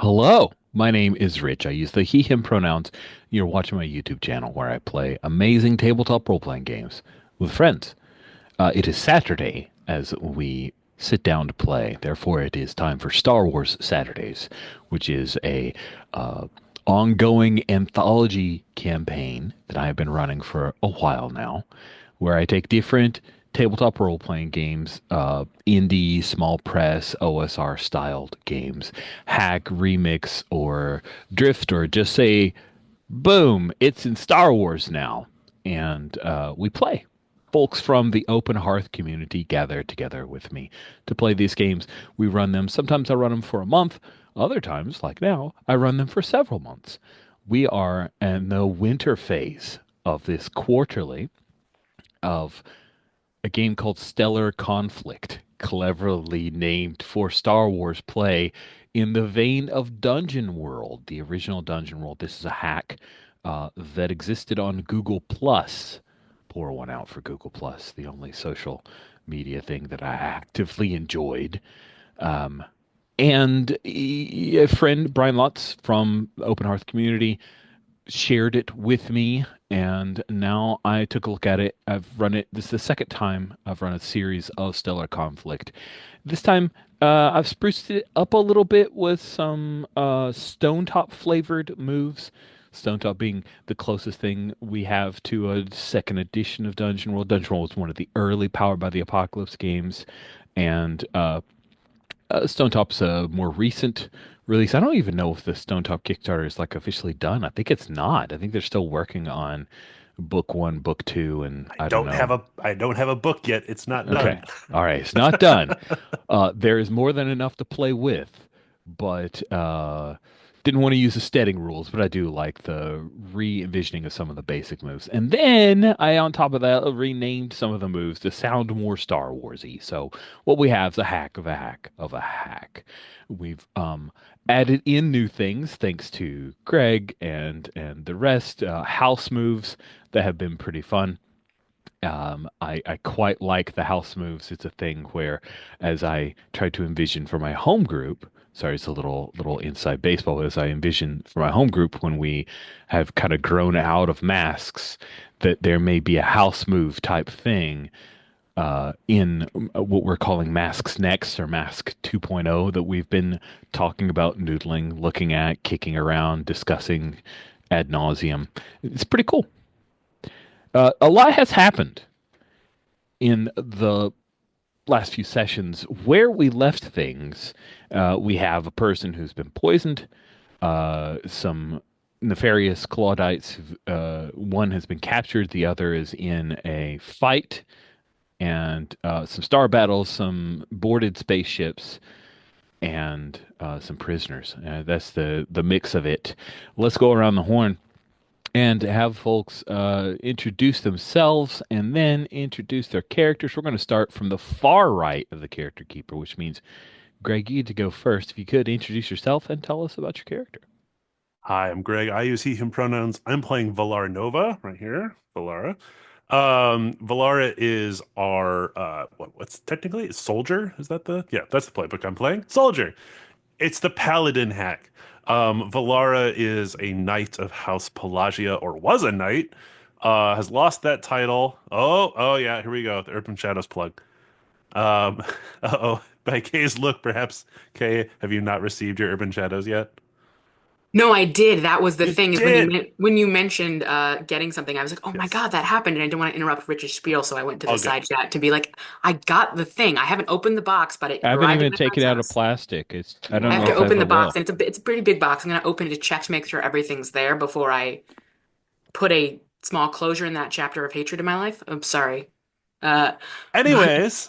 Hello, my name is Rich. I use the he, him pronouns. You're watching my YouTube channel where I play amazing tabletop role playing games with friends. It is Saturday as we sit down to play. Therefore, it is time for Star Wars Saturdays, which is a uh, ongoing anthology campaign that I have been running for a while now, where I take different tabletop role playing games, indie, small press, OSR styled games, hack, remix, or drift, or just say, boom, it's in Star Wars now. And we play. Folks from the Open Hearth community gather together with me to play these games. We run them. Sometimes I run them for a month. Other times, like now, I run them for several months. We are in the winter phase of this quarterly of a game called Stellar Conflict, cleverly named for Star Wars play in the vein of Dungeon World, the original Dungeon World. This is a hack that existed on Google Plus. Pour one out for Google Plus, the only social media thing that I actively enjoyed. Um, and a friend, Brian Lutz from the Open Hearth community, shared it with me, and now I took a look at it. I've run it. This is the second time I've run a series of Stellar Conflict. This time, I've spruced it up a little bit with some Stone Top flavored moves. Stone Top being the closest thing we have to a second edition of Dungeon World. Dungeon World was one of the early Powered by the Apocalypse games, and Stone Top's a more recent release. I don't even know if the Stone Top Kickstarter is like officially done. I think it's not. I think they're still working on book one, book two, and I don't know. I don't have a book yet. It's not Okay. done. All right. It's not done. There is more than enough to play with, but didn't want to use the steading rules, but I do like the re-envisioning of some of the basic moves. And then I, on top of that, renamed some of the moves to sound more Star Warsy. So what we have is a hack of a hack of a hack. We've added in new things thanks to Greg and the rest, house moves that have been pretty fun. I quite like the house moves. It's a thing where, as I try to envision for my home group, sorry, it's a little inside baseball, as I envision for my home group when we have kind of grown out of masks, that there may be a house move type thing in what we're calling Masks Next or Mask 2.0 that we've been talking about, noodling, looking at, kicking around, discussing ad nauseum. It's pretty cool. A lot has happened in the last few sessions. Where we left things, we have a person who's been poisoned, some nefarious Claudites. One has been captured, the other is in a fight, and some star battles, some boarded spaceships, and some prisoners. That's the mix of it. Let's go around the horn and have folks introduce themselves and then introduce their characters. We're going to start from the far right of the character keeper, which means, Greg, you get to go first. If you could introduce yourself and tell us about your character. Hi, I'm Greg. I use he, him pronouns. I'm playing Valar Nova right here. Valara. Valara is our what's technically soldier? Is that the that's the playbook I'm playing. Soldier. It's the paladin hack. Valara is a knight of House Pelagia, or was a knight. Has lost that title. Oh yeah, here we go. The Urban Shadows plug. Um, uh-oh. By Kay's look, perhaps Kay, have you not received your Urban Shadows yet? No, I did. That was the You thing is did. when you mentioned getting something, I was like, oh my Yes. God, that happened, and I didn't want to interrupt Richard's spiel, so I went to the All good. side chat to be like, I got the thing. I haven't opened the box, but it I haven't arrived at even my taken friend's it out of house. plastic. It's I don't I have know to if I open ever the box, will. and it's a pretty big box. I'm gonna open it to check to make sure everything's there before I put a small closure in that chapter of hatred in my life. I'm sorry. But Anyways,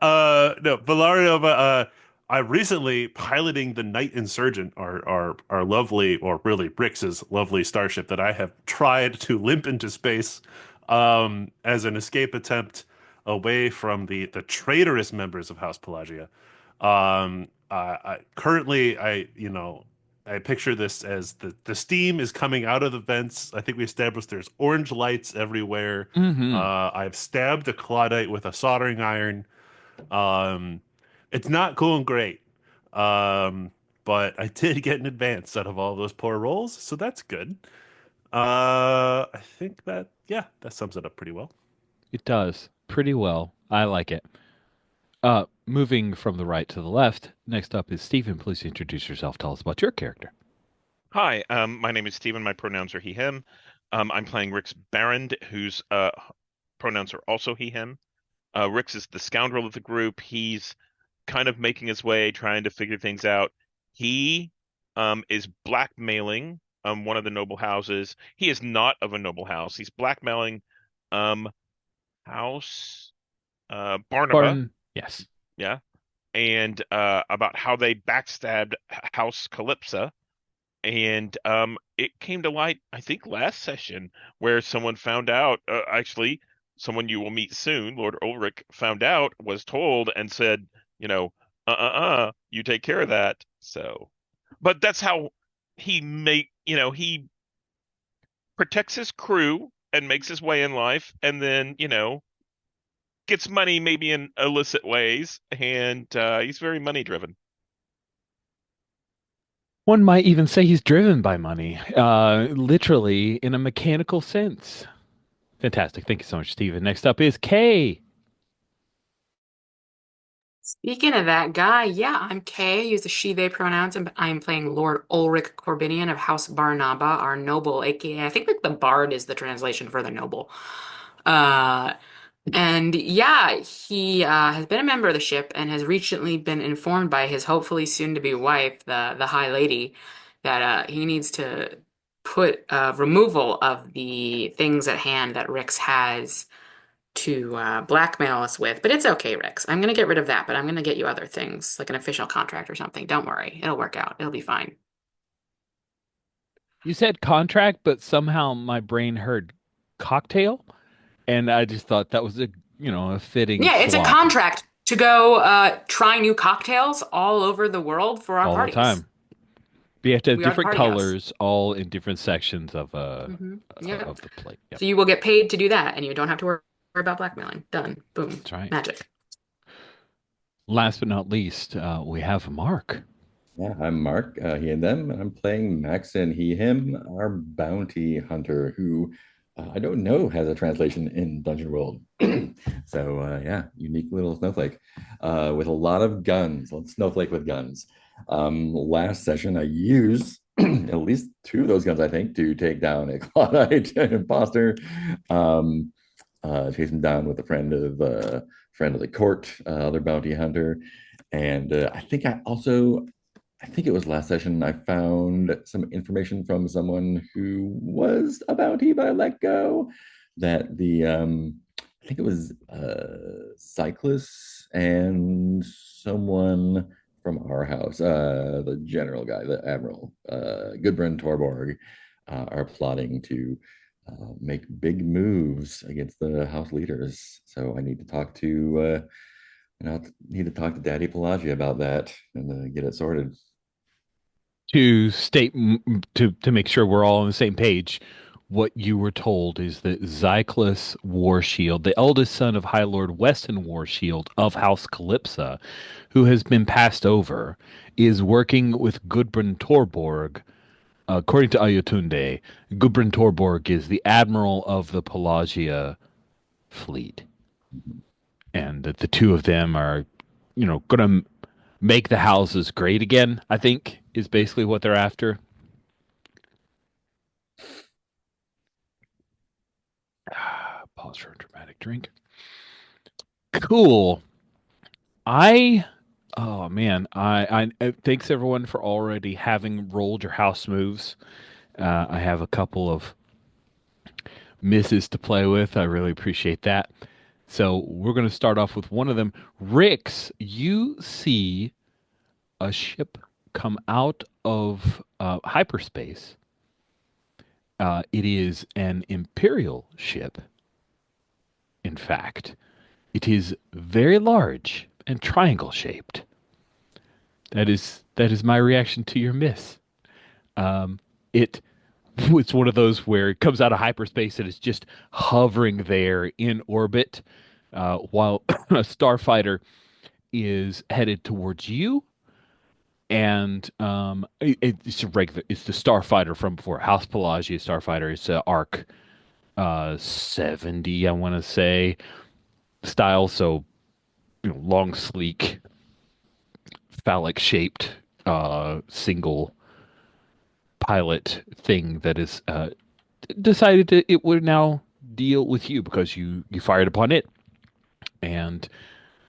no, Valarnova, I recently piloting the Night Insurgent, our lovely, or really Brix's lovely starship that I have tried to limp into space, as an escape attempt away from the traitorous members of House Pelagia. Currently, I picture this as the steam is coming out of the vents. I think we established there's orange lights everywhere. Hmm. I've stabbed a Claudite with a soldering iron. Um, it's not going great. Um, but I did get an advance out of all those poor rolls, so that's good. I think that yeah, that sums it up pretty well. It does pretty well. I like it. Moving from the right to the left, next up is Stephen. Please introduce yourself. Tell us about your character. Hi, my name is Stephen. My pronouns are he, him. I'm playing Rick's Barrand, whose pronouns are also he, him. Rick's is the scoundrel of the group. He's kind of making his way, trying to figure things out. He is blackmailing one of the noble houses. He is not of a noble house. He's blackmailing um, House Barnaba, Barton, yes. yeah, and about how they backstabbed House Calypsa. And it came to light, I think, last session, where someone found out, actually, someone you will meet soon, Lord Ulrich, found out, was told, and said, you take care of that. So, but that's how he protects his crew and makes his way in life, and then, gets money maybe in illicit ways, and he's very money driven. One might even say he's driven by money, literally in a mechanical sense. Fantastic. Thank you so much, Stephen. Next up is Kay. Speaking of that guy, yeah, I'm Kay. I use the she, they pronouns, and I'm playing Lord Ulrich Corbinian of House Barnaba, our noble, aka I think like the Bard is the translation for the noble. Uh, and yeah, he has been a member of the ship and has recently been informed by his hopefully soon-to-be wife, the High Lady, that he needs to put removal of the things at hand that Rix has to blackmail us with. But it's okay, Rix. I'm gonna get rid of that, but I'm gonna get you other things, like an official contract or something. Don't worry, it'll work out. It'll be fine. You said contract, but somehow my brain heard cocktail, and I just thought that was a fitting Yeah, it's a swap contract to go try new cocktails all over the world for our all the parties. time. We have to have We are the different party house. colors, all in different sections Yeah. of the plate. Yep, So you will get paid to do that, and you don't have to worry about blackmailing. Done. Boom. that's right. Magic. Last but not least, we have Mark. Yeah, I'm Mark, he and them, and I'm playing Maxon, he, him, our bounty hunter, who I don't know has a translation in Dungeon World. So, yeah, unique little snowflake with a lot of guns, a snowflake with guns. Last session, I used at least two of those guns, I think, to take down a Claudite imposter, chase him down with a friend of the court, other bounty hunter. And I think it was last session, I found some information from someone who was a bounty, but I let go. That I think it was cyclists and someone from our house, the general guy, the admiral, Gudbrand Torborg, are plotting to make big moves against the house leaders. So I need to talk to Daddy Pelagia about that and get it sorted. To state to make sure we're all on the same page, what you were told is that Zyklus Warshield, the eldest son of High Lord Weston Warshield of House Calypsa, who has been passed over, is working with Gudbrand Torborg. According to Ayotunde, Gudbrand Torborg is the admiral of the Pelagia fleet, and that the two of them are, going to make the houses great again, I think, is basically what they're after. Pause for a dramatic drink. Cool. I oh man, I thanks everyone for already having rolled your house moves. I have a couple of misses to play with. I really appreciate that. So we're going to start off with one of them. Rix, you see a ship come out of hyperspace. It is an Imperial ship. In fact, it is very large and triangle shaped. That is my reaction to your miss. It it's one of those where it comes out of hyperspace and is just hovering there in orbit, while a starfighter is headed towards you. and it's a regular. It's the starfighter from before. House Pelagia starfighter. It's a Arc 70, I want to say, style. So long, sleek, phallic shaped single pilot thing that is decided to it would now deal with you because you fired upon it, and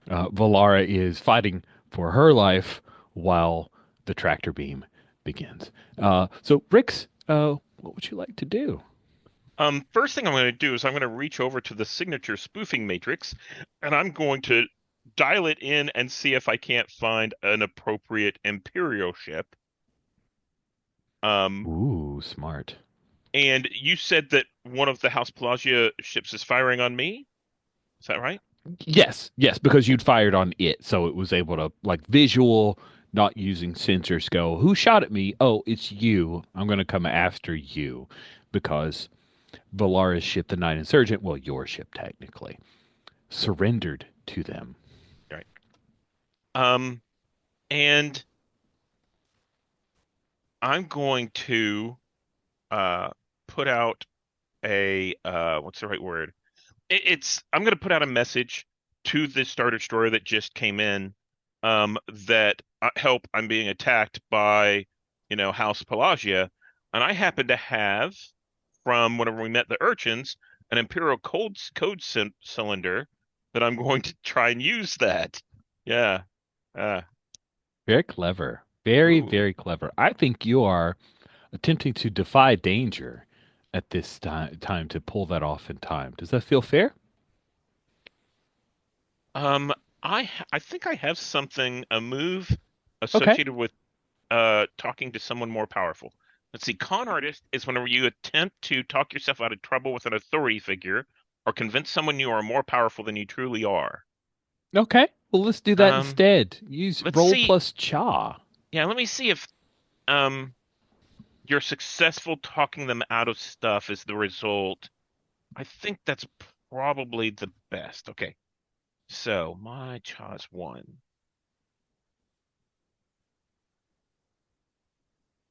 Valara is fighting for her life while the tractor beam begins. So, Rix, what would you like to do? First thing I'm going to do is I'm going to reach over to the signature spoofing matrix, and I'm going to dial it in and see if I can't find an appropriate Imperial ship. Um, Ooh, smart. and you said that one of the House Pelagia ships is firing on me. Is that right? Yes, yes, because you'd fired on it, so it was able to like visual, not using sensors. Go, who shot at me? Oh, it's you. I'm going to come after you because Valara's ship, the Night Insurgent, well, your ship technically, surrendered to them. Right. Um, and I'm going to uh put out a what's the right word? It's I'm going to put out a message to the Star Destroyer that just came in, that help, I'm being attacked by, House Pelagia, and I happen to have from whenever we met the urchins an Imperial code cylinder that I'm going to try and use that. Yeah. Uh, Very clever. Very, ooh. very clever. I think you are attempting to defy danger at this time to pull that off in time. Does that feel fair? Um, I think I have something, a move Okay. associated with talking to someone more powerful. Let's see. Con artist is whenever you attempt to talk yourself out of trouble with an authority figure or convince someone you are more powerful than you truly are. Okay. Well, let's do that Um, instead. Use let's roll see. plus cha. Yeah, let me see if um you're successful talking them out of stuff is the result. I think that's probably the best. Okay. So my cha is 1.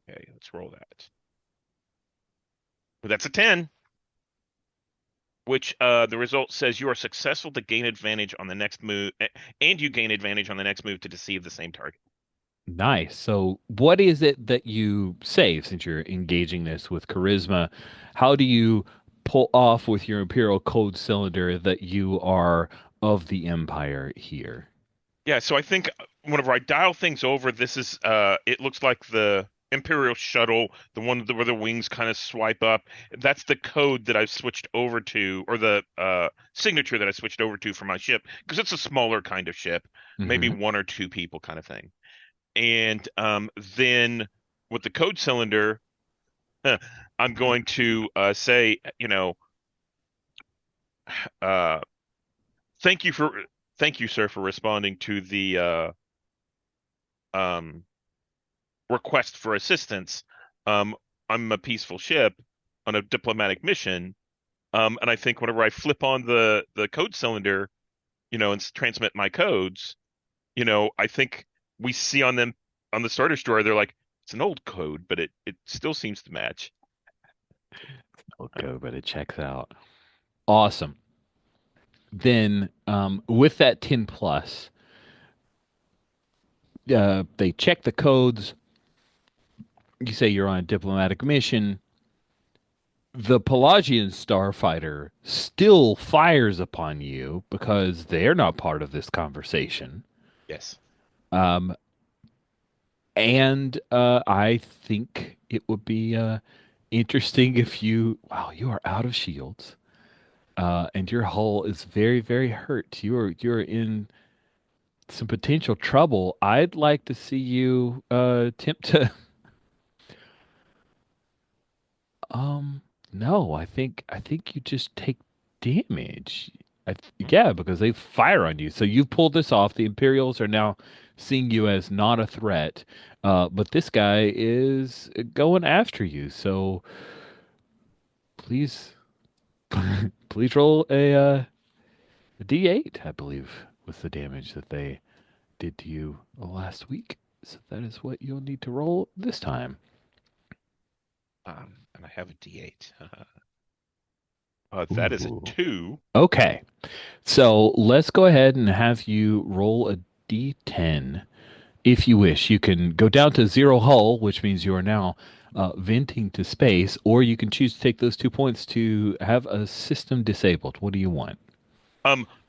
Okay, let's roll that. But that's a 10. Which the result says you are successful to gain advantage on the next move, and you gain advantage on the next move to deceive the same target. Nice. So, what is it that you save since you're engaging this with charisma? How do you pull off with your Imperial Code cylinder that you are of the Empire here? Yeah, so I think whenever I dial things over, this is it looks like the Imperial shuttle, the one where the wings kind of swipe up. That's the code that I've switched over to, or the signature that I switched over to for my ship, because it's a smaller kind of ship, maybe Hmm. 1 or 2 people kind of thing. And then with the code cylinder, I'm going to say, uh, thank you for, thank you, sir, for responding to the um, request for assistance. Um, I'm a peaceful ship on a diplomatic mission, and I think whenever I flip on the code cylinder, and transmit my codes, I think we see on them on the Star Destroyer, they're like, it's an old code, but it still seems to match. Okay, but it checks out. Awesome. Then, with that 10 plus, they check the codes. You say you're on a diplomatic mission. The Pelagian starfighter still fires upon you because they're not part of this conversation. Yes. Um, and I think it would be interesting if wow, you are out of shields, and your hull is very, very hurt. You're in some potential trouble. I'd like to see you attempt to. Um, no, I think you just take damage. Yeah, because they fire on you. So you've pulled this off. The Imperials are now seeing you as not a threat. But this guy is going after you. So please, please roll a D8, I believe, with the damage that they did to you last week. So that is what you'll need to roll this time. And I have a D8. That is a Ooh. 2. Okay. So let's go ahead and have you roll a d10 if you wish. You can go down to zero hull, which means you are now venting to space, or you can choose to take those 2 points to have a system disabled. What do you want?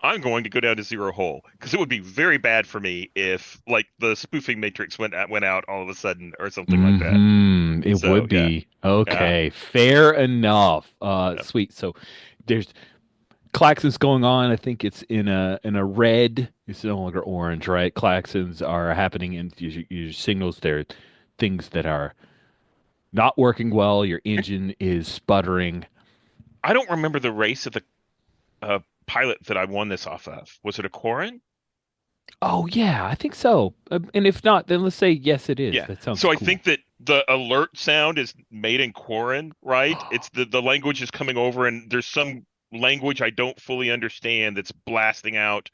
I'm going to go down to 0 hull because it would be very bad for me if like the spoofing matrix went out all of a sudden or something like that. It So would yeah, be. yeah, Okay. Fair enough. yeah. Sweet. So there's klaxons going on. I think it's in a red. It's no longer orange, right? Klaxons are happening in your signals. They're things that are not working well. Your engine is sputtering. I don't remember the race of the uh, pilot that I won this off of. Was it a Quarren? Oh yeah, I think so. And if not, then let's say yes, it is. Yeah. That sounds So I cool. think that the alert sound is made in Quarren, right? It's the language is coming over, and there's some language I don't fully understand that's blasting out,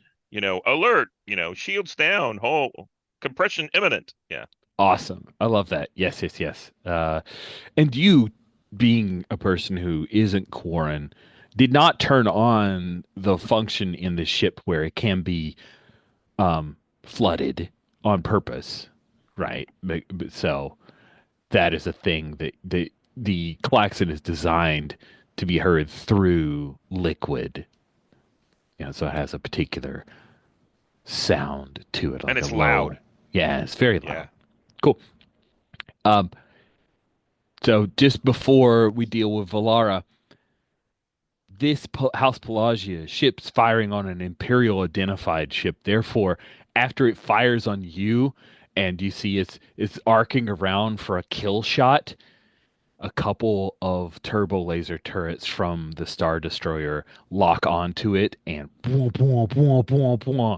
alert, shields down, hull, compression imminent. Yeah. Awesome. I love that. Yes, yes, yes. And you, being a person who isn't Quarren, did not turn on the function in the ship where it can be flooded on purpose, right? So that is a thing that the klaxon is designed to be heard through liquid. So it has a particular sound to it, And like a it's low. loud. Yeah, it's very loud. Yeah. Cool. Um, so just before we deal with Valara, this House Pelagia ship's firing on an Imperial identified ship. Therefore, after it fires on you, and you see it's arcing around for a kill shot, a couple of turbo laser turrets from the Star Destroyer lock onto it, and boom, boom, boom, boom, boom,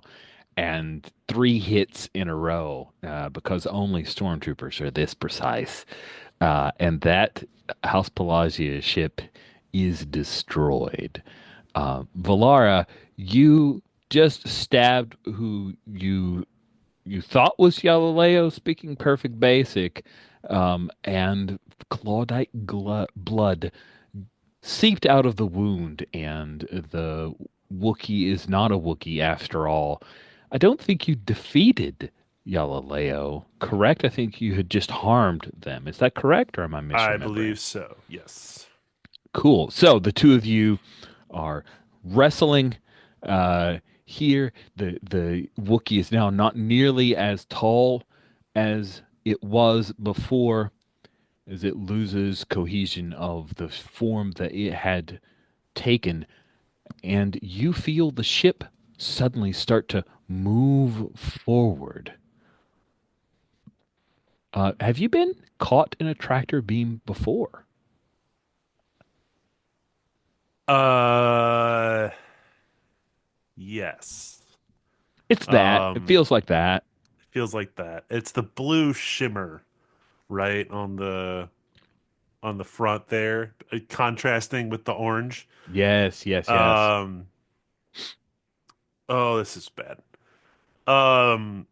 and 3 hits in a row because only stormtroopers are this precise. And that House Pelagia ship is destroyed. Valara, you just stabbed who you thought was Galileo speaking perfect basic, and Claudite blood seeped out of the wound, and the Wookiee is not a Wookiee after all. I don't think you defeated Galileo, correct? I think you had just harmed them. Is that correct, or am I I misremembering? believe so. Yes. Cool. So the two of you are wrestling here. The Wookiee is now not nearly as tall as it was before, as it loses cohesion of the form that it had taken, and you feel the ship suddenly start to move forward. Have you been caught in a tractor beam before? Uh, yes. It's that. It Um, feels like that. feels like that. It's the blue shimmer, right, on the front there, contrasting with the orange. Yes, yes, yes. Um, oh, this is bad. Um,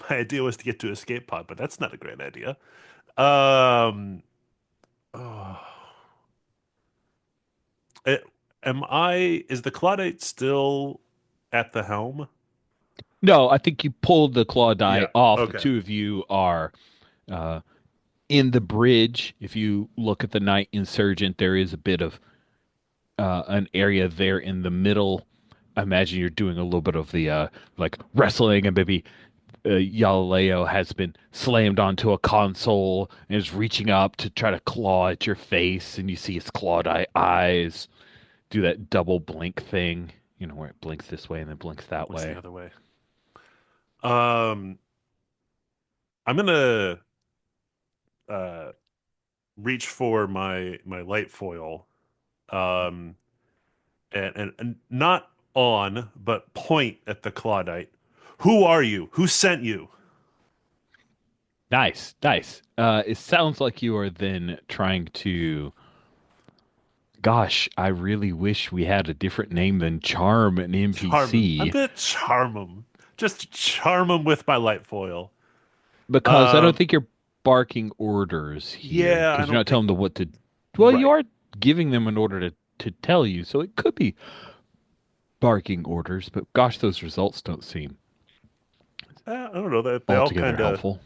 my idea was to get to escape pod, but that's not a great idea. Um, oh, it, is the Claudite still at the helm? No, I think you pulled the claw die Yeah. off. The Okay. two of you are uh, in the bridge. If you look at the Night Insurgent, there is a bit of an area there in the middle. I imagine you're doing a little bit of the like wrestling, and maybe Galileo has been slammed onto a console and is reaching up to try to claw at your face, and you see his clawed eyes do that double blink thing, where it blinks this way and then blinks that What's the way. other way? Um, I'm gonna uh reach for my light foil, um, and not on, but point at the Claudite. Who are you? Who sent you? Nice, nice. It sounds like you are then trying to. Gosh, I really wish we had a different name than Charm an Charm him. I'm NPC. gonna charm him. Just charm them with my light foil. Because I don't Um, think you're barking orders here, yeah, I because you're don't not telling think. them what to. Well, you Right. are giving them an order to tell you, so it could be barking orders. But gosh, those results don't seem I don't know. They all altogether kind of. helpful.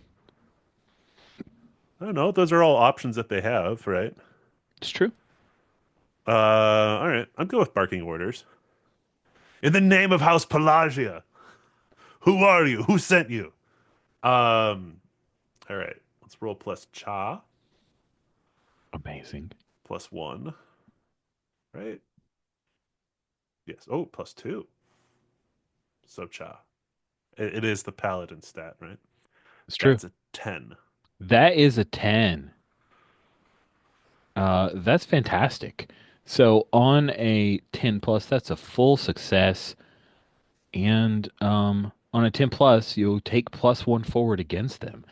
I don't know. Those are all options that they have, right? It's true. All right. I'm good with barking orders. In the name of House Pelagia, who are you? Who sent you? All right. Let's roll plus cha, Amazing. plus one, right? Yes. Oh, plus two. So cha. It is the paladin stat, right? It's true. That's a 10. That is a 10. That's fantastic. So on a 10 plus, that's a full success. And on a 10 plus, you'll take plus one forward against them.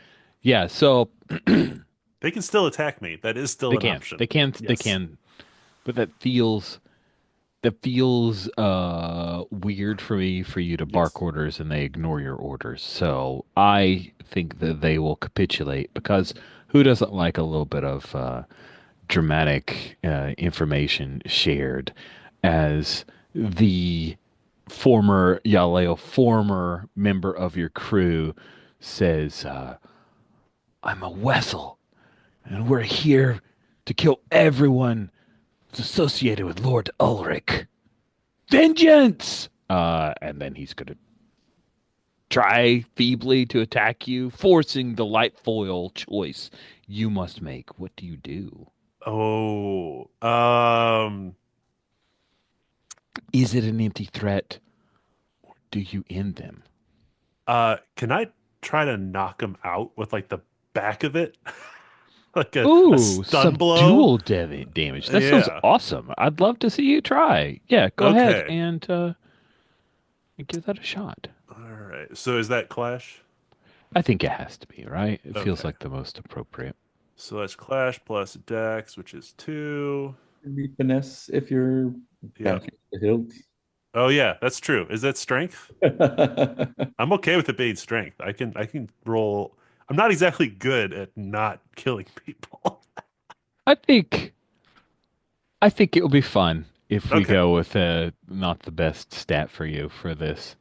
Yeah, so They can still attack me. That is still they an can. option. They can. They Yes. can. But that feels weird for me for you to bark Yes. orders and they ignore your orders. So I think that they will capitulate because who doesn't like a little bit of dramatic information shared as the former Yaleo, former member of your crew says, I'm a vessel and we're here to kill everyone associated with Lord Ulrich. Vengeance! And then he's going to try feebly to attack you, forcing the light foil choice you must make. What do you do? Oh, Is it an empty threat? Do you end them? can I try to knock him out with like the back of it? Like a Ooh, stun some blow? dual damage. That sounds Yeah. awesome. I'd love to see you try. Yeah, go ahead Okay. and give that a shot. All right. So is that clash? I think it has to be, right? It feels Okay. like the most appropriate. So that's clash plus dex, which is two. Maybe finesse if you're Yep. bashing the hilt. Oh yeah, that's true. Is that strength? I'm okay with it being strength. I can roll. I'm not exactly good at not killing people. I think I think it will be fun if we Okay. go with not the best stat for you for this.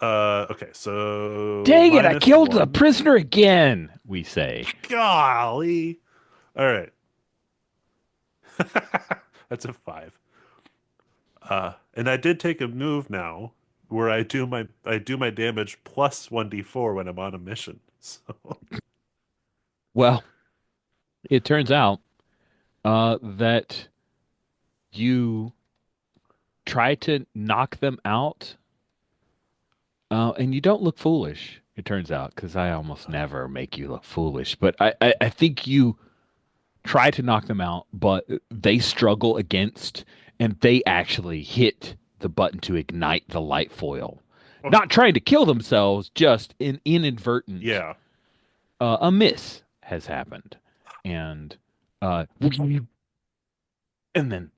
Okay, so Dang it, I minus killed a one. prisoner again, we say. Golly. All right. That's a five. And I did take a move now where I do my damage plus 1d4 when I'm on a mission. So Well, it turns out that you try to knock them out, and you don't look foolish, it turns out, because I almost never make you look foolish. But I think you try to knock them out, but they struggle against, and they actually hit the button to ignite the light foil. Not trying to kill themselves, just an inadvertent yeah. a miss has happened. And and then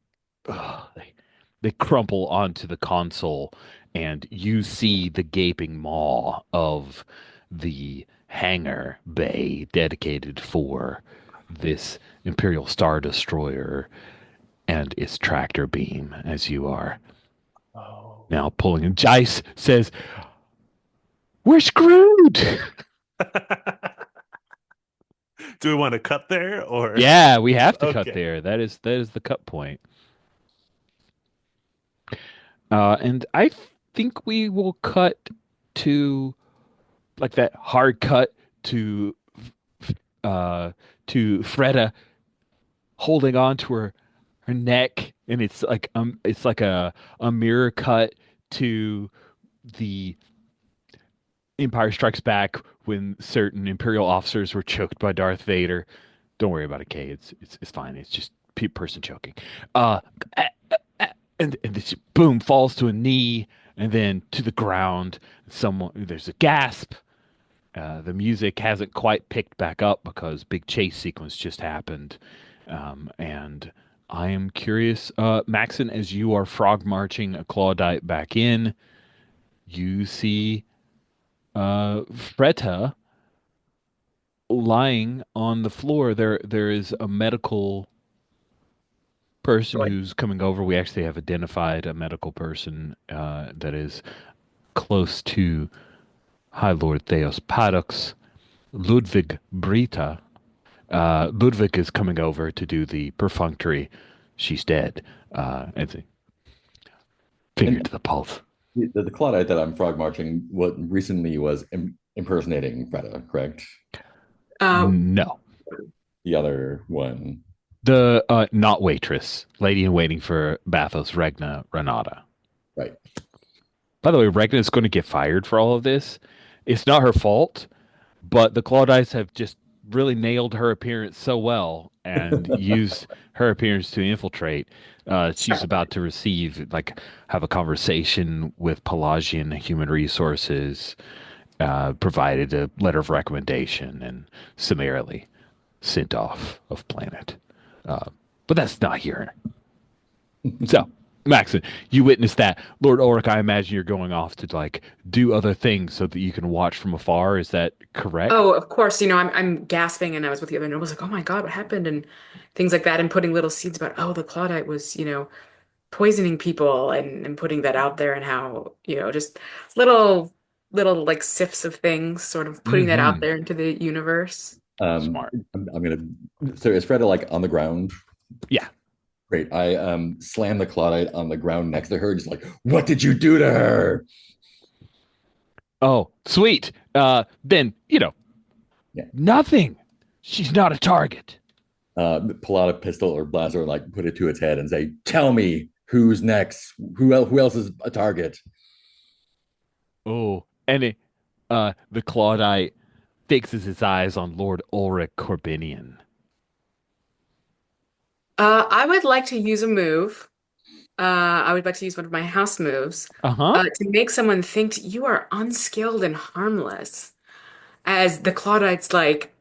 they crumple onto the console, and you see the gaping maw of the hangar bay dedicated for this Imperial Star Destroyer and its tractor beam as you are Oh. now pulling. And Jice says, we're screwed. Do we want to cut there or Yeah, we have to cut okay. there. That is the cut point. And I think we will cut to like that hard cut to uh to Freda holding on to her neck, and it's like a mirror cut to the Empire Strikes Back when certain Imperial officers were choked by Darth Vader. Don't worry about it, Kay. It's fine. It's just person choking. Uh, and this boom falls to a knee and then to the ground. There's a gasp. The music hasn't quite picked back up because big chase sequence just happened. And I am curious, Maxon, as you are frog marching a Clawdite back in, you see Freta lying on the floor. There is a medical person Joy. who's coming over. We actually have identified a medical person that is close to High Lord Theos Paddocks, Ludwig Brita. Ludwig is coming over to do the perfunctory. She's dead. It's a finger And to the pulse. the Claudite that I'm frog marching what recently was impersonating Freda, correct? Uh, No. The other one. The not waitress, lady in waiting for Bathos, Regna Renata. Right. By the way, Regna is going to get fired for all of this. It's not her fault, but the Claudites have just really nailed her appearance so well and used her appearance to infiltrate. She's about to have a conversation with Pelagian Human Resources, provided a letter of recommendation, and summarily sent off of planet. But that's not here. So, Maxon, you witnessed that. Lord Ulrich, I imagine you're going off to do other things so that you can watch from afar. Is that correct? oh, of course, I'm gasping and I was with the other nobles like, oh my God, what happened? And things like that and putting little seeds about, oh, the Claudite was, poisoning people and putting that out there and how, just little like sifts of things, sort of putting that out Mm-hmm. there into the universe. Smart. I'm gonna. So is Freda like on the ground? Yeah. Great. I slam the Claudite on the ground next to her, just like, what did you do to her? Oh, sweet. Then, Yeah. nothing. She's not a target. Pull out a pistol or blaster, like put it to its head and say, "Tell me who's next. Who else is a target?" Oh, and the Claudite fixes his eyes on Lord Ulrich Corbinian. I would like to use a move. I would like to use one of my house moves Uh-huh. to make someone think you are unskilled and harmless. As the Claudite's like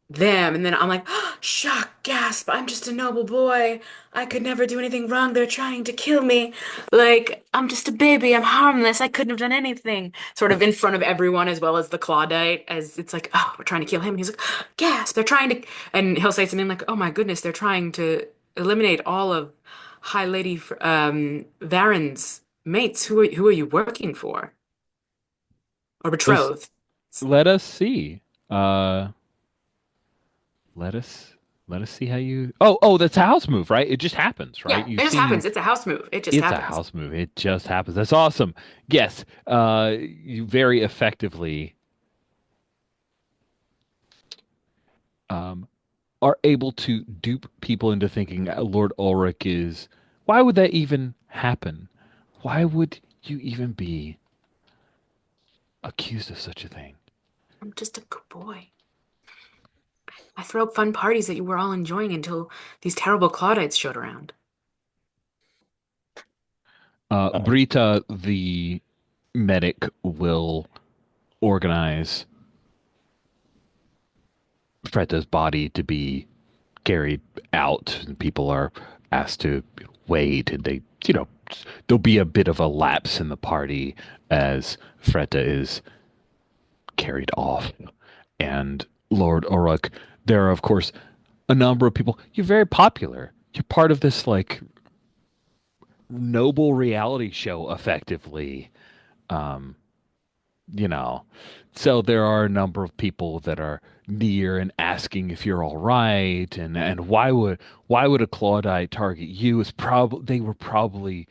them, and then I'm like, shock, gasp, I'm just a noble boy. I could never do anything wrong. They're trying to kill me. Like, I'm just a baby. I'm harmless. I couldn't have done anything. Sort of in front of everyone, as well as the Claudite, as it's like, oh, we're trying to kill him. And he's like, gasp, they're trying to, and he'll say something like, oh my goodness, they're trying to eliminate all of High Lady Varen's mates. Who are you working for? Or Let's betrothed? let us see. Uh let us let us see how you Oh, that's a house move, right? It just happens, right? Yeah, You've it just seen happens. It's a house move. It just it's a happens. house move. It just happens. That's awesome. Yes. You very effectively um are able to dupe people into thinking Lord Ulrich is. Why would that even happen? Why would you even be accused of such a thing? I'm just a good boy. I throw up fun parties that you were all enjoying until these terrible Claudites showed around. Uh, Brita, the medic, will organize Freta's body to be carried out, and people are asked to wait, and there'll be a bit of a lapse in the party as Freta is carried off. And Lord Uruk, there are, of course, a number of people. You're very popular. You're part of this, noble reality show, effectively. Um, you know. So there are a number of people that are near and asking if you're all right, and why would a Claudite target you? Is probably they were probably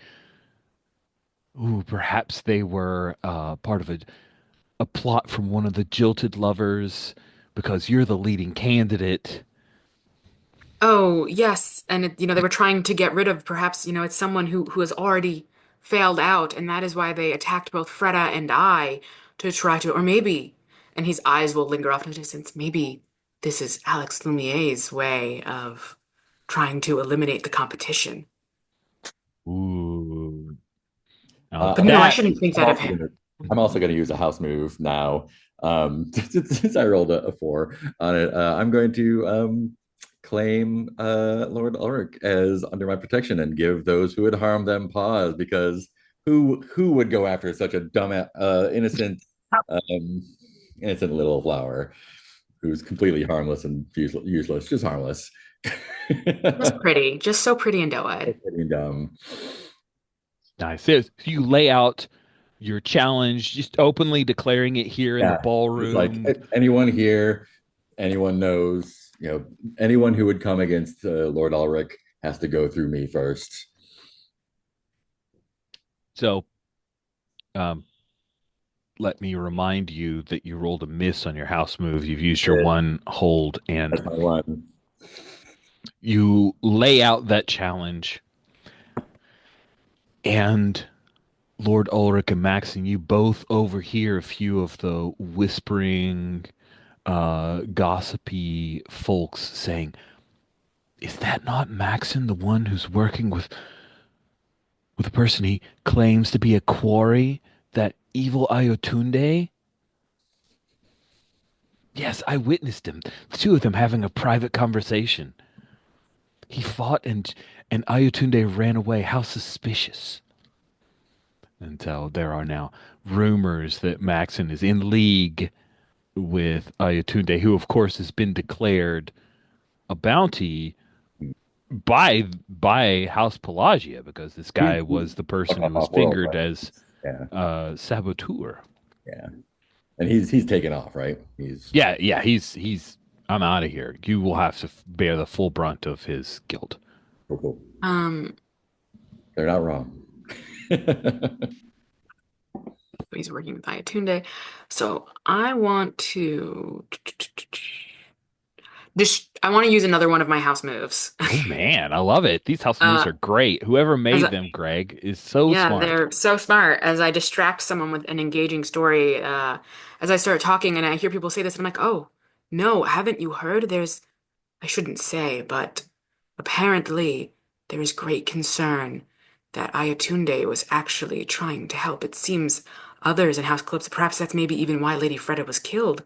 perhaps they were part of a plot from one of the jilted lovers because you're the leading candidate. Oh, yes. And they were trying to get rid of perhaps, it's someone who has already failed out, and that is why they attacked both Freda and I to try to, or maybe, and his eyes will linger off in the distance, maybe this is Alex Lumier's way of trying to eliminate the competition. Ooh. Now Uh, But I'm, no, I that shouldn't think I'm that of also him. gonna I'm also gonna use a house move now. Since I rolled a four on it, I'm going to claim Lord Ulrich as under my protection and give those who had harmed them pause because who would go after such a dumb, um, innocent little flower who's completely harmless and useless, just harmless. Just pretty, just so pretty and doe-eyed. Pretty dumb. Nice. So you lay out your challenge, just openly declaring it here in the Yeah, it's like ballroom. anyone here, anyone knows, anyone who would come against Lord Ulrich has to go through me first. So, um, let me remind you that you rolled a miss on your house move. You've used your one hold, and That's my one. you lay out that challenge. And Lord Ulrich and Maxon, you both overhear a few of the whispering, gossipy folks saying, "Is that not Maxon, the one who's working with a person he claims to be a quarry, that evil Ayotunde?" Yes, I witnessed him. The two of them having a private conversation. He fought and Ayotunde ran away. How suspicious. And so there are now rumors that Maxon is in league with Ayatunde, who of course has been declared a bounty by House Pelagia, because this guy was the person who was Off world, fingered right? as Yeah, saboteur. yeah. And he's taken off, right? He's Yeah, he's I'm out of here. You will have to bear the full brunt of his guilt. cool, cool. Um, They're not wrong. he's working with Ayatunde. So I want to just I want to use another one of my house moves. Oh man, I love it. These house moves Uh, are great. Whoever as made a, them, Greg, is so yeah, smart. they're so smart. As I distract someone with an engaging story, as I start talking and I hear people say this, and I'm like, oh, no, haven't you heard? I shouldn't say, but apparently there is great concern that Ayatunde was actually trying to help. It seems others in House Calypso, perhaps that's maybe even why Lady Freda was killed,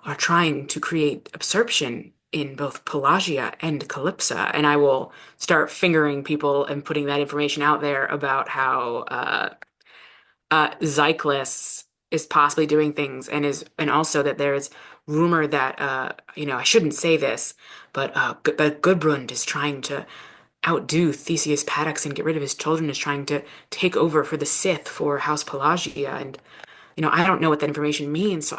are trying to create absorption in both Pelagia and Calypsa. And I will start fingering people and putting that information out there about how Zyklus is possibly doing things and also that there's rumor that I shouldn't say this, but that Gudbrand is trying to outdo Theseus Paddox and get rid of his children, is trying to take over for the Sith for House Pelagia. And I don't know what that information means, so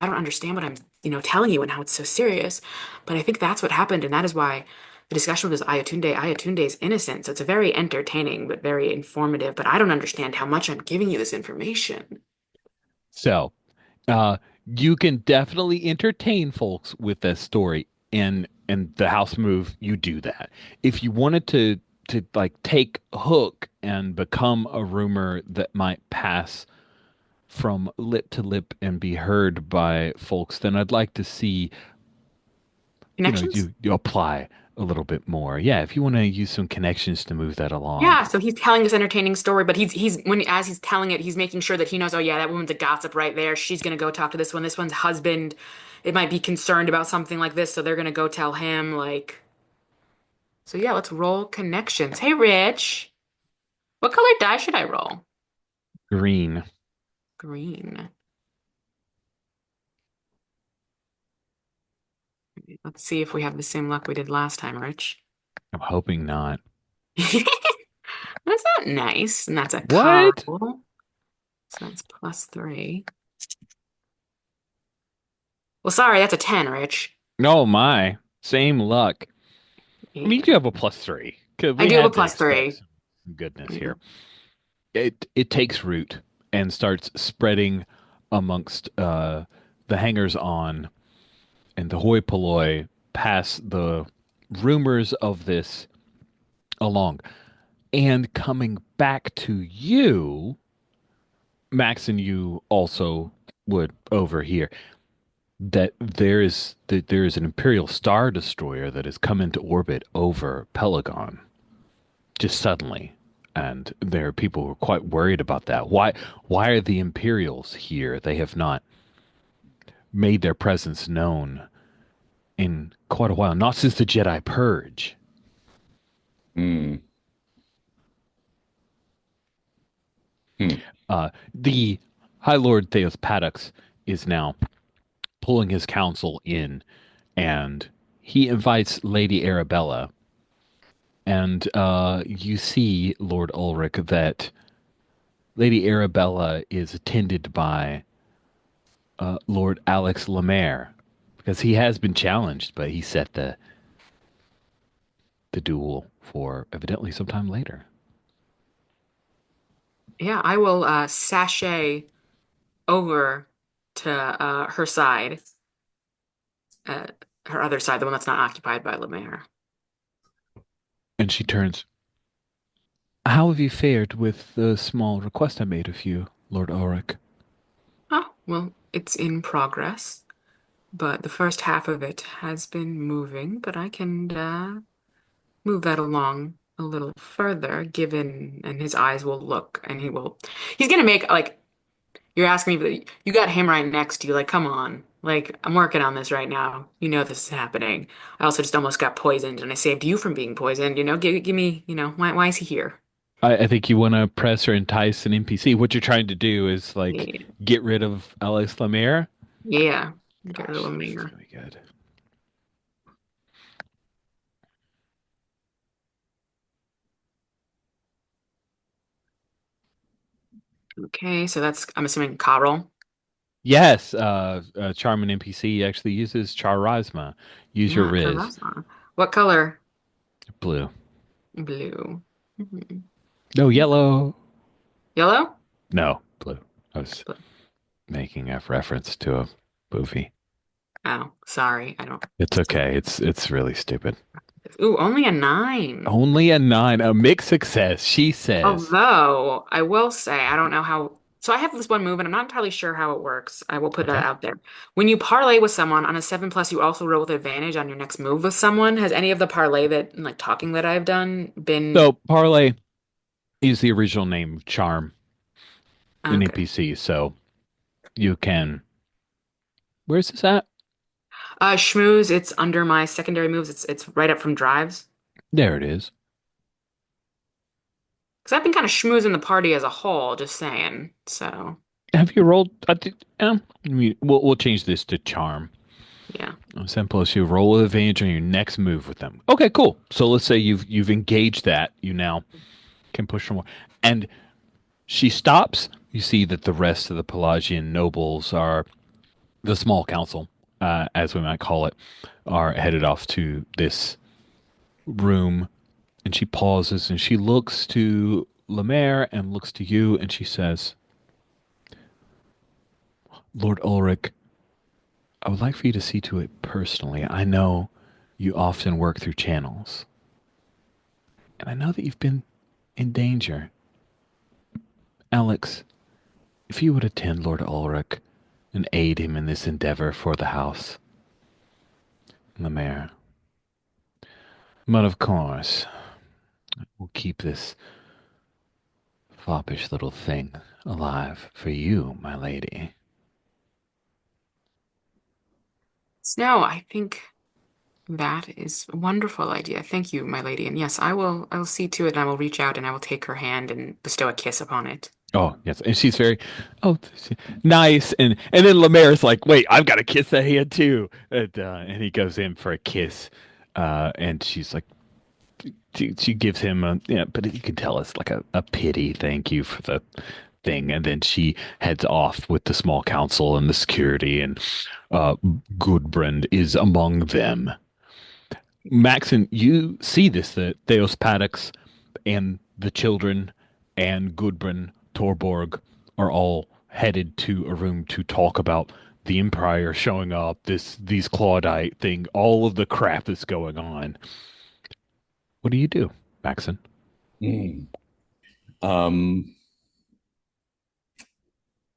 I don't understand what I'm telling you and how it's so serious. But I think that's what happened, and that is why the discussion was Ayatunde. Ayatunde is innocent, so it's a very entertaining but very informative. But I don't understand how much I'm giving you this information. So, uh, you can definitely entertain folks with this story, and the house move, you do that. If you wanted to like take hook and become a rumor that might pass from lip to lip and be heard by folks, then I'd like to see, Connections? you apply a little bit more. Yeah, if you want to use some connections to move that along. Yeah, so he's telling this entertaining story, but he's when as he's telling it, he's making sure that he knows, oh yeah, that woman's a gossip right there. She's gonna go talk to this one. This one's husband, it might be concerned about something like this, so they're gonna go tell him, like. So yeah, let's roll connections. Hey, Rich, what color die should I roll? Green. Green. Let's see if we have the same luck we did last time, Rich. I'm hoping not. That's not nice, and that's a What? couple. So that's +3. Well, sorry, that's a 10, Rich. Oh my. Same luck. I mean, you do have a +3, because I we do have a had to plus expect three. some goodness Yeah. here. It takes root and starts spreading amongst the hangers on and the hoi polloi pass the rumors of this along. And coming back to you, Max, and you also would overhear that there is an Imperial Star Destroyer that has come into orbit over Pelagon just suddenly. And there are people who are quite worried about that. Why are the Imperials here? They have not made their presence known in quite a while, not since the Jedi Purge. Hmm. Hmm. The High Lord Theos Paddocks is now pulling his council in, and he invites Lady Arabella. And you see, Lord Ulrich, that Lady Arabella is attended by Lord Alex Lemaire, because he has been challenged, but he set the duel for evidently sometime later. Yeah, I will sashay over to her side, uh, her other side, the one that's not occupied by Lemaire. And she turns, "How have you fared with the small request I made of you, Lord Ulrich?" Oh, well, it's in progress, but the first half of it has been moving, but I can move that along a little further, given, and his eyes will look, and he's gonna make, like, you're asking me, but you got him right next to you, like, come on. Like, I'm working on this right now. You know this is happening. I also just almost got poisoned, and I saved you from being poisoned. Give me, why is he here? I think you want to press or entice an NPC. What you're trying to do is like Yeah, get rid of Alex Lemaire. yeah. Get rid of Gosh, this is Lemire. gonna be good. Okay, so that's, I'm assuming, Carl. Yes, Charmin NPC actually uses Charisma. Use your Yeah, Riz. Charisma. What color? Blue. Blue. Mhm. No, yellow. Yellow? No, blue. I was Blue. making a reference to a movie. Oh, sorry. I don't. It's okay. It's really stupid. Ooh, only a 9. Only a 9, a mixed success, she says. Although I will say, I don't know how. So I have this one move, and I'm not entirely sure how it works. I will put that Okay. out there. When you parlay with someone on a 7+, you also roll with advantage on your next move with someone. Has any of the parlay that, like, talking that I've done been So parlay is the original name of charm in okay? NPC. So you can. Where's this at? Schmooze, it's under my secondary moves. It's right up from drives. There it is. Because I've been kind of schmoozing the party as a whole, just saying. So Have you rolled? We'll change this to charm. yeah. Seven plus you roll with advantage on your next move with them. Okay, cool. So let's say you've engaged that. You now can push for more. And she stops. You see that the rest of the Pelagian nobles are the small council, as we might call it, are headed off to this room. And she pauses and she looks to Lemaire and looks to you and she says, "Lord Ulrich, I would like for you to see to it personally. I know you often work through channels, and I know that you've been in danger. Alex, if you would attend Lord Ulrich and aid him in this endeavor for the house." Lemaire, "But of course, we'll keep this foppish little thing alive for you, my lady." No, I think that is a wonderful idea. Thank you, my lady. And yes, I will see to it and I will reach out and I will take her hand and bestow a kiss upon it. Oh, yes. And she's very, oh, nice. And then Lemaire's like, "Wait, I've got to kiss that hand too." And he goes in for a kiss. And she's like, she gives him a, yeah, but you can tell it's like a pity thank you for the thing. And then she heads off with the small council and the security, and Gudbrand is among them. Maxon, you see this, that Theos Paddocks and the children and Gudbrand Torborg are all headed to a room to talk about the Empire showing up, these Claudite thing, all of the crap that's going on. What do, Maxon? Hmm. Um,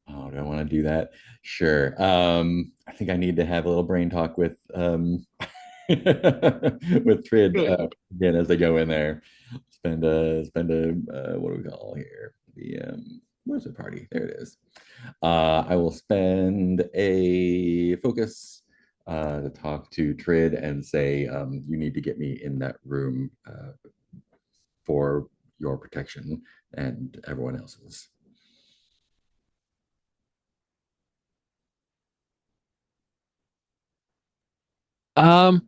oh, do I want to do that? Sure. I think I need to have a little brain talk with with Trid Great. again as they go in there. Spend a what do we call here? Where's the party? There it is. I will spend a focus to talk to Trid and say, you need to get me in that room for your protection and everyone else's. Um,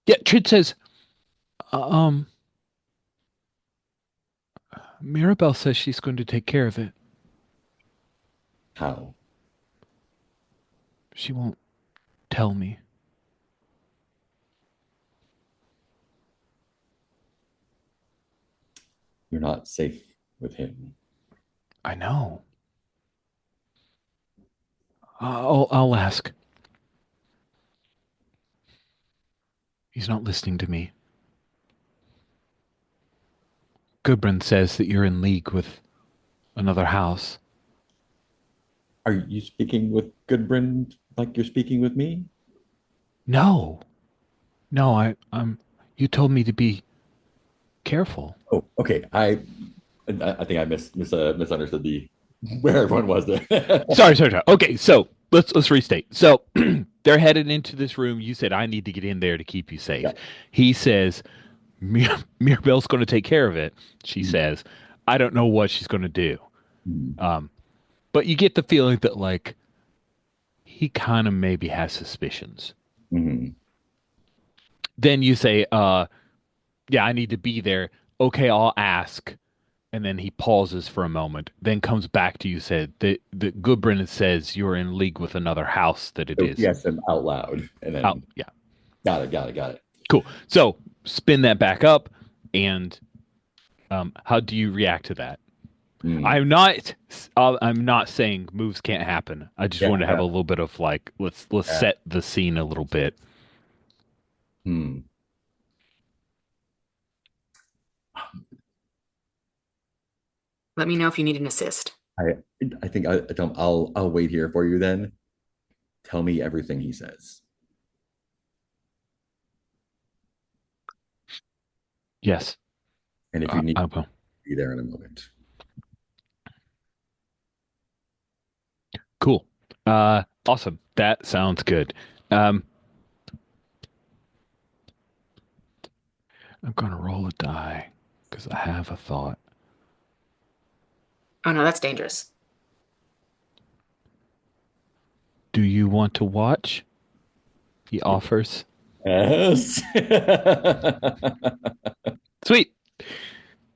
yeah, Trid says, um, Mirabelle says she's going to take care of it. How? She won't tell me. You're not safe with him. I know. I'll ask. He's not listening to me. Gudbrand says that you're in league with another house. Are you speaking with Gudbrand like you're speaking with me? No, no, you told me to be careful. Oh, okay. I think I misunderstood the where everyone was there. Sorry. Okay, so let's restate. So they're headed into this room. You said I need to get in there to keep you safe. Yeah. He says Mirabelle's going to take care of it. She Mm, says I don't know what she's going to do. mm, Um, but you get the feeling that like he kind of maybe has suspicions. mm. Then you say, yeah, I need to be there. Okay, I'll ask. And then he pauses for a moment, then comes back to you, said that Gudbrand says you're in league with another house that it So is. yes, and out loud, and Oh, then yeah. got it. Cool. So spin that back up, and how do you react to that? Mm. I'm not saying moves can't happen. I just Yeah, want to have yeah, a little bit of like let's yeah. set the scene a little bit. Hmm. Let me know if you need an assist. I I think I'll wait here for you then. Tell me everything he says. Yes, And if you need I to will. be there in a moment. Cool. Awesome. That sounds good. Um, I'm gonna roll a die because I have a thought. Oh no, that's dangerous. Do you want to watch? He offers. Yes. Sweet,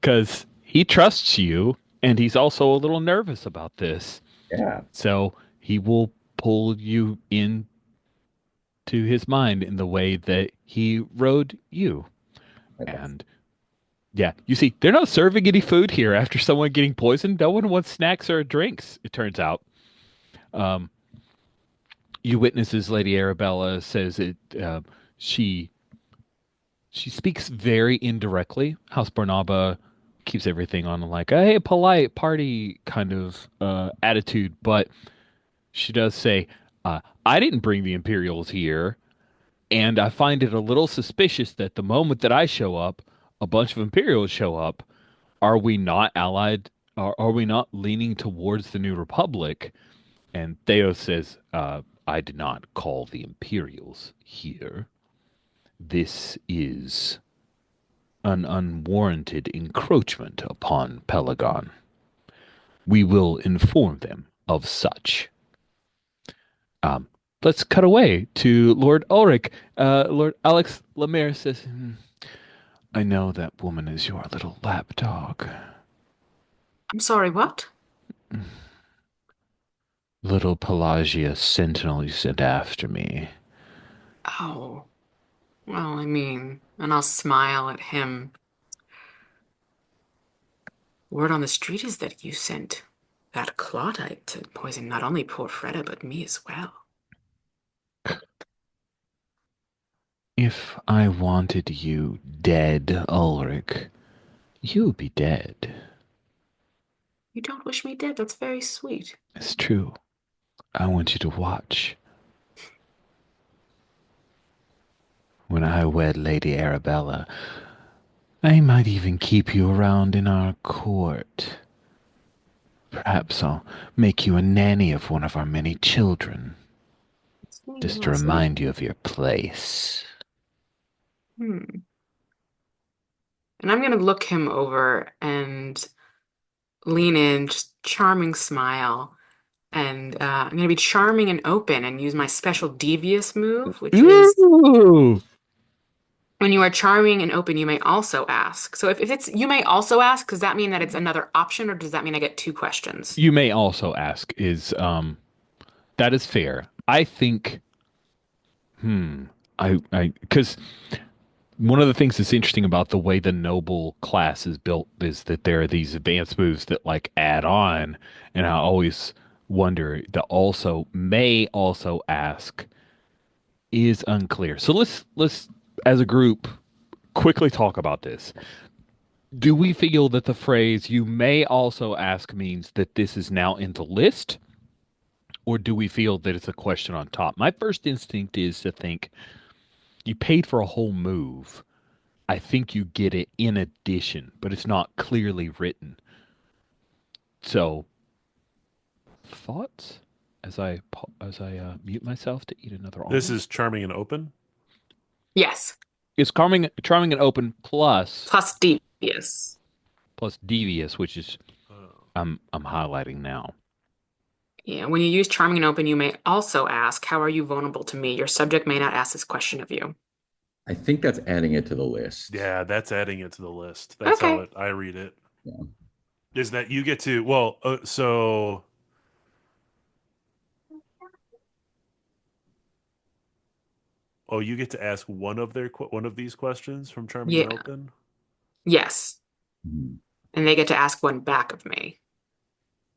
because he trusts you, and he's also a little nervous about this. Yeah. So he will pull you into his mind in the way that he rode you. That's, And yeah, you see, they're not serving any food here after someone getting poisoned. No one wants snacks or drinks, it turns out. Um, you witnesses Lady Arabella says it. She she speaks very indirectly. House Barnaba keeps everything on like a hey, polite party kind of attitude, but she does say, "I didn't bring the Imperials here, and I find it a little suspicious that the moment that I show up, a bunch of Imperials show up. Are we not allied? Are we not leaning towards the New Republic?" And Theo says, "I did not call the Imperials here. This is an unwarranted encroachment upon Pelagon. We will inform them of such." Um, let's cut away to Lord Ulrich. Lord Alex Lemire says, I know that woman is your little lapdog. I'm sorry, what? Little Pelagia Sentinel you sent after me. Oh, well, I mean, and I'll smile at him. Word on the street is that you sent that Claudite to poison not only poor Freda, but me as well. If I wanted you dead, Ulrich, you would be dead. You don't wish me dead. That's very sweet. It's true. I want you to watch. When I wed Lady Arabella, I might even keep you around in our court. Perhaps I'll make you a nanny of one of our many children, just to Sweet. remind you of your place. Hmm. And I'm gonna look him over and lean in, just charming smile. And I'm going to be charming and open and use my special devious move, which is Ooh. when you are charming and open, you may also ask. So if it's you may also ask, does that mean that it's another option, or does that mean I get two questions? You may also ask is that is fair. I think I because one of the things that's interesting about the way the noble class is built is that there are these advanced moves that like add on, and I always wonder the also may also ask is unclear. So let's as a group quickly talk about this. Do we feel that the phrase you may also ask means that this is now in the list, or do we feel that it's a question on top? My first instinct is to think you paid for a whole move. I think you get it in addition, but it's not clearly written. So, thoughts as I mute myself to eat another This almond. is charming and open. Yes, It's charming and open plus devious. plus devious, which is Oh. I'm highlighting now. Yeah, when you use charming and open, you may also ask, "How are you vulnerable to me?" Your subject may not ask this question of you. I think that's adding it to the list. Yeah, that's adding it to the list. That's how Okay. I read it. Yeah. Is that you get to, well, so, oh, you get to ask one of these questions from charming and Yeah. open? Yes. Mhm. And they get to ask one back of me.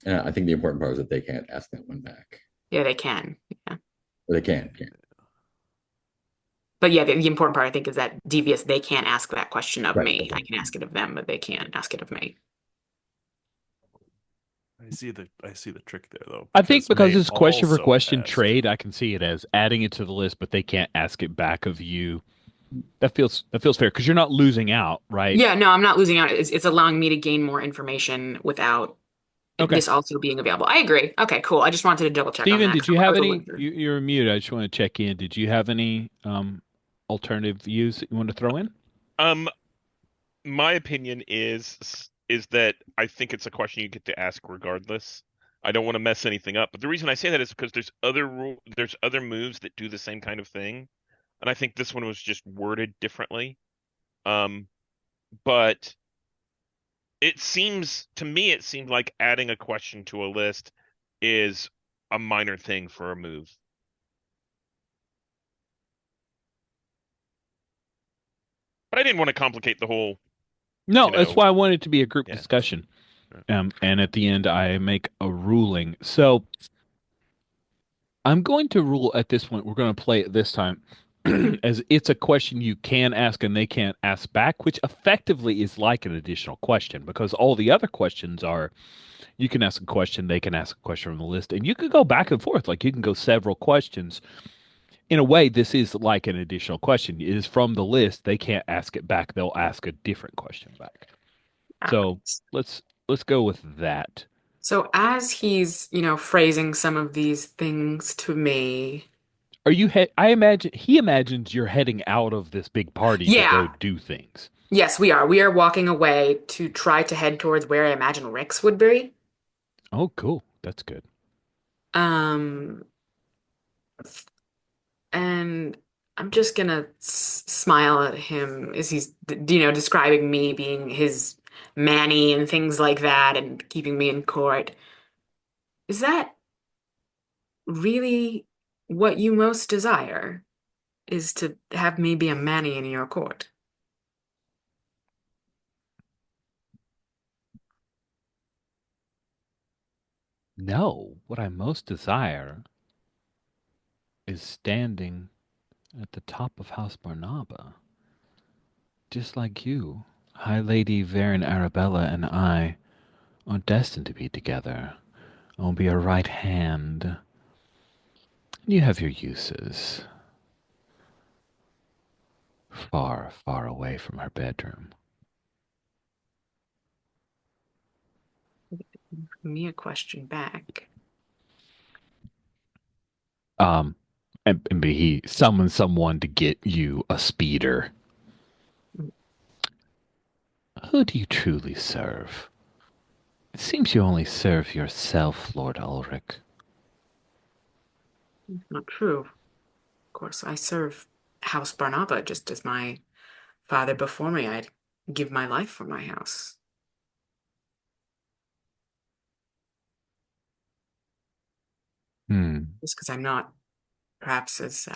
I think the important part is that they can't ask that one back. Yeah, they can. Yeah. Or they can't. But yeah, the important part I think is that devious, they can't ask that question of Right. me. Okay. I can ask it of them, but they can't ask it of me. I see the trick there though, I think because may it's question for also question ask. trade, I can see it as adding it to the list, but they can't ask it back of you. That feels fair because you're not losing out, right? Yeah, no, I'm not losing out. It's allowing me to gain more information without Okay. this also being available. I agree. Okay, cool. I just wanted to double check on Steven, that did because you I have was a any? little unsure. You're muted. I just want to check in. Did you have any alternative views that you want to throw in? Um, my opinion is that I think it's a question you get to ask regardless. I don't want to mess anything up, but the reason I say that is because there's other moves that do the same kind of thing, and I think this one was just worded differently. Um, but it seemed like adding a question to a list is a minor thing for a move. But I didn't want to complicate the whole, No, you that's know, why I wanted it to be a group yeah. discussion. And at the end, I make a ruling. So I'm going to rule at this point. We're going to play it this time as it's a question you can ask and they can't ask back, which effectively is like an additional question because all the other questions are you can ask a question, they can ask a question from the list, and you could go back and forth. Like you can go several questions. In a way, this is like an additional question. It is from the list. They can't ask it back. They'll ask a different question back. Uh, So let's go with that. So as he's, phrasing some of these things to me, Are you I imagine he imagines you're heading out of this big party to go yeah, do things. yes, we are. We are walking away to try to head towards where I imagine Rick's would be. Oh, cool. That's good. Um, and I'm just gonna smile at him as he's, describing me being his Manny and things like that and keeping me in court. Is that really what you most desire? Is to have me be a Manny in your court? No, what I most desire is standing at the top of House Barnaba. Just like you, High Lady Varen Arabella and I are destined to be together. I'll be a right hand. You have your uses. Far, far away from her bedroom. Me a question back. Um, and he summons someone to get you a speeder. Who do you truly serve? It seems you only serve yourself, Lord Ulrich. Not true. Of course, I serve House Barnaba just as my father before me. I'd give my life for my house. Hmm. Just because I'm not perhaps as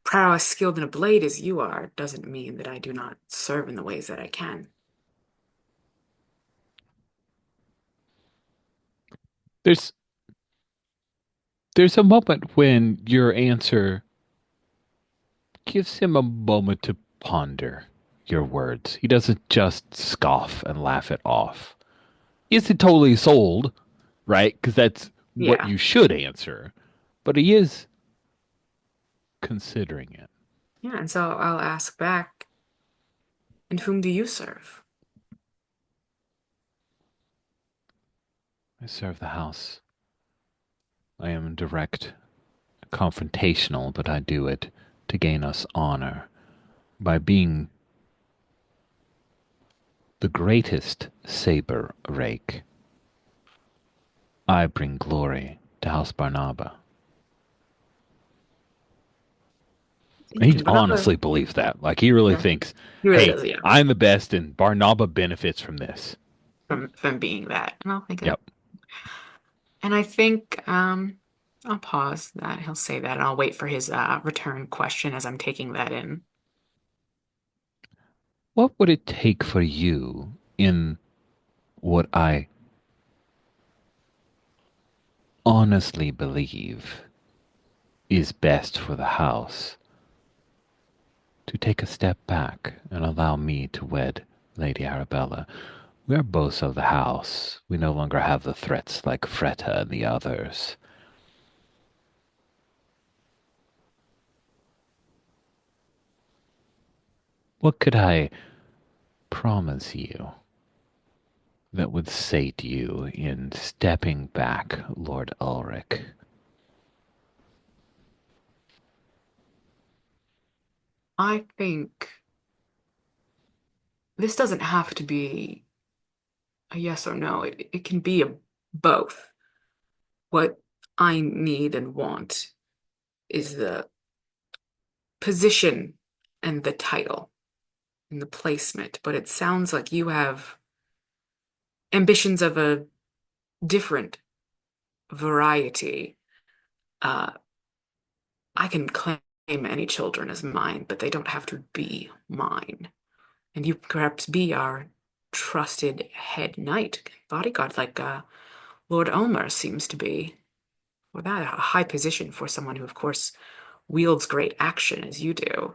prowess skilled in a blade as you are doesn't mean that I do not serve in the ways that I can. There's there's a moment when your answer gives him a moment to ponder your words. He doesn't just scoff and laugh it off. Is it totally sold, right? Because that's what Yeah. you should answer. But he is considering it. Yeah, and so I'll ask back, and whom do you serve? I serve the house. I am direct, confrontational, but I do it to gain us honor by being the greatest saber rake. I bring glory to House Barnaba. He Interesting. Barnaba, honestly believes that. Like, he really yeah, thinks, he really hey, does, yeah, I'm the best and Barnaba benefits from this. from being that. And I'll think that. Yep. And I think I'll pause that. He'll say that, and I'll wait for his return question as I'm taking that in. What would it take for you in what I honestly believe is best for the house to take a step back and allow me to wed Lady Arabella? We are both of the house. We no longer have the threats like Fretta and the others. What could I promise you that would sate you in stepping back, Lord Ulrich? I think this doesn't have to be a yes or no. It can be a both. What I need and want is the position and the title and the placement, but it sounds like you have ambitions of a different variety. Uh, I can claim any children as mine, but they don't have to be mine. And you perhaps be our trusted head knight, bodyguard, like Lord Ulmer seems to be. Or that, a high position for someone who, of course, wields great action as you do.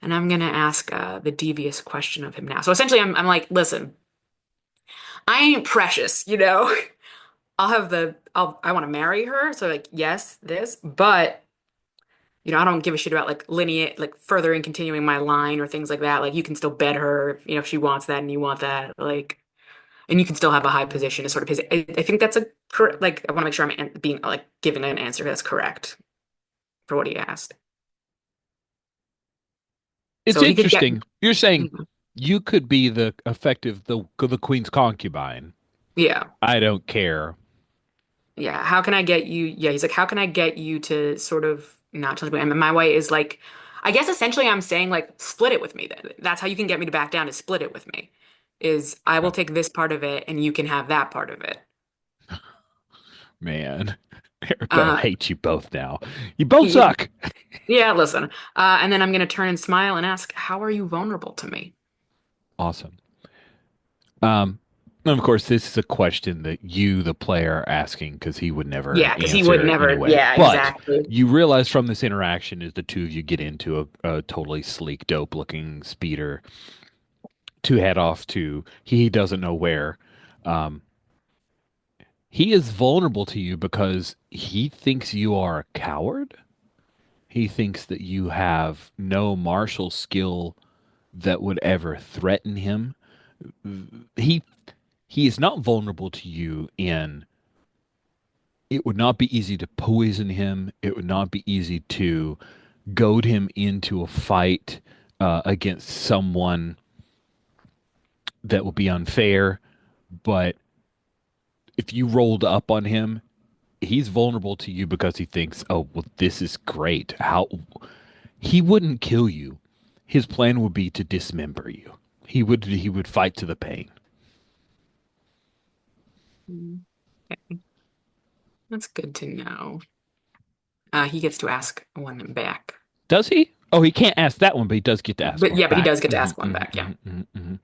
And I'm gonna ask the devious question of him now. So essentially, I'm like, listen, I ain't precious, you know. I want to marry her. So like, yes, this, but I don't give a shit about like lineage, like furthering, continuing my line or things like that. Like, you can still bet her, if she wants that and you want that, like, and you can still have a high position. Is sort of his. I think that's a correct. Like, I want to make sure being like giving an answer that's correct for what he asked. It's So he could get, interesting. You're saying you could be the effective the queen's concubine. yeah. I don't care. Yeah, how can I get you? Yeah, he's like, how can I get you to sort of not tell me? And my way is like, I guess essentially I'm saying like, split it with me. That's how you can get me to back down is split it with me. Is I will Yeah. take this part of it and you can have that part of it. Man, Erica Uh, hates you both now. You both yeah, suck. yeah, listen. And then I'm gonna turn and smile and ask, how are you vulnerable to me? Awesome. Um, and of course, this is a question that you, the player, are asking because he would never Yeah, because he would answer never. anyway. Yeah, But exactly. you realize from this interaction, as the two of you get into a totally sleek, dope-looking speeder to head off to he doesn't know where. Um, he is vulnerable to you because he thinks you are a coward. He thinks that you have no martial skill that would ever threaten him. He he is not vulnerable to you in it would not be easy to poison him. It would not be easy to goad him into a fight against someone that would be unfair. But if you rolled up on him, he's vulnerable to you because he thinks, oh, well, this is great. How he wouldn't kill you. His plan would be to dismember you. He would fight to the pain. Mm, okay. That's good to know. He gets to ask one back. Does he? Oh, he can't ask that one, but he does get to ask But one yeah, but he back. does get to Mhm, ask one mhm, back. Yeah. mhm, mhm, mhm.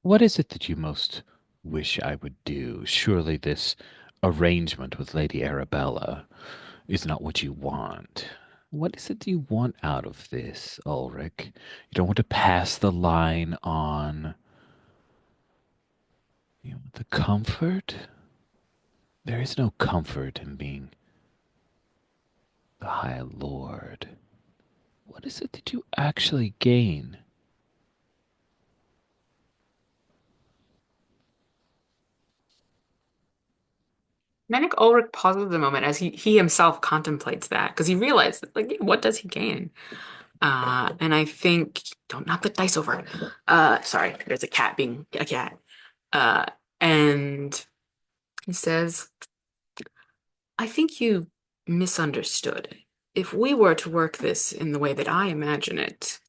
What is it that you most wish I would do? Surely this arrangement with Lady Arabella is not what you want. What is it you want out of this, Ulrich? You don't want to pass the line on the comfort? There is no comfort in being the High Lord. What is it that you actually gain? And I think Ulrich pauses a moment as he himself contemplates that because he realizes, like, what does he gain? And I think, don't knock the dice over. Sorry, there's a cat being a cat. Uh, and he says, I think you misunderstood. If we were to work this in the way that I imagine it,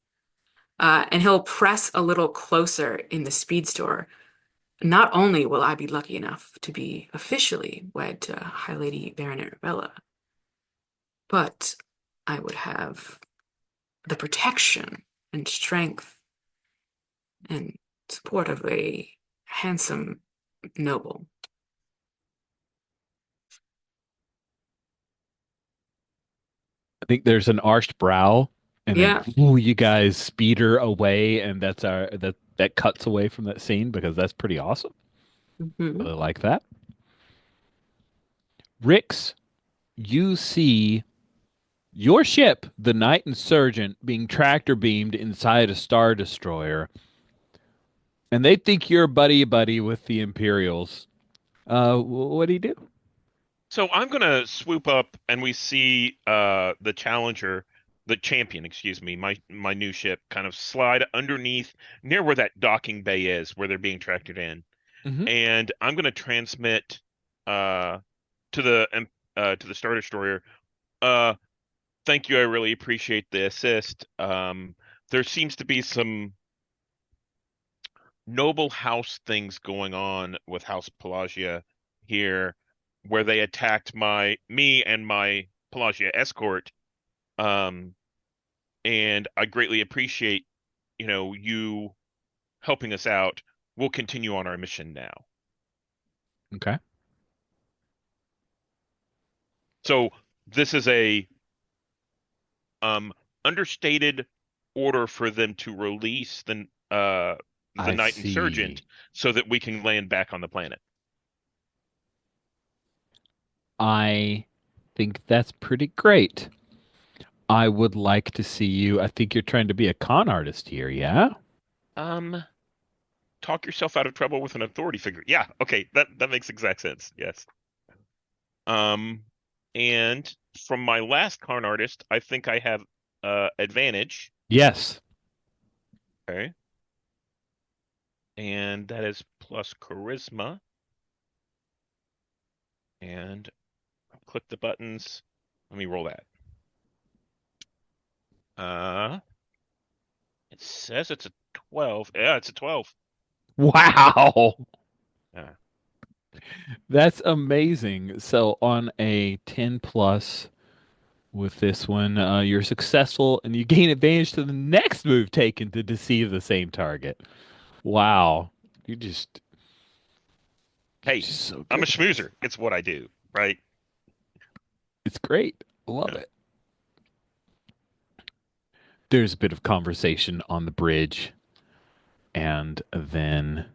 and he'll press a little closer in the speed store. Not only will I be lucky enough to be officially wed to High Lady Baron Arabella, but I would have the protection and strength and support of a handsome noble. I think there's an arched brow, and then Yeah. ooh, you guys speeder away, and that cuts away from that scene because that's pretty awesome. Hmm. Really like that. Rix, you see your ship, the Knight Insurgent, being tractor beamed inside a star destroyer, and they think you're buddy buddy with the Imperials. What do you do? So I'm gonna swoop up and we see the Challenger, the champion, excuse me, my new ship kind of slide underneath near where that docking bay is, where they're being tractored in. Hmm. And I'm gonna transmit uh to the Star Destroyer. Uh Thank you, I really appreciate the assist. There seems to be some noble house things going on with House Pelagia here, where they attacked me and my Pelagia escort. Um, and I greatly appreciate, you helping us out. We'll continue on our mission now. Okay. So this is a um understated order for them to release the I Knight Insurgent see. so that we can land back on the planet. I think that's pretty great. I would like to see you. I think you're trying to be a con artist here, yeah? Um, Talk yourself out of trouble with an authority figure. Yeah, okay, that makes exact sense. Yes. Um, and from my last card artist, I think I have advantage. Yes. Okay. And that is plus charisma. And I'll click the buttons. Let me roll that. Uh, it says it's a 12. Yeah, it's a 12. Wow. Yeah. That's amazing. So on a 10 plus with this one, you're successful and you gain advantage to the next move taken to deceive the same target. Wow. You just you're Hey, just so I'm a good at this. schmoozer. It's what I do, right? It's great. I love Yeah. it. There's a bit of conversation on the bridge, and then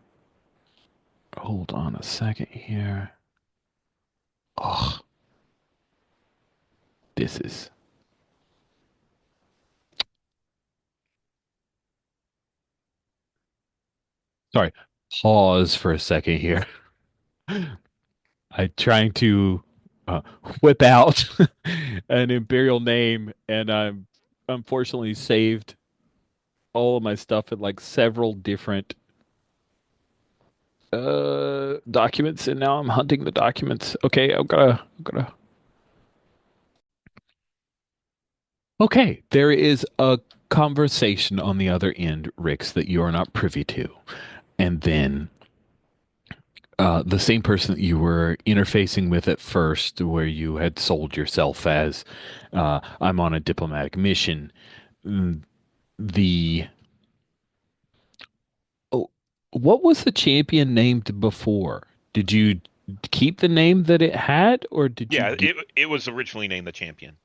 hold on a second here. Oh, this is sorry. Pause for a second here. I'm trying to uh, whip out an imperial name, and unfortunately saved all of my stuff in like several different documents, and now I'm hunting the documents. Okay, I'm gonna. Okay, there is a conversation on the other end, Rix, that you are not privy to, and then the same person that you were interfacing with at first, where you had sold yourself as, I'm on a diplomatic mission. mm, The oh, what was the champion named before? Did you keep the name that it had, or did you Yeah, get it was originally named the Champion.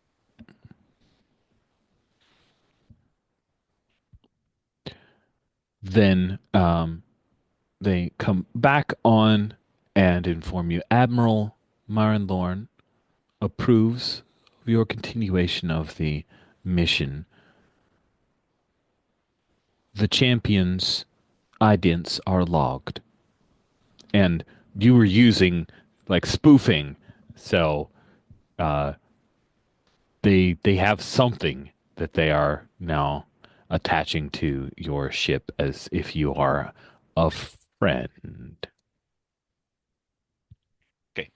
then? They come back on and inform you Admiral Marinlorn approves of your continuation of the mission. The champions' idents are logged, and you were using like spoofing, so uh, they have something that they are now attaching to your ship as if you are a friend. Okay.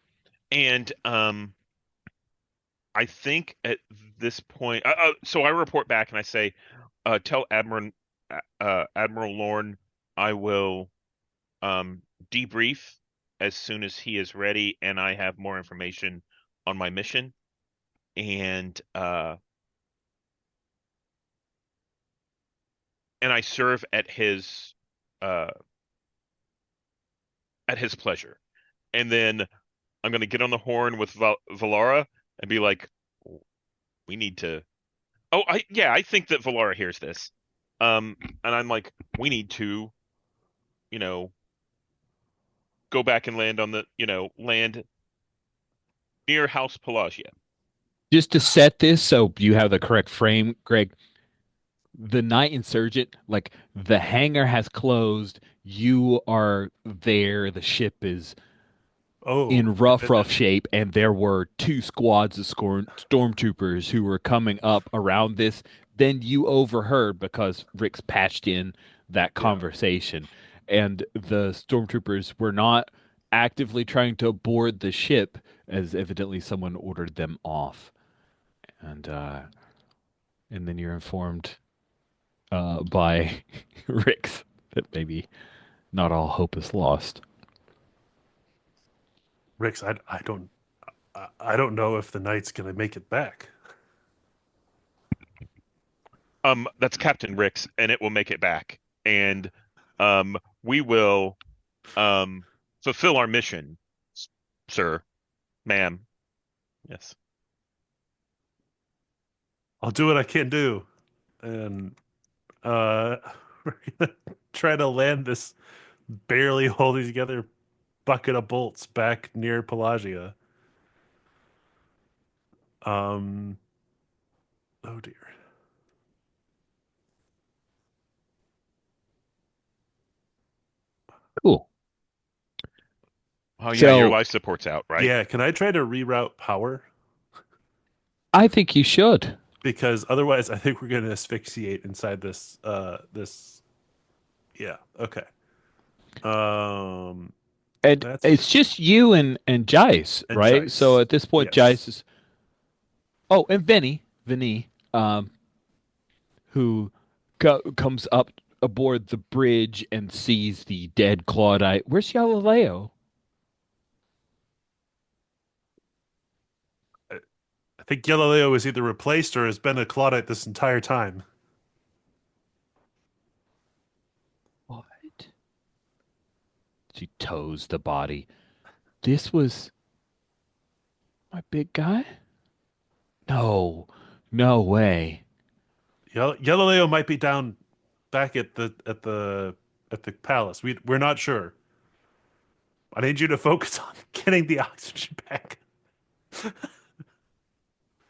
And I think at this point, so I report back and I say, tell Admiral Lorne I will um, debrief as soon as he is ready and I have more information on my mission. And I serve uh, at his pleasure. And then I'm going to get on the horn with Valara and be like, we need to. Oh, I think that Valara hears this. And I'm like, we need to, you know, go back and land on land near House Pelagia. Just to set this so you have the correct frame, Greg, the night insurgent, like the hangar has closed, you are there, the ship is Oh in my rough goodness. shape, and there were two squads of stormtroopers who were coming up around this. Then you overheard because Rick's patched in that Yeah. conversation, and the stormtroopers were not actively trying to board the ship, as evidently someone ordered them off. And and then you're informed by Rick's that maybe not all hope is lost. Rix, I don't know if the knight's gonna make it back. That's Captain Rix, and it will make it back. And we will um fulfill our mission, sir, ma'am. Yes. I'll do what I can do. And uh we're gonna try to land this barely holding together bucket of bolts back near Pelagia. Um oh dear. Cool. Oh yeah, your So life support's out, right? Yeah, can I try to reroute power? I think you should. Because otherwise I think we're gonna asphyxiate inside this yeah, okay. Um And that's it's just you and Jice, and right? So Jice. at this point, Yes. Jice is. Oh, and Vinny, who comes up aboard the bridge and sees the dead Claudite. Where's Galileo? I, I think Galileo is either replaced or has been a Claudite this entire time. What? She toes the body. This was my big guy? No, no way. Galileo might be down back at the palace. We're not sure. I need you to focus on getting the oxygen back.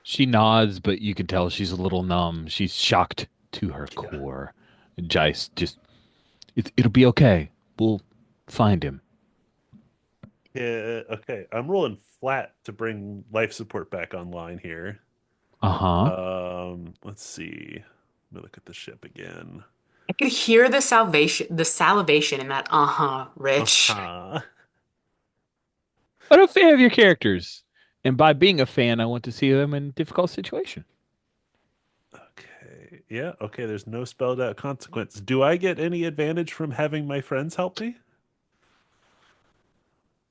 She nods, but you can tell she's a little numb. She's shocked to her Yeah. core. And Jice just, it'll be okay. We'll find him. Yeah, okay. I'm rolling flat to bring life support back online here. Uh-huh. Let's see. Let me look at the ship again. I could hear the salivation in that Rich. Uh-huh. I'm a fan of your characters. And by being a fan, I want to see them in difficult situation. Okay. Yeah, okay, there's no spelled out consequence. Do I get any advantage from having my friends help me?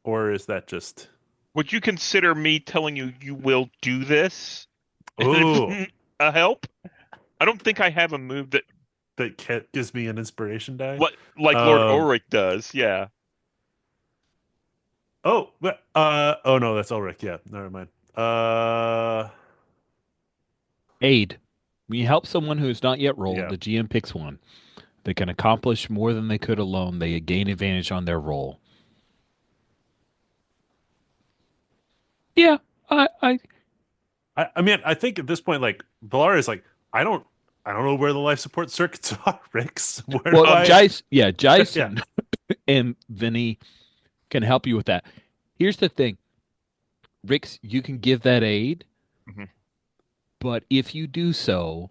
Or is that just Would you consider me telling you you will do this Oh, a help? I don't think I have a move that gives me an inspiration die? like Lord Um Ulrich does. Yeah. oh no, that's Ulrich. Yeah, never mind. Aid. When you help someone who is not yet rolled, Yeah. the GM picks one. They can accomplish more than they could alone. They gain advantage on their roll. Yeah, I I mean, I think at this point, like Valar is like, I don't know where the life support circuits are, Rix. Where do well, Um, I? Jace, yeah, Jace Yeah. and Vinny can help you with that. Here's the thing, Rix, you can give that aid, mhm. but if you do so,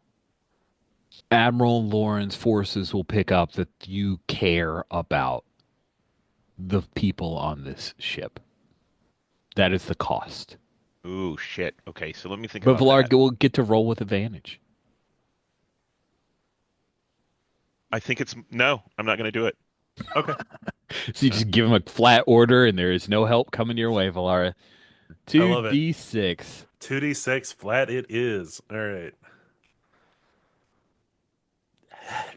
Admiral Lauren's forces will pick up that you care about the people on this ship. That is the cost. Ooh, shit. Okay, so let me think But about Valar that. will get to roll with advantage. I think it's no. I'm not going to do it. Okay. So you just give him a flat order, and there is no help coming your way, Valara. I love it. 2d6. 2d6 flat it is. All right.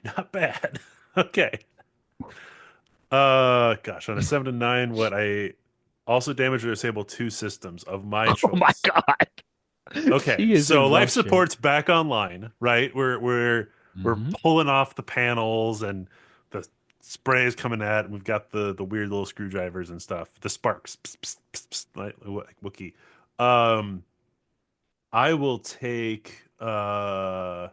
Not bad. Okay. Gosh, on a 7 to 9, what I also damage or disable 2 systems of my Oh my choice. god. Okay, She is so in life rough shape. support's back online, right? We're Hmm. pulling off the panels and the spray is coming at, and we've got the weird little screwdrivers and stuff. The sparks, pss, pss, pss, pss, like Wookie. Um, I will take oh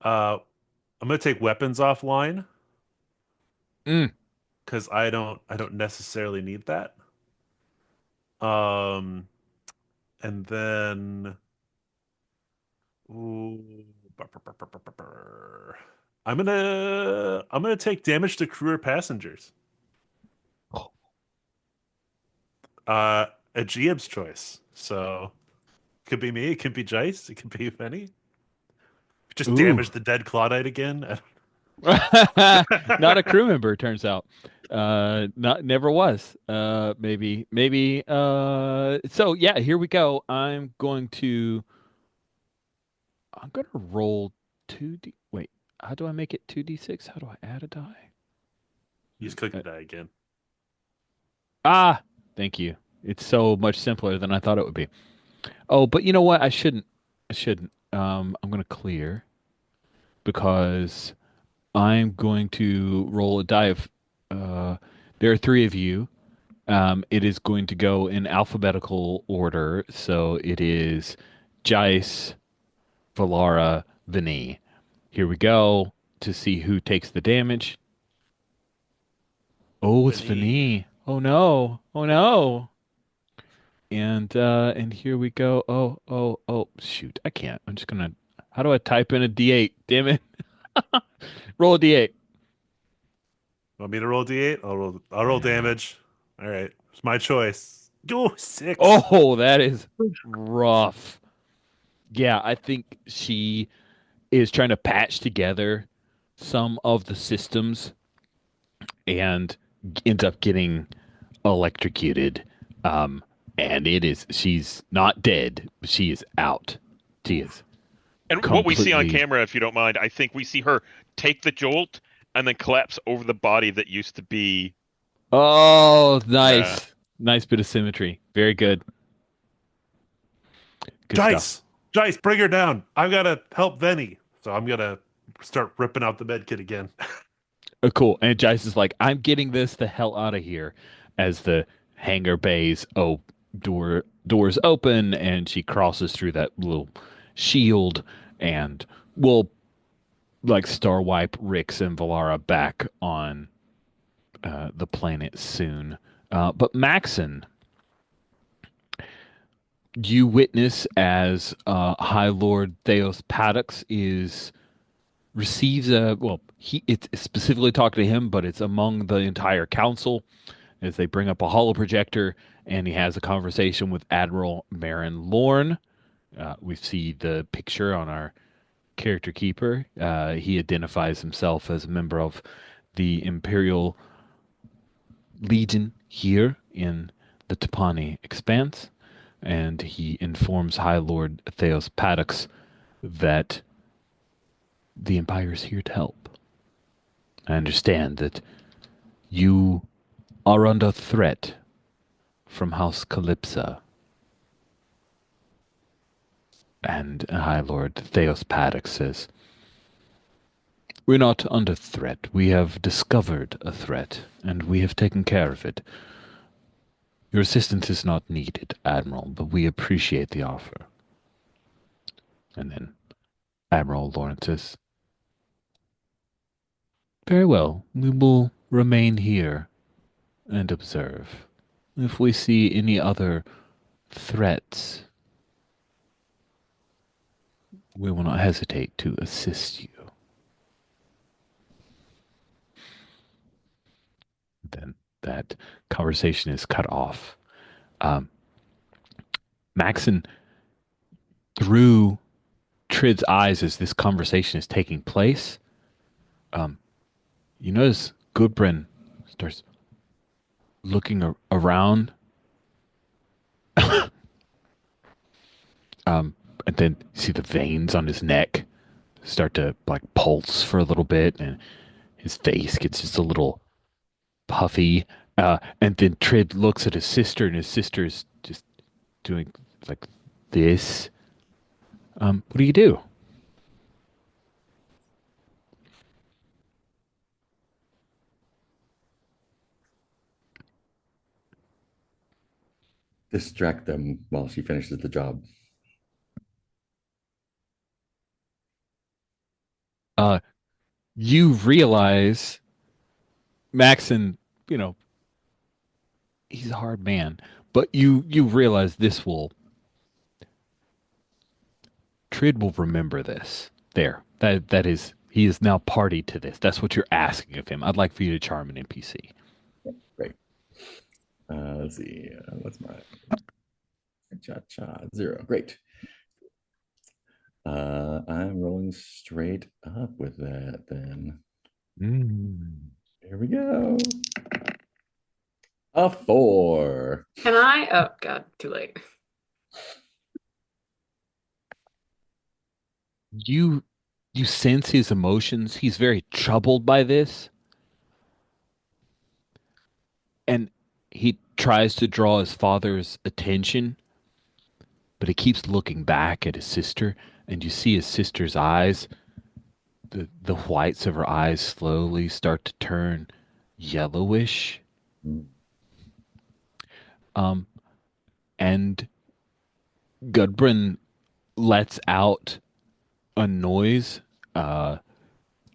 uh I'm gonna take weapons offline Mm. because I don't necessarily need that. Um, and then ooh, I'm gonna take damage to crew or passengers. Uh, a GM's choice. So it could be me, it could be Jace, it could be Penny. Just Ooh. damage the dead Claudite again. Not a crew member, turns out. Not never was. Maybe. So yeah, here we go. I'm gonna roll 2d. Wait, how do I make it 2d6? How do I add a die? You just click Uh, the die again. ah, thank you. It's so much simpler than I thought it would be. Oh, but you know what? I shouldn't. I shouldn't. I'm gonna clear because I'm going to roll a die of. Uh, there are three of you. It is going to go in alphabetical order. So it is Jice, Valara, Vinny. Here we go to see who takes the damage. Oh, it's Vinny. Vinny. Oh no. Oh no. And here we go. Oh, shoot. I can't. I'm just gonna how do I type in a D8? Damn it. Roll a D8. Want me to roll D8? I'll roll Yeah. damage. All right. It's my choice. Go 6. Oh, that is rough. Yeah, I think she is trying to patch together some of the systems and ends up getting electrocuted. Um, and she's not dead, but she is out. She is And what we see on completely. camera, if you don't mind, I think we see her take the jolt and then collapse over the body that used to be. Oh, Yeah. nice. Nice bit of symmetry. Very good. Good stuff. Dice! Dice, bring her down. I've got to help Venny. So I'm going to start ripping out the med kit again. Cool. And Jice is like, I'm getting this the hell out of here as the hangar bays doors open and she crosses through that little shield and will like star wipe Rix and Valara back on the planet soon. But Maxon, You witness as High Lord Theos Paddocks is receives a well, it's specifically talking to him, but it's among the entire council as they bring up a holo projector, and he has a conversation with Admiral Marin Lorne. We see the picture on our character keeper. He identifies himself as a member of the Imperial Legion here in the Tapani Expanse, and he informs High Lord Theos Paddocks that the Empire is here to help. I understand that you are under threat from House Calypsa. And High Lord Theos Paddocks says, we're not under threat. We have discovered a threat, and we have taken care of it. Your assistance is not needed, Admiral, but we appreciate the offer. And then Admiral Lawrence says, very well, we will remain here and observe. If we see any other threats, we will not hesitate to assist you. Then that conversation is cut off. Maxon, through Trid's eyes as this conversation is taking place, you notice Goodbrin starts looking around, and then you see the veins on his neck start to like pulse for a little bit, and his face gets just a little puffy. And then Trid looks at his sister, and his sister's just doing like this. What do you do? Distract them while she finishes the job. You realize Maxon, you know, he's a hard man, but you realize this will Trid will remember this. There. That is he is now party to this. That's what you're asking of him. I'd like for you to charm an NPC. Great. Let's see. What's my cha 0? Great. I'm rolling straight up with that then. Here we go. A 4. Can I? Oh, God, too late. You sense his emotions. He's very troubled by this. And he tries to draw his father's attention, but he keeps looking back at his sister, and you see his sister's eyes. The whites of her eyes slowly start to turn yellowish. And Gudbrand lets out a noise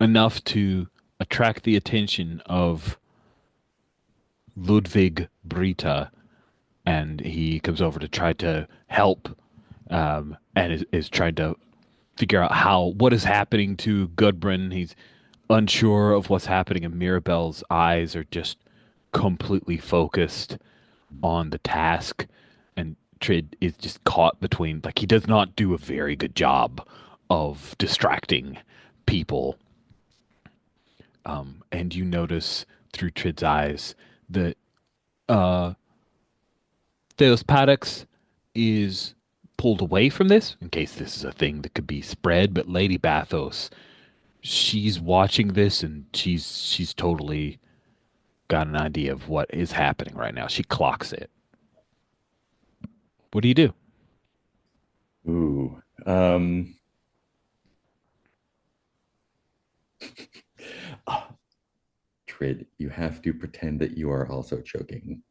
enough to attract the attention of Ludwig Brita, and he comes over to try to help, and is trying to figure out what is happening to Gudbrand. He's unsure of what's happening, and Mirabelle's eyes are just completely focused on the task, and Trid is just caught between, like, he does not do a very good job of distracting people. And you notice through Trid's eyes that Theos Paddocks is pulled away from this, in case this is a thing that could be spread, but Lady Bathos, she's watching this, and she's totally got an idea of what is happening right now. She clocks it. What do you do? Ooh. Trid, you have to pretend that you are also choking.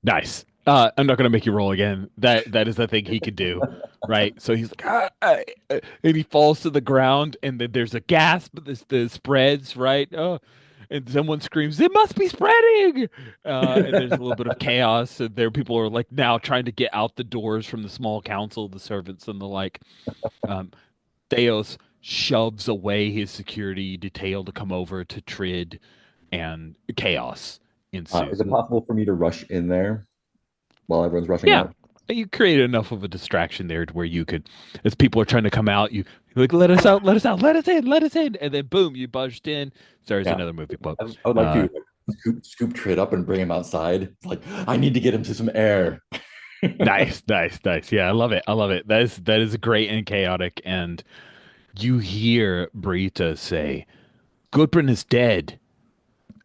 Nice. I'm not going to make you roll again. That is the thing he could do, right? So he's like, and he falls to the ground, and then there's a gasp. This spreads, right? Oh, and someone screams, "It must be spreading!" And there's a little bit of chaos, and there people are like now trying to get out the doors from the small council, the servants and the like. Um, Theos shoves away his security detail to come over to Trid, and chaos Is ensues. it possible for me to rush in there while everyone's rushing Yeah, out? you created enough of a distraction there to where you could, as people are trying to come out, you're like, let us out, let us out, let us in, and then boom, you budged in. Sorry, it's Yeah. another movie, but I would like uh, to scoop Trid up and bring him outside. It's like, I need to get him to some air. nice, nice, nice. Yeah, I love it. I love it. That is great and chaotic, and you hear Brita say, "Goodbrin is dead,"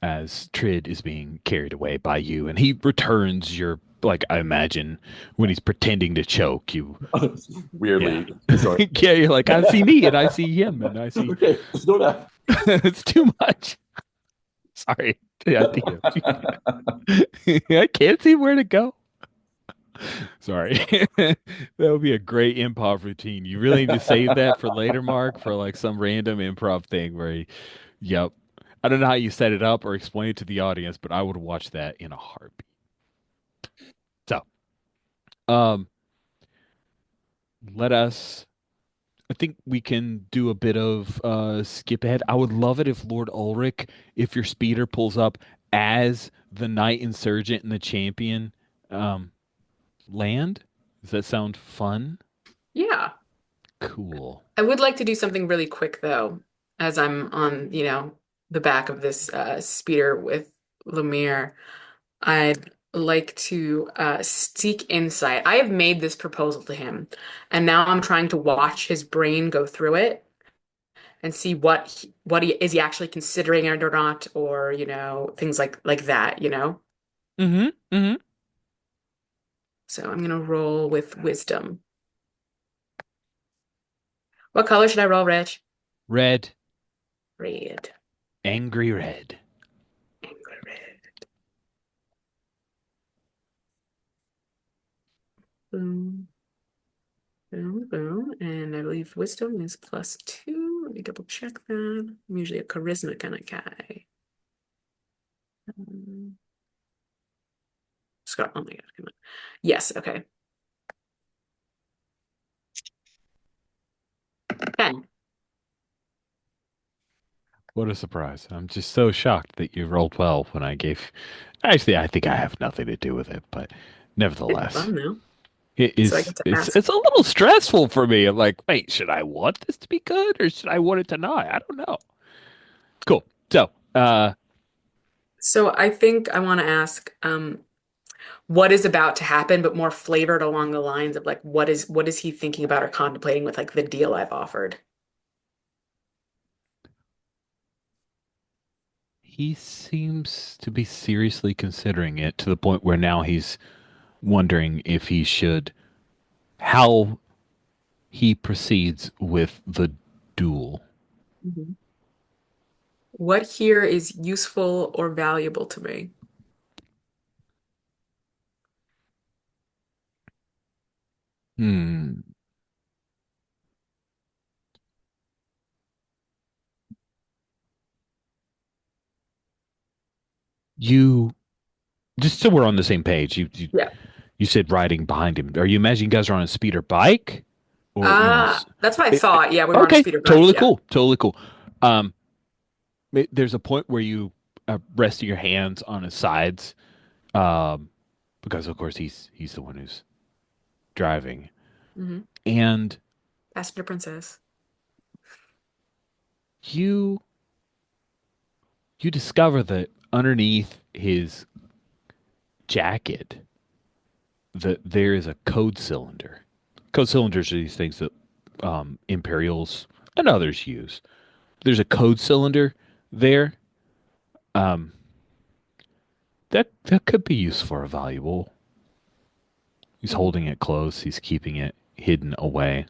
as Trid is being carried away by you, and he returns your like I imagine when he's pretending to choke you. Yeah. Weirdly short. Yeah, you're like, I see me and I see him and I see Okay, let's go now. it's too much. Sorry. Yeah, DM. I can't see where to go. Sorry. That would be a great improv routine. You really need to save that for later, Mark, for like some random improv thing where yep. I don't know how you set it up or explain it to the audience, but I would watch that in a heartbeat. So, um, let us I think we can do a bit of skip ahead. I would love it if Lord Ulrich, if your speeder pulls up as the knight insurgent and the champion um, land. Does that sound fun? Yeah. Cool. I would like to do something really quick though, as I'm on, the back of this speeder with Lemire. I'd like to seek insight. I have made this proposal to him, and now I'm trying to watch his brain go through it and see what he is he actually considering it or not, or things like that. Mm-hmm. Mm-hmm. So I'm gonna roll with wisdom. What color should I roll, Rich? Red. Red. Angry red. Angry red. Boom, boom, boom. And I believe wisdom is +2. Let me double check that. I'm usually a charisma kind of guy. Um, Scott, oh my God, come on. Yes, okay. 10. What a surprise. I'm just so shocked that you rolled well when I gave. Actually, I think I have nothing to do with it, but It's nevertheless. fun though. It So I is get to it's ask. it's a little stressful for me. I'm like, wait, should I want this to be good or should I want it to not? I don't know. Cool. So, So I think I want to ask what is about to happen, but more flavored along the lines of like what is he thinking about or contemplating with like the deal I've offered? he seems to be seriously considering it to the point where now he's wondering if he should how he proceeds with the duel. Mhm. What here is useful or valuable to me? Hmm. You just so we're on the same page. Yeah. You said riding behind him. Are you imagining you guys are on a speeder bike or That's what I it- it- thought. Yeah, we were on a okay, speeder bike. totally Yeah. cool. Totally cool. Um, there's a point where you rest your hands on his sides, um, because of course he's the one who's driving, Hmm. and Passenger princess. you you discover that underneath his jacket that there is a code cylinder. Code cylinders are these things that Imperials and others use. There's a code cylinder there. Um, that could be useful or valuable. He's holding it close. He's keeping it hidden away.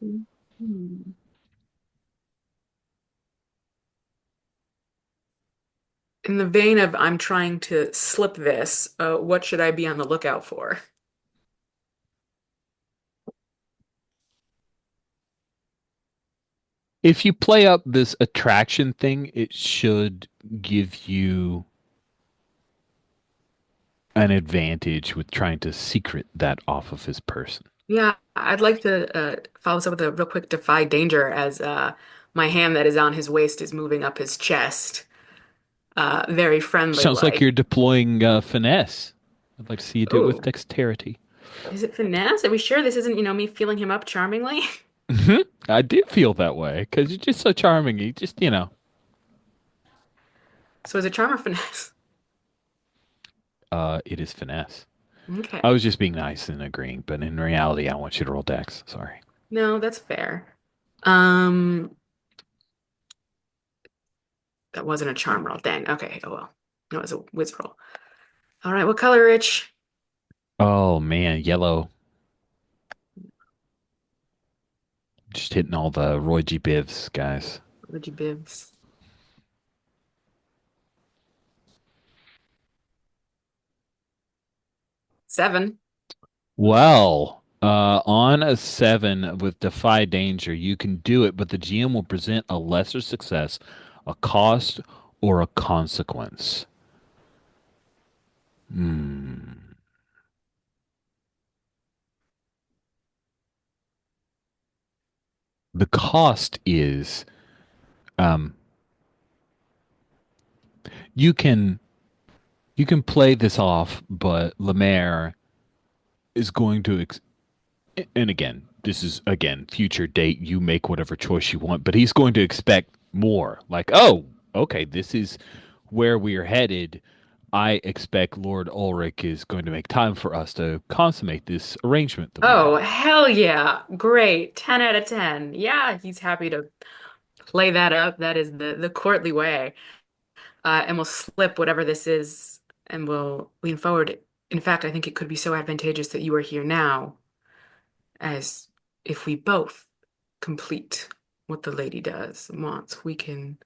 Mhm. In the vein of I'm trying to slip this, what should I be on the lookout for? If you play up this attraction thing, it should give you an advantage with trying to secret that off of his person. Yeah, I'd like to follow this up with a real quick defy danger as my hand that is on his waist is moving up his chest, very friendly Sounds like like. you're deploying finesse. I'd like to see you do it with Oh, dexterity. is it finesse? Are we sure this isn't, me feeling him up charmingly? I did feel that way because you're just so charming. You just. So is it charm or finesse? It is finesse. I Okay. was just being nice and agreeing, but in reality, I want you to roll dex. Sorry. No, that's fair. Um, that wasn't a charm roll. Dang. Okay. Oh well. No, it was a whiz roll. All right. What color, Rich? Oh man, yellow. Just hitting all the Roy G. Bivs, guys. Would you bibs? 7. Well, on a 7 with Defy Danger, you can do it, but the GM will present a lesser success, a cost, or a consequence. Hmm. The cost is um, you can you can play this off, but Lemaire is going to and again, this is again future date. You make whatever choice you want, but he's going to expect more. Like, oh, okay, this is where we are headed. I expect Lord Ulrich is going to make time for us to consummate this arrangement that we Oh, have. hell yeah. Great. 10 out of 10. Yeah, he's happy to play that up. That is the courtly way. And we'll slip whatever this is and we'll lean forward. In fact, I think it could be so advantageous that you are here now, as if we both complete what the lady does and wants, we can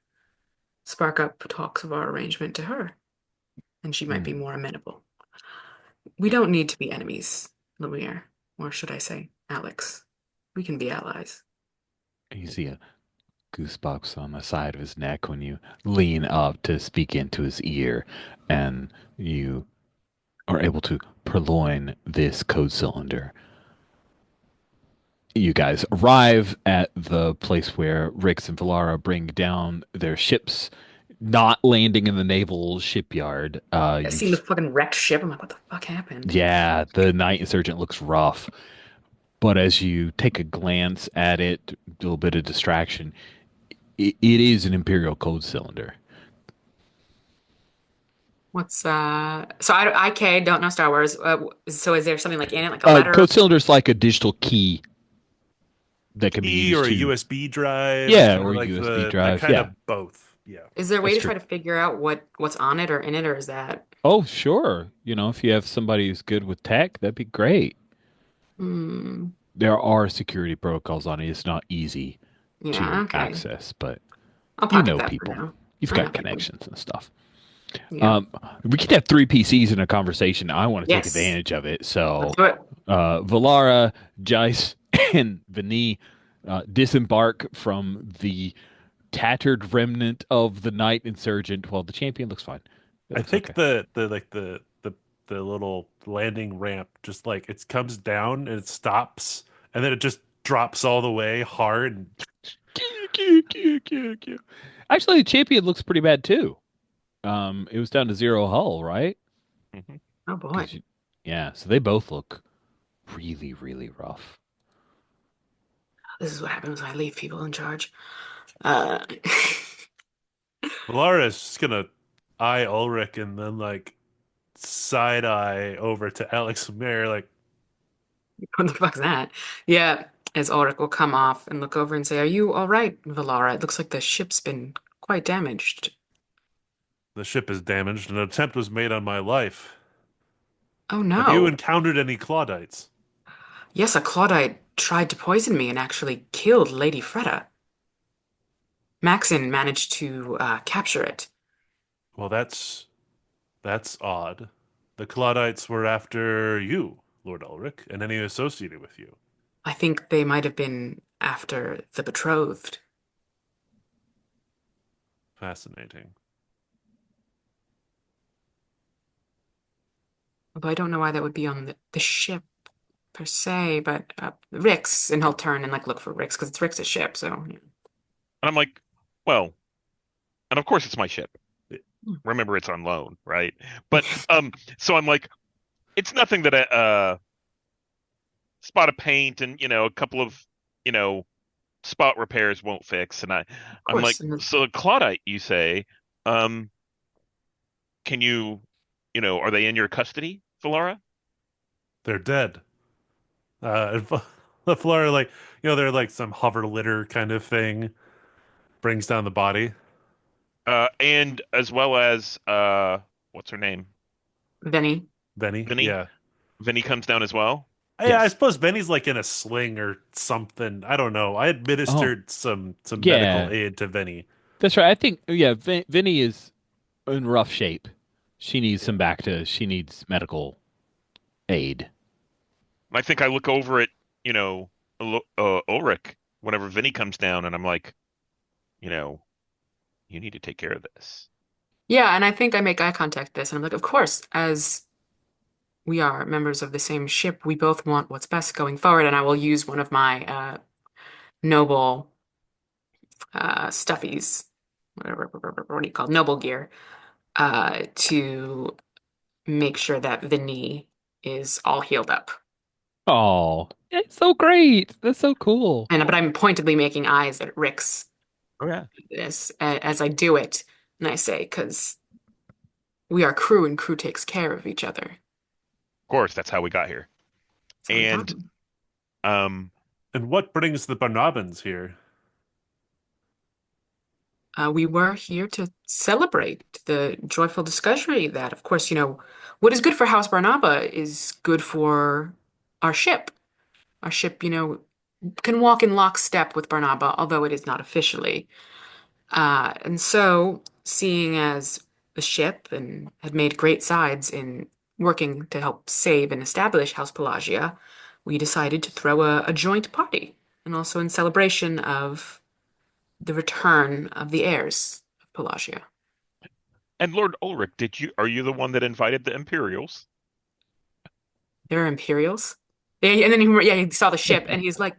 spark up talks of our arrangement to her, and she might be Hmm. more amenable. We don't need to be enemies, Lemire, or should I say, Alex. We can be allies. You see a goosebumps on the side of his neck when you lean up to speak into his ear, and you are able to purloin this code cylinder. You guys arrive at the place where Rix and Valara bring down their ships, not landing in the naval shipyard. Yeah, You seeing the just, fucking wrecked ship, I'm like, what the fuck happened? yeah, the night insurgent looks rough, but as you take a glance at it, a little bit of distraction, it is an Imperial code cylinder. What's so I K don't know Star Wars. So is there something like in it, like a letter? Code cylinder is like a digital key that can be Key or used a to, USB drive. It's yeah, kind of or like USB the drive. kind Yeah, of both. Yeah. Is there a way that's to true. try to figure out what's on it or in it, or is that Oh, sure. If you have somebody who's good with tech, that'd be great. hmm, There are security protocols on it. It's not easy yeah, to okay. access, but I'll you pocket know that for people. now. You've I know got people. connections and stuff. Yeah. Um, we could have three PCs in a conversation. I want to take Yes. advantage of it. Let's So, do it. Valara, Jice, and Vini disembark from the tattered remnant of the Night Insurgent. Well, the champion looks fine. It I looks think okay. the little landing ramp just like it comes down and it stops and then it just drops all the way hard. And Actually, the champion looks pretty bad too. It was down to zero hull, right? Mhm. Oh boy. Because yeah, so they both look really, really rough. This is what happens when I leave people in charge. Uh, Valara's just gonna eye Ulrich and then like side eye over to Alex Mayer like what the fuck's that? Yeah, as Ulrich will come off and look over and say, "Are you all right, Valara? It looks like the ship's been quite damaged." the ship is damaged. An attempt was made on my life. Oh Have you no. encountered any Claudites? Yes, a Claudite tried to poison me and actually killed Lady Freda. Maxon managed to capture it. Well, that's odd. The Claudites were after you, Lord Ulrich, and any associated with you. I think they might have been after the betrothed. Fascinating. Although I don't know why that would be on the ship per se, but Rick's, and he'll turn and like look for Rick's because it's Rick's ship. So yeah. And I'm like, well, and of course it's my ship. Hmm. Remember, it's on loan, right? But so I'm like, it's nothing that a spot of paint and a couple of you know spot repairs won't fix. And Of I'm like, course. And so Claudite, you say, um, can you, are they in your custody, Valara? They're dead. The Flora, like, they're like some hover litter kind of thing, brings down the body. And as well as what's her name? Vinny. Benny, Vinny. yeah. Vinny comes down as well. I Yes. suppose Benny's like in a sling or something. I don't know. I Oh, administered some medical yeah. aid to Benny. That's right. I think, yeah, Vinny is in rough shape. She needs some back to, she needs medical aid. And I think I look over at Ulrich whenever Vinny comes down, and I'm like, you know, you need to take care of this. Yeah, and I think I make eye contact with this, and I'm like, of course, as we are members of the same ship, we both want what's best going forward, and I will use one of my noble stuffies, whatever, what do you call it? Noble gear, to make sure that the knee is all healed up. Oh, it's so great. That's so cool. And but I'm pointedly making eyes at Rick's Oh yeah. this as I do it, and I say, because we are crew, and crew takes care of each other. Of course, that's how we got here. That's how we got And them. um, And what brings the Barnabans here? We were here to celebrate the joyful discovery that, of course, what is good for House Barnaba is good for our ship. Our ship, can walk in lockstep with Barnaba, although it is not officially. And so, seeing as the ship and had made great strides in working to help save and establish House Pelagia, we decided to throw a joint party, and also in celebration of the return of the heirs of Pelagia. and Lord Ulrich, are you the one that invited the Imperials? They're Imperials. Yeah, and then he saw the ship, and he's like,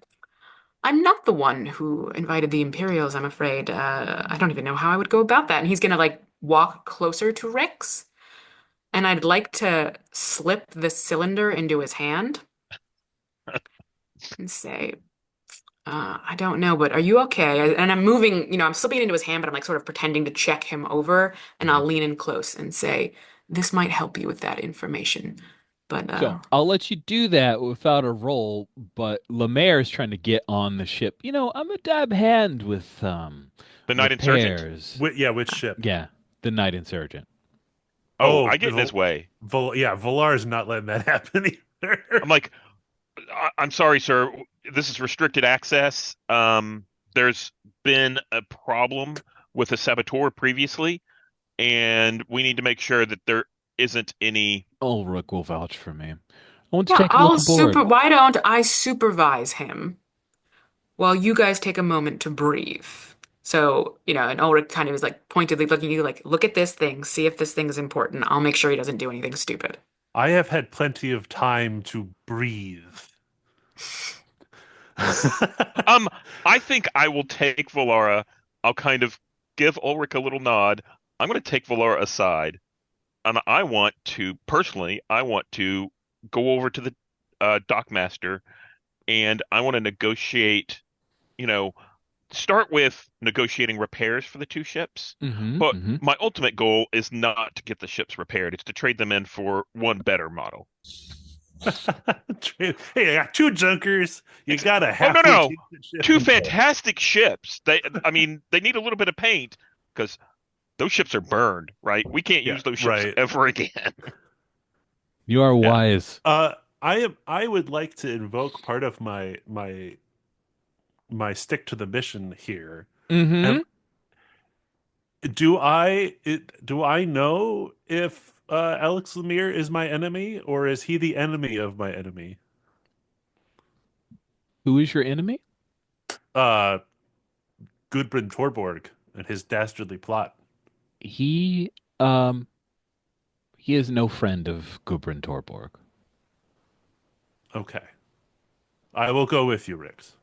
I'm not the one who invited the Imperials, I'm afraid. I don't even know how I would go about that. And he's gonna like walk closer to Rex, and I'd like to slip the cylinder into his hand and say, I don't know, but are you okay? And I'm moving, I'm slipping it into his hand, but I'm like sort of pretending to check him over, and I'll Mhm. lean in close and say, this might help you with that information. But So I'll let you do that without a roll, but Lemaire is trying to get on the ship. I'm a dab hand with The Knight Insurgent? repairs. Yeah, which ship? Yeah, the Night Insurgent. Oh, Oh, I get in his way. Yeah, Valar's not letting that happen either. I'm like, I'm sorry, sir. This is restricted access. There's been a problem with a saboteur previously, and we need to make sure that there isn't any. Ulrich will vouch for me. I want to yeah, take a look aboard. why don't I supervise him while you guys take a moment to breathe? So, and Ulrich kind of is like pointedly looking at you like, look at this thing, see if this thing is important. I'll make sure he doesn't do anything stupid. I have had plenty of time to breathe. Um, I think I will take Valara. I'll kind of give Ulrich a little nod. I'm going to take Valara aside, and I want to go over to the dockmaster, and I want to negotiate. You know, start with negotiating repairs for the two ships, Mm-hmm. but Mm-hmm. my ultimate goal is not to get the ships repaired. It's to trade them in for one better model. Hey, I got two junkers. You Ex- gotta oh no, halfway no, decent ship. two fantastic ships. I mean, they need a little bit of paint because those ships are burned, right? We can't Yeah, use those ships right. ever again. You are Yeah. wise. I would like to invoke part of my stick to the mission here. Mm-hmm. Am, do I know if Alex Lemire is my enemy, or is he the enemy of my enemy? Who is your enemy? Uh Gudbrand Torborg. and his dastardly plot? He um he is no friend of Gudrun Torborg. Okay. I will go with you, Rix.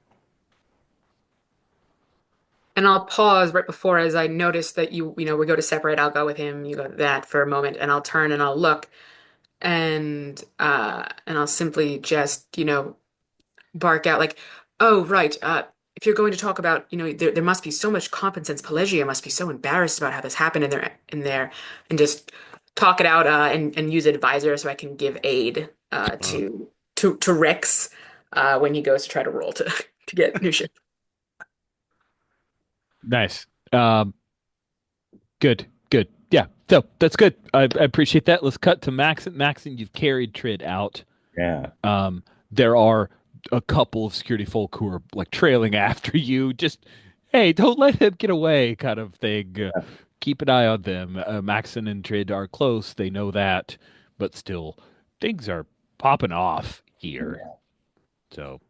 And I'll pause right before as I notice that we go to separate. I'll go with him. You go to that for a moment, and I'll turn and I'll look, and I'll simply just, bark out like, "Oh, right. If you're going to talk about, there must be so much competence. Pelagia must be so embarrassed about how this happened and just talk it out and use advisor so I can give aid Uh, to Rex when he goes to try to roll to to get new ship." Nice. Good. Good. Yeah. So that's good. I appreciate that. Let's cut to Maxon. Maxon, you've carried Trid out. Yeah. There are a couple of security folk who are like trailing after you. Just, hey, don't let him get away, kind of thing. Keep an eye on them. Maxon and Trid are close. They know that, but still, things are popping off here. Yeah. So,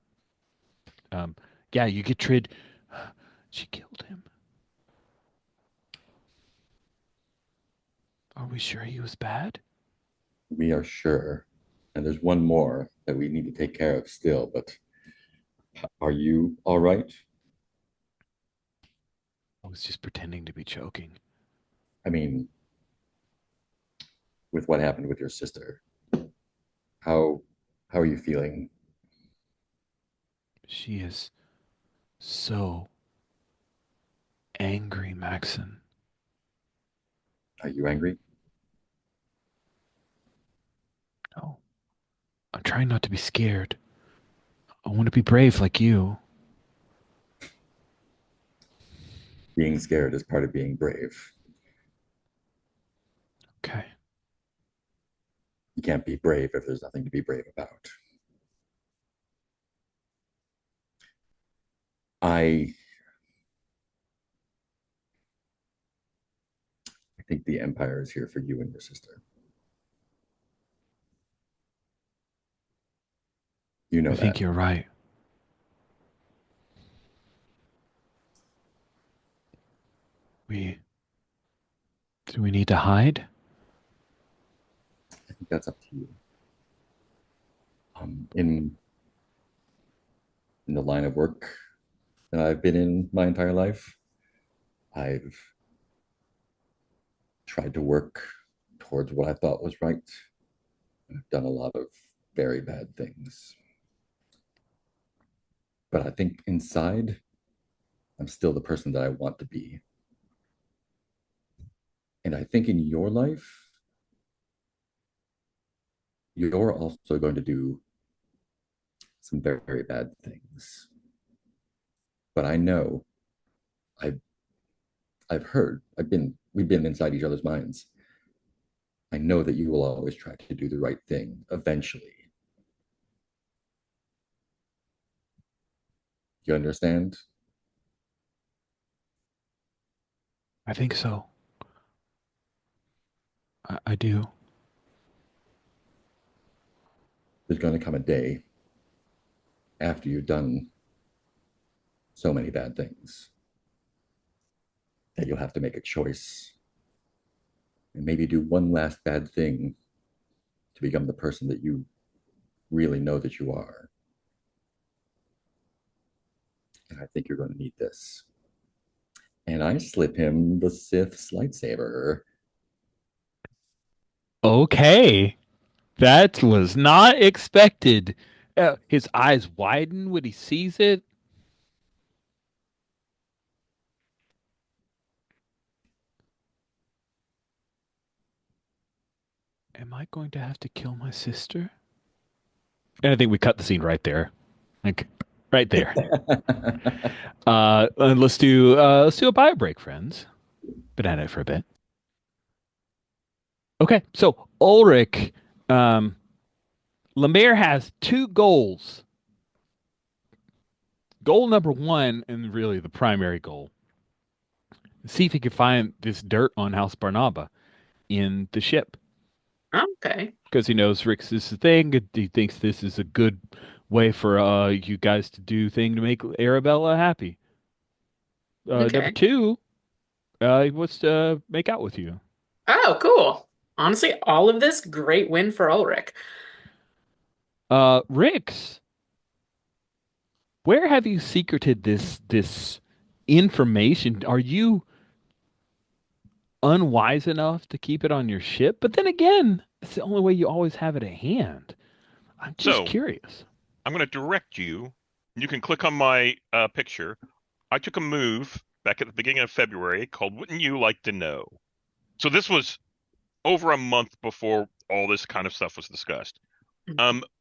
um, yeah, you get Trid. She killed him. Are we sure he was bad? We are sure. And there's one more that we need to take care of still, but are you all right? I was just pretending to be choking. I mean, with what happened with your sister, how how are you feeling? She is so angry, Maxon. Are you angry? No, I'm trying not to be scared. I want to be brave like you. Being scared is part of being brave. Okay. You can't be brave if there's nothing to be brave about. I I think the Empire is here for you and your sister. You I know that. think you're right. We do we need to hide? I think that's up to you. In the line of work that I've been in my entire life, I've tried to work towards what I thought was right. I've done a lot of very bad things. But I think inside, I'm still the person that I want to be. And I think in your life, you're also going to do some very, very bad things. But I know I've I've heard, we've been inside each other's minds. I know that you will always try to do the right thing eventually. You understand? I think so. I do. There's going to come a day after you've done so many bad things that you'll have to make a choice and maybe do one last bad thing to become the person that you really know that you are. And I think you're going to need this. And I slip him the Sith's lightsaber. Okay. That was not expected. His eyes widen when he sees it. Am I going to have to kill my sister? And I think we cut the scene right there. Like right there. And let's do a bio break, friends. Been at it for a bit. Okay, so Ulrich, um, Lemaire has two goals. Goal number one, and really the primary goal, see if he can find this dirt on House Barnaba in the ship. Okay. Because he knows Rick's is the thing. He thinks this is a good way for you guys to do thing to make Arabella happy. Number Okay. two, He wants to make out with you. Oh, cool. Honestly, all of this, great win for Ulrich. Rix, where have you secreted this information? Are you unwise enough to keep it on your ship? But then again, it's the only way you always have it at hand. I'm just So curious. I'm going to direct you. You can click on my picture. I took a move back at the beginning of February called Wouldn't You Like to Know? So this was over a month before all this kind of stuff was discussed.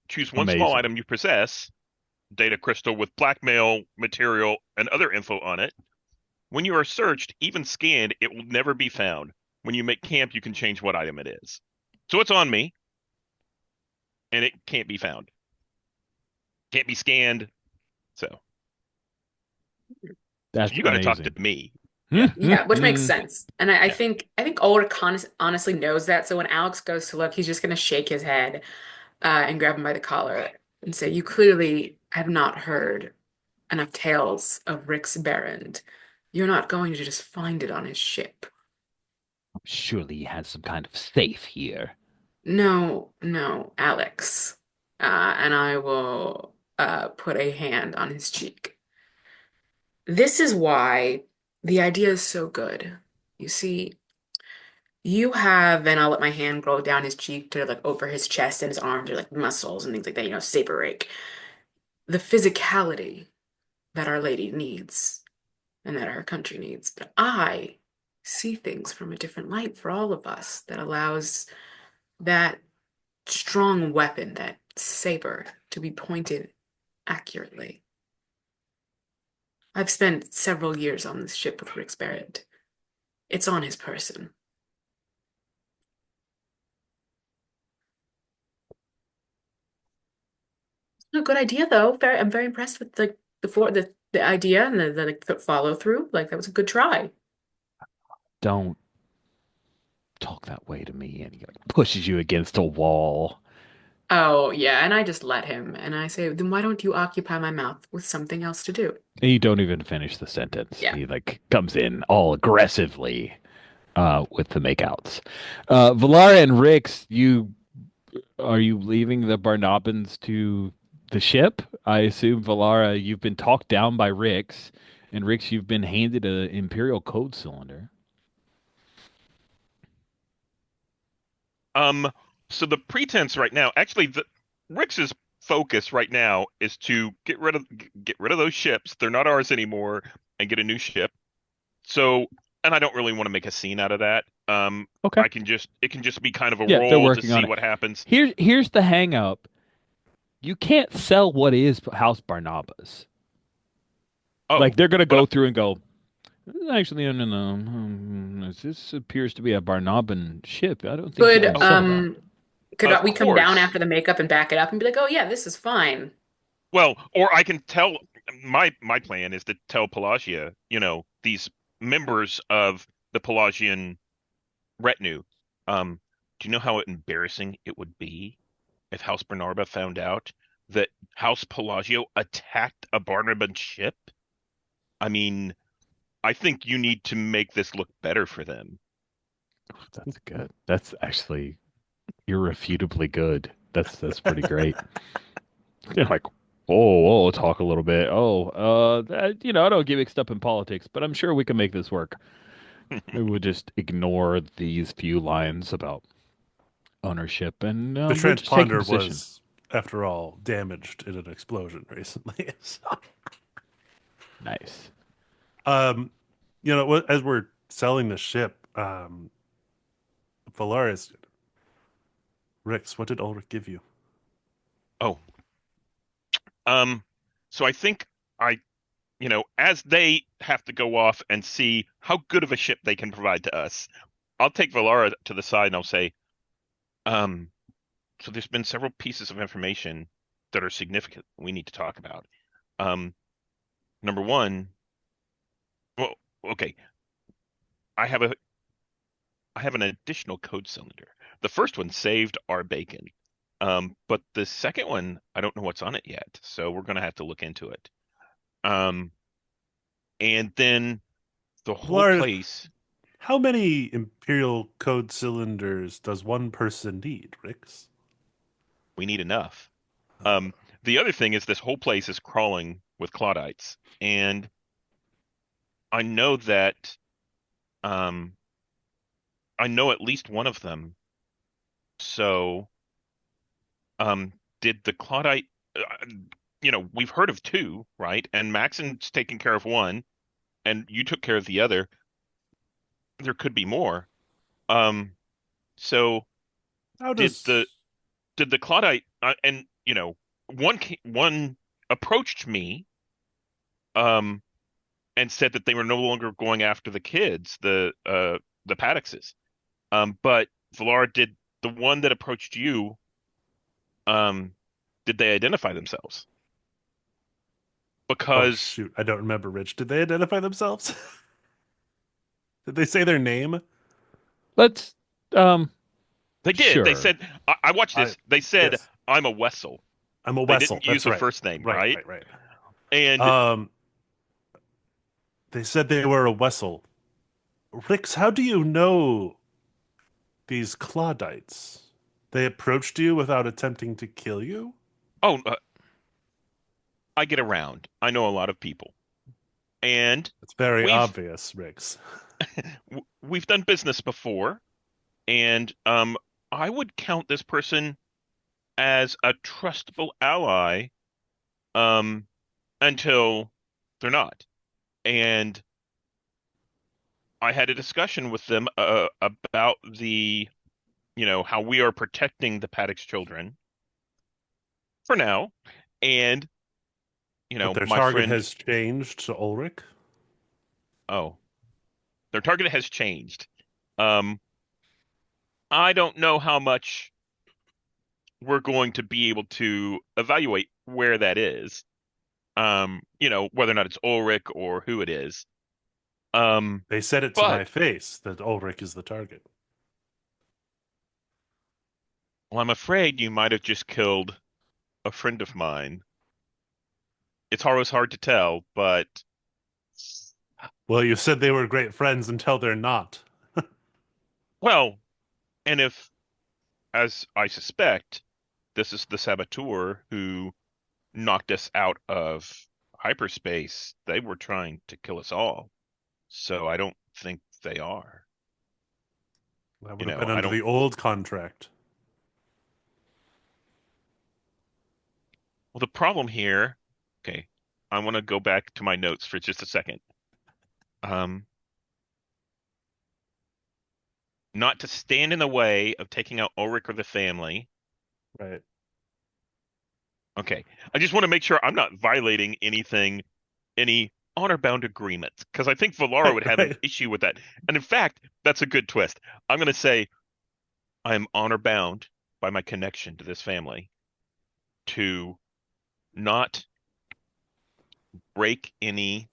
Choose one small Amazing. item you possess, data crystal with blackmail material and other info on it. When you are searched, even scanned, it will never be found. When you make camp, you can change what item it is. So it's on me, and it can't be found. Can't be scanned. So That's you got to talk to amazing. me. Hmm, Yeah. hmm, Yeah, which makes hmm. sense. And I Yeah. think Ulrich honestly knows that. So when Alex goes to look, he's just gonna shake his head and grab him by the collar and say, "You clearly have not heard enough tales of Rick's Barrend. You're not going to just find it on his ship. Surely he has some kind of safe here. No, no, Alex." And I will put a hand on his cheek. This is why the idea is so good. You see, you have, and I'll let my hand go down his cheek to like over his chest and his arms are like muscles and things like that, saber rake. The physicality that Our Lady needs and that our country needs. But I see things from a different light for all of us that allows that strong weapon, that saber, to be pointed accurately. I've spent several years on this ship with Rick Barrett. It's on his person. A good idea, though. I'm very impressed with the idea and the follow through. Like that was a good try. Don't talk that way to me. And he like pushes you against a wall. Oh yeah, and I just let him, and I say, then why don't you occupy my mouth with something else to do? And you don't even finish the sentence. Yeah. He like comes in all aggressively with the makeouts. Valara and Rix, are you leaving the Barnabans to the ship? I assume Valara, you've been talked down by Rix, and Rix, you've been handed an Imperial code cylinder. Um. So the pretense right now, actually, the Rix's focus right now is to get rid of those ships. They're not ours anymore, and get a new ship. So, and I don't really want to make a scene out of that. Okay. It can just be kind of a Yeah, they're roll to working on see it. what happens. Here's the hang up. You can't sell what is House Barnabas. Like Oh, they're gonna but go through and go, actually, no, no, no. This appears to be a Barnaban ship. I don't think you Could can sell that. could of we come down course. after the makeup and back it up and be like, oh yeah, this is fine. Well, or I can tell my plan is to tell Pelagia, these members of the Pelagian retinue. Do you know how embarrassing it would be if House Bernarba found out that House Pelagio attacked a Barnaban ship? I mean, I think you need to make this look better for them. That's good. That's actually irrefutably good. That's pretty great. You're like, oh, talk a little bit. I don't get mixed up in politics, but I'm sure we can make this work. Maybe we'll just ignore these few lines about ownership, and The we'll just take a transponder position. was, after all, damaged in an explosion recently. So, Nice. um, as we're selling the ship, Valaris, Rix, what did Ulrich give you? Oh, um, so I think as they have to go off and see how good of a ship they can provide to us, I'll take Valara to the side and I'll say, um, so there's been several pieces of information that are significant we need to talk about. Um, Number one, well, okay, I have a I have an additional code cylinder. The first one saved our bacon. But the second one, I don't know what's on it yet, so we're gonna have to look into it. Um, and then the whole Valaris, place. How many Imperial code cylinders does one person need, Rix? We need enough. The other thing is this whole place is crawling with Claudites, and I know that um, I know at least one of them. So, did the Claudite? We've heard of two, right? And Maxon's taking care of one, and you took care of the other. There could be more. Um, so How did the does did the Claudite? And one approached me, um, and said that they were no longer going after the kids, the Paddockses. But Valara, did the one that approached you, um, did they identify themselves? Oh Because shoot, I don't remember, Rich. Did they identify themselves? Did they say their name? Let's they did. They sure. said, I watched I this. They said, Yes. I'm a Wessel. I'm a They Wessel. didn't use That's a right. first name, Right, right? right, right. And Um, they said they were a Wessel. Rix, how do you know these Claudites? They approached you without attempting to kill you? oh, I get around. I know a lot of people, and It's very we've obvious, Rix. we've done business before, and I would count this person as a trustable ally, um, until they're not. And I had a discussion with them about how we are protecting the Paddock's children for now. And, But their my target friend, has changed to Ulrich. oh, their target has changed. Um, I don't know how much we're going to be able to evaluate where that is. Whether or not it's Ulrich or who it is. Um, They said it to but my face that Ulrich is the target. well, I'm afraid you might have just killed a friend of mine. It's always hard to tell, but Well, you said they were great friends until they're not. well, and if, as I suspect, this is the saboteur who knocked us out of hyperspace, they were trying to kill us all. So I don't think they are. That You would have know, been I under don't. the old contract. Well, the problem here, okay, I want to go back to my notes for just a second. Um, Not to stand in the way of taking out Ulrich or the family. Right. Okay. I just want to make sure I'm not violating any honor-bound agreements, because I think Valara Right, would have an right. issue with that. And in fact, that's a good twist. I'm going to say I am honor-bound by my connection to this family to not break any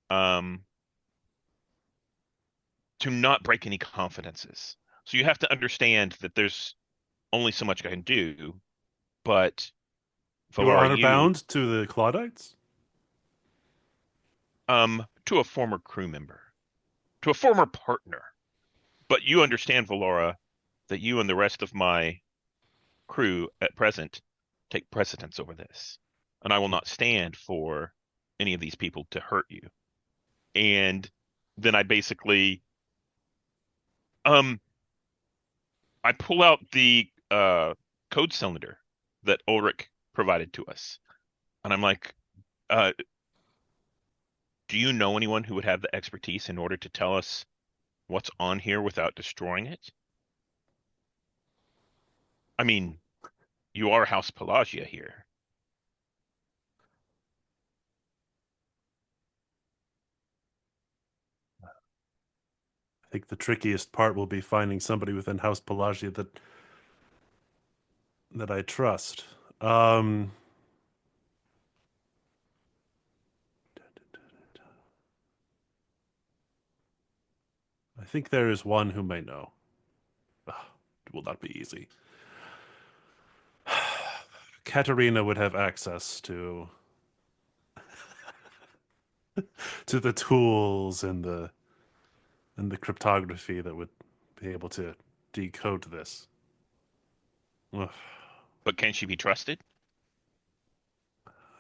um confidences. So you have to understand that there's only so much I can do, but You are Valara, honor bound to the Claudites? to a former crew member, to a former partner. But you understand, Valora, that you and the rest of my crew at present take precedence over this. And I will not stand for any of these people to hurt you. And then um I pull out the code cylinder that Ulrich provided to us. And I'm like, uh, do you know anyone who would have the expertise in order to tell us what's on here without destroying it? I mean, you are House Pelagia here. I think the trickiest part will be finding somebody within House Pelagia that I trust. Um, I think there is one who may know. Ugh, it will not be easy. Katerina would have access to the tools and the and the cryptography that would be able to decode this. Ugh. But can she be trusted?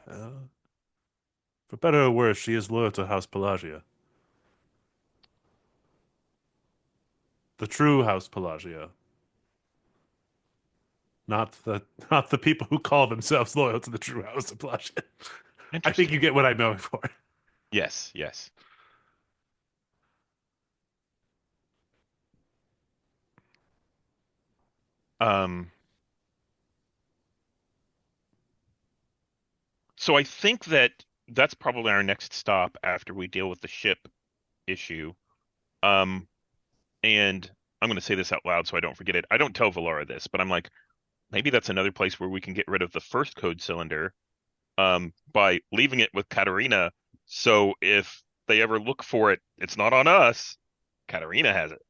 For better or worse, she is loyal to House Pelagia. The true House Pelagia. Not the not the people who call themselves loyal to the true House of Pelagia. I think you Interesting. get what I'm going for. Yes, yes. Um, so I think that that's probably our next stop after we deal with the ship issue. Um, and I'm going to say this out loud so I don't forget it. I don't tell Valara this, but I'm like, maybe that's another place where we can get rid of the first code cylinder, by leaving it with Katarina. So if they ever look for it, it's not on us. Katarina has it.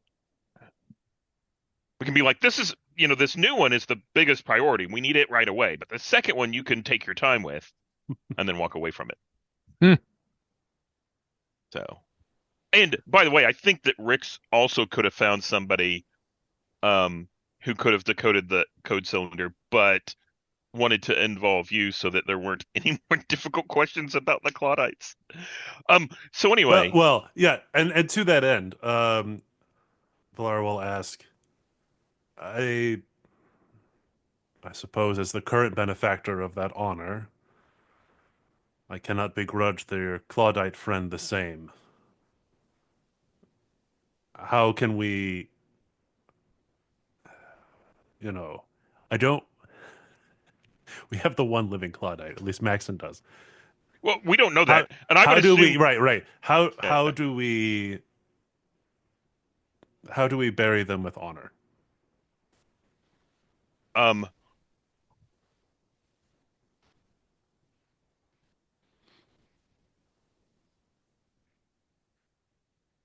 We can be like, this is, this new one is the biggest priority. We need it right away. But the second one you can take your time with and then walk away from it. Hmm. So, and by the way, I think that Rix also could have found somebody who could have decoded the code cylinder, but wanted to involve you so that there weren't any more difficult questions about the Claudites. So anyway, Well, yeah, and to that end, Valar will ask, I suppose as the current benefactor of that honor, I cannot begrudge their Claudite friend the same. How can we, I don't. We have the one living Claudite, at least Maxon does. well, we don't know How that, and I would how do we assume, right? How yeah, how do we how do we bury them with honor? um,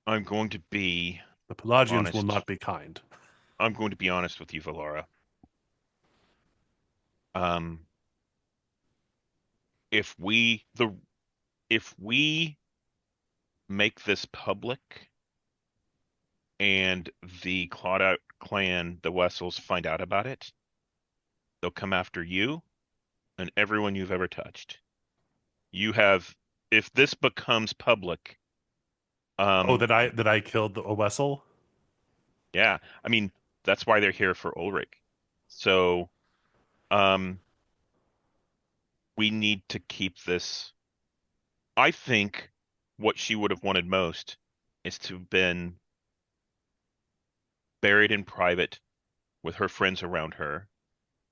I'm going to be The Pelagians will honest. not be kind. I'm going to be honest with you, Valara. Um, if we the if we make this public and the Claudite clan, the Wessels, find out about it, they'll come after you and everyone you've ever touched. You have, if this becomes public, Oh, um, that I killed a Wessel? yeah, I mean, that's why they're here for Ulrich. So, um, we need to keep this. I think what she would have wanted most is to have been buried in private with her friends around her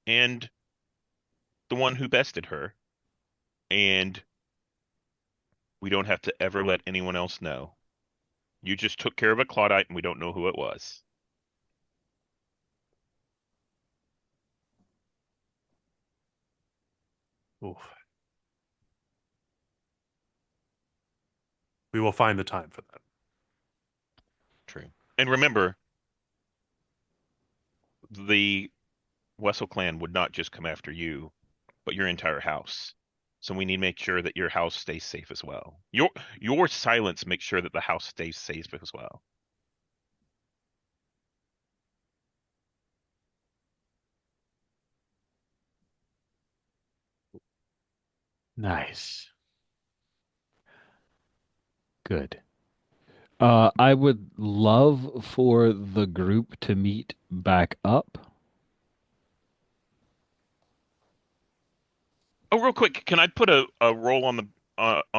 and the one who bested her. And we don't have to ever let anyone else know. You just took care of a Claudite and we don't know who it was. Oof. We will find the time for that. True. And remember, the Wessel clan would not just come after you, but your entire house. So we need to make sure that your house stays safe as well. Your silence makes sure that the house stays safe as well. Nice. Good. I would love for the group to meet back up. Oh, real quick, can I put a roll on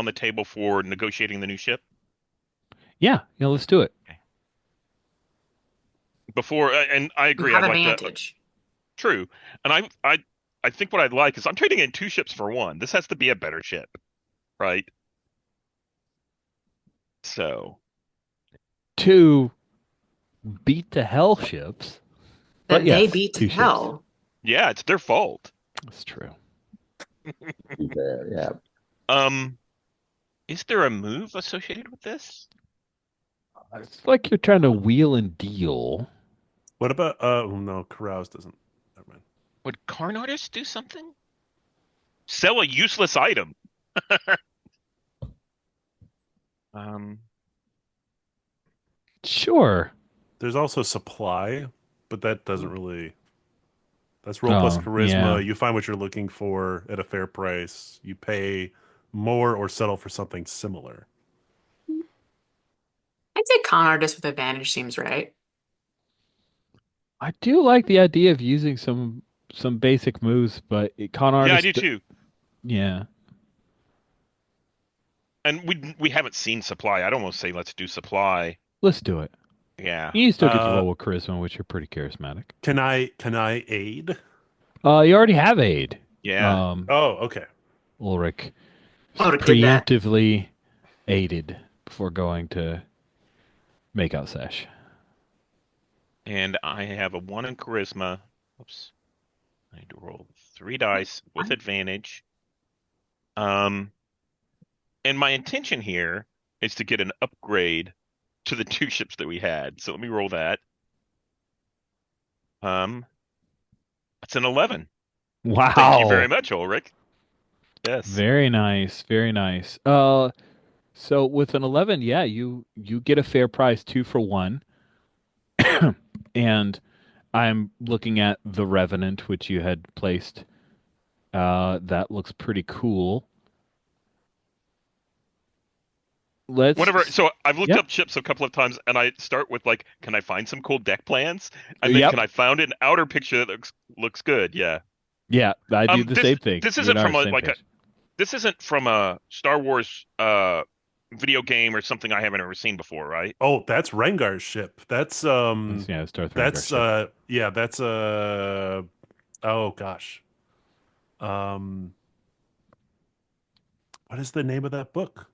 the table for negotiating the new ship? Yeah, let's do it. Okay. Before, and I You agree, have I'd like to. advantage. True, and I think what I'd like is I'm trading in two ships for one. This has to be a better ship, right? So, Two beat to hell ships. But That they yes, beat to two ships. hell. yeah, it's their fault. That's true. Be fair, yeah. Um, is there a move associated with this? It's like you're trying to wheel and deal. What about no, carouse doesn't. Never mind. Would Carn Artist do something? Sell a useless item. Um, Sure. There's also supply, but that doesn't really. That's roll plus Oh, yeah. charisma. You find what you're looking for at a fair price. You pay more or settle for something similar. I'd say con artist with advantage seems right. I do like the idea of using some basic moves, but con Yeah, I artist, do too. yeah. And we haven't seen supply. I'd almost say let's do supply. Let's do it. Yeah. You still get to Uh, roll with charisma, which are pretty charismatic. can I aid? You already have aid. Yeah. Um, Oh, okay. Ulrich Oh, did that. preemptively aided before going to make out sesh. And I have a 1 in charisma. Oops. I need to roll 3 dice with advantage. Um, and my intention here is to get an upgrade to the 2 ships that we had. So let me roll that. Um, it's an 11. Thank you very Wow. much, Ulrich. Yes. Very nice. Very nice. So with an 11, yeah, you get a fair price, 2 for 1. And I'm looking at the Revenant, which you had placed. That looks pretty cool. Whenever, Let's, so I've looked yep, up ships a couple of times, and I start with like, can I find some cool deck plans? And then yep, can I find an outer picture that looks good? Yeah. yeah. I do the This same thing. this You and isn't I are from the a same like a page. this isn't from a Star Wars video game or something I haven't ever seen before, right? Oh, that's Rengar's ship. That's Yeah, it's Darth Rengar that's ship. yeah, that's oh gosh. Um what is the name of that book?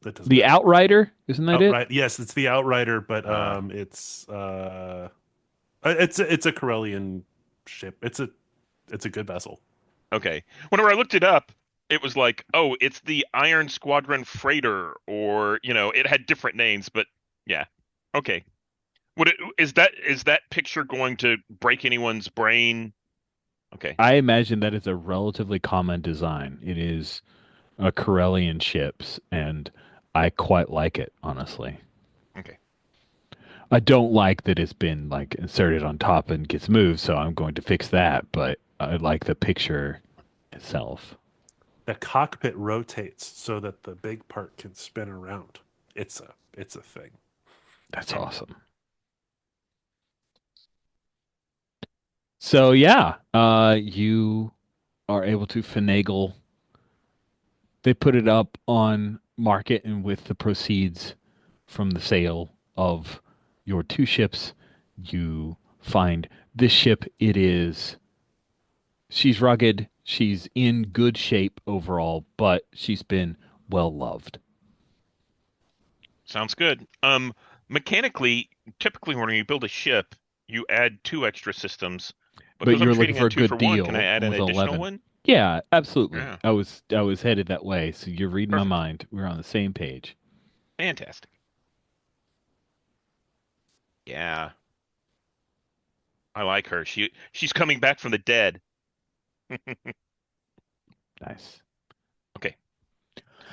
That doesn't The matter. Outrider, isn't that it? Outright. Yes, it's the Outrider, but Uh, it's a Corellian ship. It's a good vessel. okay. Whenever I looked it up, it was like, oh, it's the Iron Squadron Freighter, or it had different names, but yeah. Okay. Is that picture going to break anyone's brain? Okay. I imagine that is a relatively common design. It is a Corellian ships, and I quite like it, honestly. Okay. I don't like that it's been like inserted on top and gets moved, so I'm going to fix that, but I like the picture itself. The cockpit rotates so that the big part can spin around. It's a thing. That's Hmm. awesome. So yeah, you are able to finagle. They put it up on market, and with the proceeds from the sale of your 2 ships, you find this ship. She's rugged, she's in good shape overall, but she's been well loved. Sounds good. Mechanically, typically when you build a ship, you add 2 extra systems. But Because I'm you're looking trading for a a 2 good for 1, can I deal add an with additional 11. one? Yeah, absolutely. Yeah. I was headed that way, so you're reading my Perfect. mind. We're on the same page. Fantastic. Yeah. I like her. She's coming back from the dead. Nice. Okay.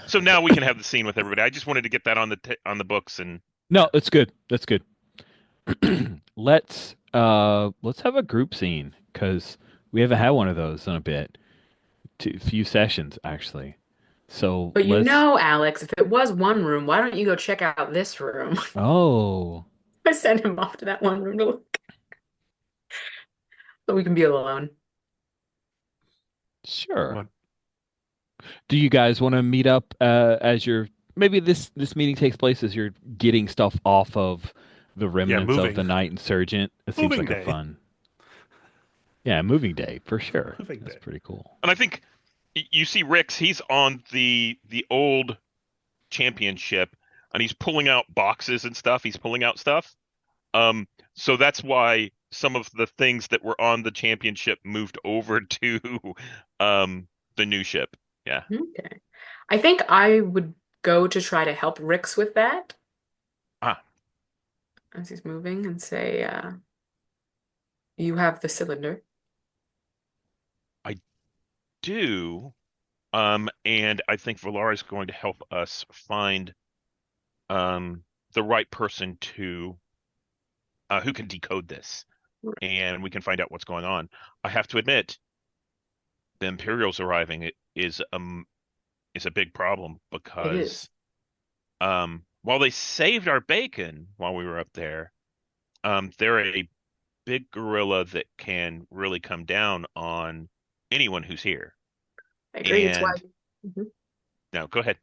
So now we can have the scene with everybody. I just wanted to get that on the books, and No, yeah. that's good. That's good. Let's have a group scene because we haven't had one of those in a bit. Few sessions actually. So But let's. Alex, if it was one room, why don't you go check out this room? Oh, I sent him off to that one room to look so we can be alone. sure. What? Do you guys want to meet up as you're maybe this meeting takes place as you're getting stuff off of the Yeah, remnants of the moving. Night Insurgent? It seems Moving like a day. fun, yeah, moving day for sure. Moving That's day. pretty cool. And I think you see Rix. He's on the old championship, and he's pulling out boxes and stuff. He's pulling out stuff. Um, so that's why some of the things that were on the championship moved over to the new ship. Yeah. Okay. I think I would go to try to help Rix with that Ah, as he's moving and say, you have the cylinder. I do. And I think Valar is going to help us find the right person to who can decode this, and we can find out what's going on. I have to admit, the Imperials arriving is a big problem It because is. while they saved our bacon while we were up there, they're a big gorilla that can really come down on anyone who's here. I agree. It's why. And Mhm. no, go ahead.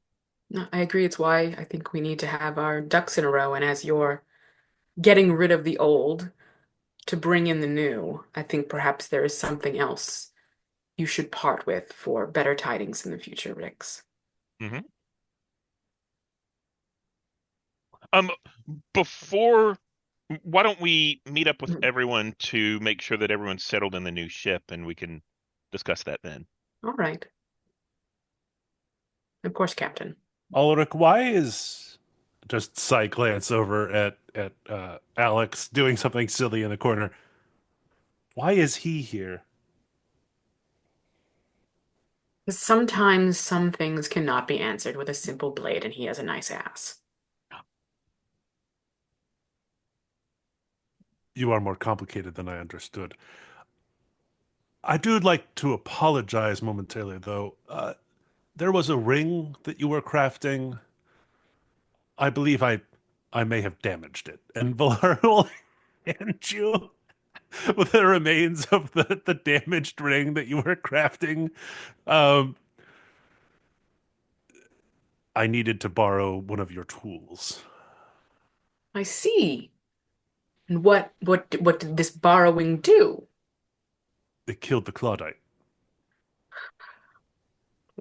No, I agree. It's why I think we need to have our ducks in a row. And as you're getting rid of the old to bring in the new, I think perhaps there is something else you should part with for better tidings in the future, Rix. hmm Um, before, why don't we meet up with Mhm. everyone to make sure that everyone's settled in the new ship, and we can discuss that then. All right. Of course, Captain. Ulrich, why is just side glance over at Alex doing something silly in the corner? Why is he here? Sometimes some things cannot be answered with a simple blade, and he has a nice ass. You are more complicated than I understood. I do like to apologize momentarily, though. There was a ring that you were crafting. I believe I may have damaged it, and Valar will hand you with the remains of the damaged ring that you were crafting. Um, I needed to borrow one of your tools. I see. And what did this borrowing do? It killed the Claudite,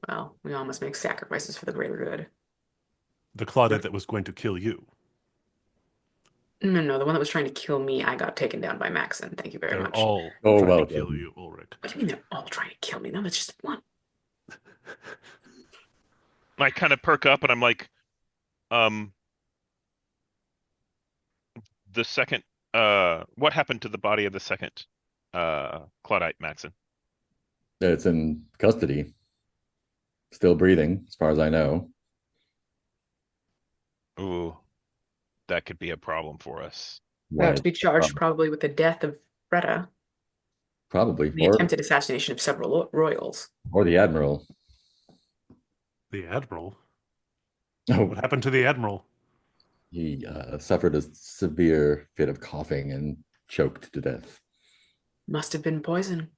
Well, we all must make sacrifices for the greater good. the Claudite that was going to kill you. No, no, the one that was trying to kill me, I got taken down by Maxon. Thank you very They're much. all Oh, trying to well kill done. you, Ulrich. What do you mean they're all trying to kill me? No, that's just one. I kind of perk up, and I'm like, um, the second, what happened to the body of the second, Claudite Maxon? It's in custody, still breathing, as far as I know. Ooh, that could be a problem for us. About Why? to be charged Um, probably with the death of Freda, Probably, the attempted assassination of several royals. or the admiral. The Admiral? Oh, What happened to the Admiral? he suffered a severe fit of coughing and choked to death. Must have been poison.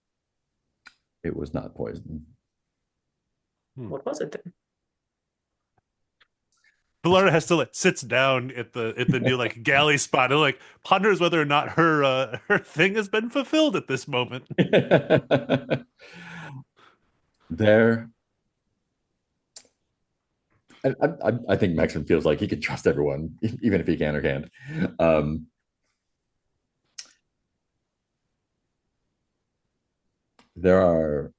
It was not poison. What was it then? Valara has to sits down at the new galley spot and ponders whether or not her thing has been fulfilled at this moment. There, I think Maxim feels like he can trust everyone, even if he can or can't. Um, there are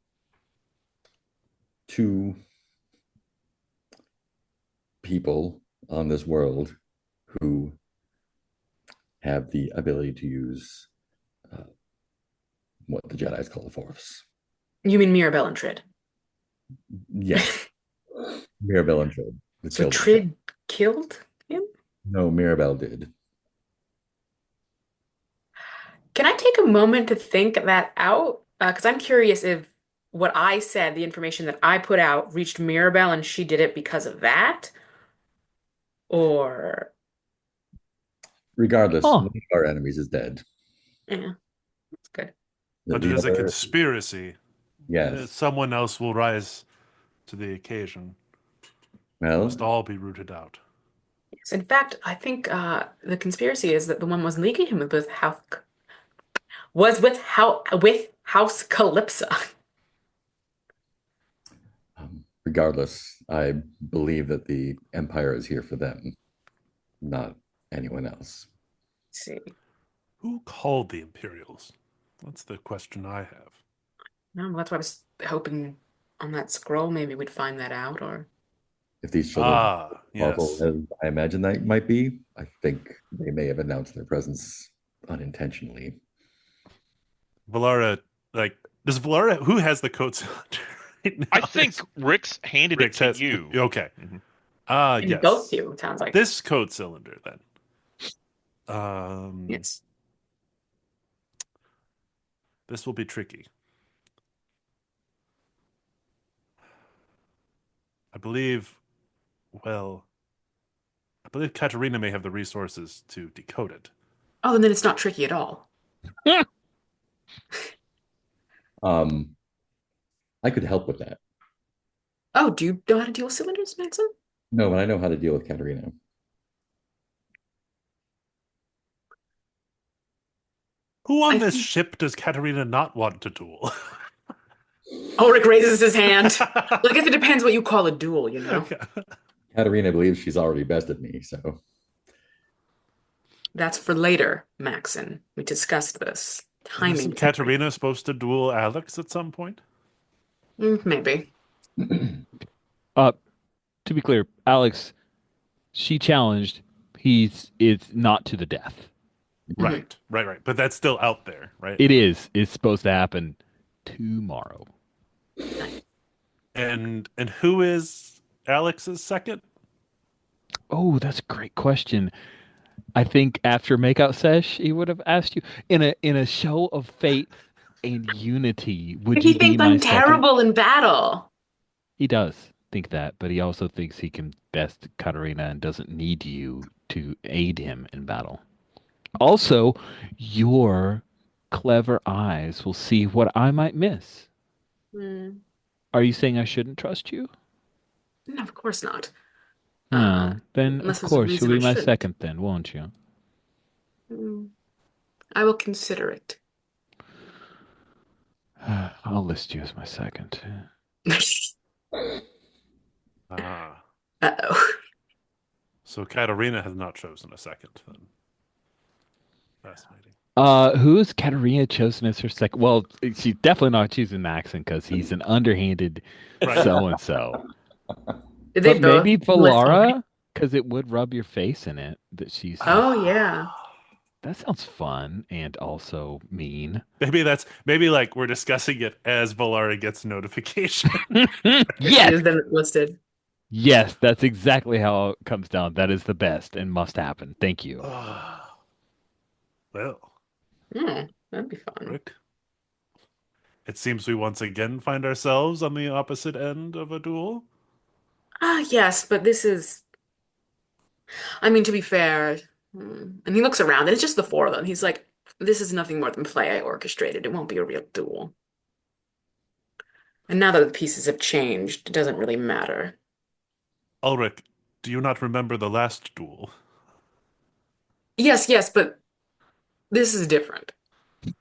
two people on this world who have the ability to use uh, what the Jedi's call the Force. You mean Mirabelle and Trid? Yes, Mirabelle and Trid. So Trid killed him? No, Mirabelle did. Can I take a moment to think that out? Because I'm curious if what I said, the information that I put out, reached Mirabelle and she did it because of that, or Regardless, one Oh, of our enemies is dead. yeah, that's good. But it The is a other, conspiracy. yes. Someone else will rise to the occasion. Well, Must all be rooted out. Yes, in fact, I think the conspiracy is that the one was leaking him with House Calypso. regardless, I believe that the Empire is here for them, not anyone else. Let's see. Who called the Imperials? That's the question I have. No, that's why I was hoping on that scroll maybe we'd find that out, or If these children are Ah, powerful yes. as I imagine they might be, I think they may have announced their presence unintentionally. Valara, does Valara, who has the coat cylinder right I now? think Rick's handed it Rick's to has, you. okay. Mhm. And both Yes. you, it sounds like. This code cylinder then. Um, Yes. this will be tricky. I believe, well, I believe Katerina may have the resources to decode it. Oh, and then it's not tricky at all. Um, I could help with that. Oh, do you know how to deal with cylinders, Maxim? No, but I know how to deal with Katerina. Who on I this think ship does Katerina not want to duel? Ulrich raises his hand. Well, I guess it depends what you call a duel, you know? Okay. Katerina believes she's already bested me, so That's for later, Maxon. We discussed this. And Timing isn't is everything. Katerina supposed to duel Alex at some point? Maybe. Uh, to be clear, Alex, she challenged. It's not to the death. Mhm. Right. But that's still out there, right? It is. It's supposed to happen tomorrow. And who is Alex's second? Oh, that's a great question. I think after makeout sesh, he would have asked you in a show of faith and unity. Would He you be thinks my I'm second? terrible in battle. He does think that, but he also thinks he can best Katarina and doesn't need you to aid him in battle. Also, your clever eyes will see what I might miss. Hmm. Are you saying I shouldn't trust you? No, of course not. Oh, then of Unless there's a course you'll reason be I my shouldn't. second then, won't you? Hmm. I will consider it. I'll list you as my second. Ah. Uh-oh. So Katerina has not chosen a second then. Fascinating. Who's Katerina chosen as her second? Well, she's definitely not choosing Maxon because he's an underhanded Right. so and so. Did they But both maybe list already? Valara, because it would rub your face in it that she's his. Oh, yeah. That sounds fun and also mean. Maybe like we're discussing it as Valara gets notification. Here she Yes, is then listed. yes, that's exactly how it comes down. That is the best and must happen. Thank you. Well, Hmm, that'd be fun. Rick, it seems we once again find ourselves on the opposite end of a duel. Ah, yes, but this is, I mean, to be fair, and he looks around and it's just the four of them. He's like, this is nothing more than play I orchestrated. It won't be a real duel. And now that the pieces have changed, it doesn't really matter. Ulrich, do you not remember the last duel? Yes, yes, but this is different. And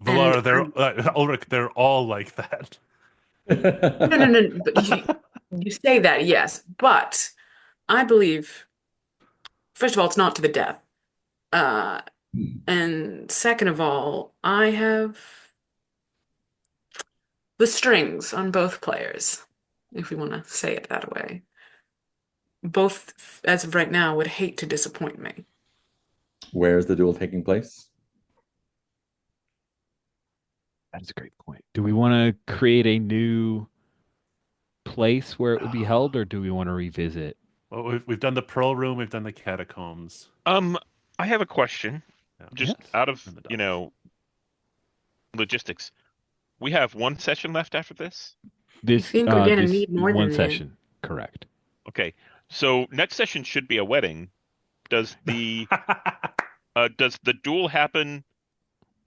Valara, Ulrich, they're all like that. no, no, no, but you say that, yes, but I believe, first of all, it's not to the death. Uh, and second of all, I have the strings on both players, if we want to say it that way. Both, as of right now, would hate to disappoint me. where's the duel taking place? That's a great point. Do we want to create a new place where it would be held, or do we want to revisit? Well, we've done the Pearl Room, we've done the catacombs. I have a question. Yeah. Just Yes. out of, And the docks. logistics. We have one session left after this. I think we're gonna This need more one than that. session, correct? Okay. So next session should be a wedding. Does the duel happen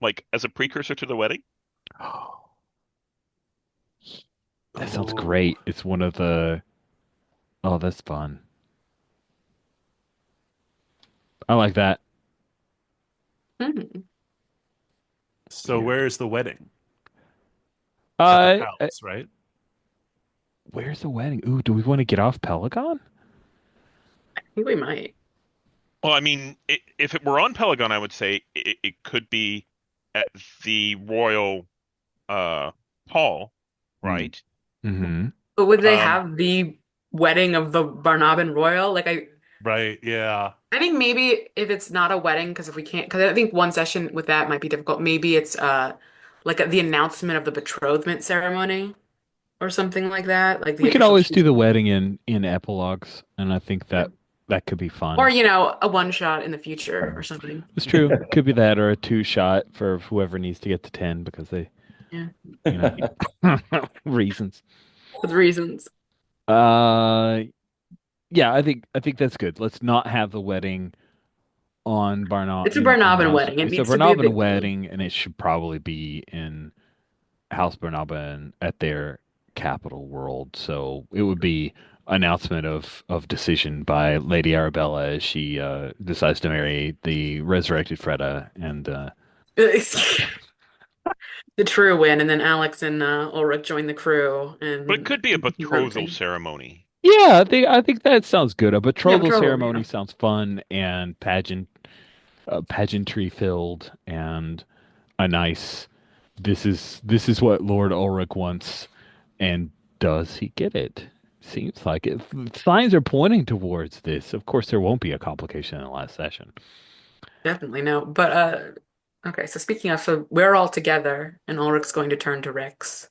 like as a precursor to the wedding? Oh, that sounds Ooh. great. It's one of the. Oh, that's fun. I like that. Hmm. So where's the wedding? At the Uh, uh, palace, right? where's the wedding? Ooh, do we want to get off Pelagon? I think we might. Well, I mean, if it were on Pelagon, I would say it could be at the royal hall, right? Mm-hmm. But would they Um, have the wedding of the Barnabas Royal? Like Right, yeah. I think maybe if it's not a wedding, because if we can't, because I think one session with that might be difficult. Maybe it's like the announcement of the betrothment ceremony. or something like that, like the We can official always do the treatment. wedding in epilogues, and I think Yeah. that could be Or, fun. a one shot in the future or something. It's true. Could be that or a two shot for whoever needs to get to 10 because they, Yeah. you know, reasons. With reasons. Uh, yeah, I think that's good. Let's not have the wedding on Barna It's a in Barnabas House. wedding. It It's a needs to be a Barnabas big deal. wedding, and it should probably be in House Barnabas at their capital world. So it would be announcement of decision by Lady Arabella as she decides to marry the resurrected Freda, and The true win, and then Alex and Ulrich join the crew But it and could be a confirm betrothal things. ceremony. yeah, I think that sounds good. A Yeah, betrothal betrothal, ceremony yeah. sounds fun and pageantry filled and a nice. This is what Lord Ulrich wants, and does he get it? Seems like it. Signs are pointing towards this. Of course, there won't be a complication in the last session. Definitely no. But okay, so speaking of, so we're all together and Ulrich's going to turn to Rex.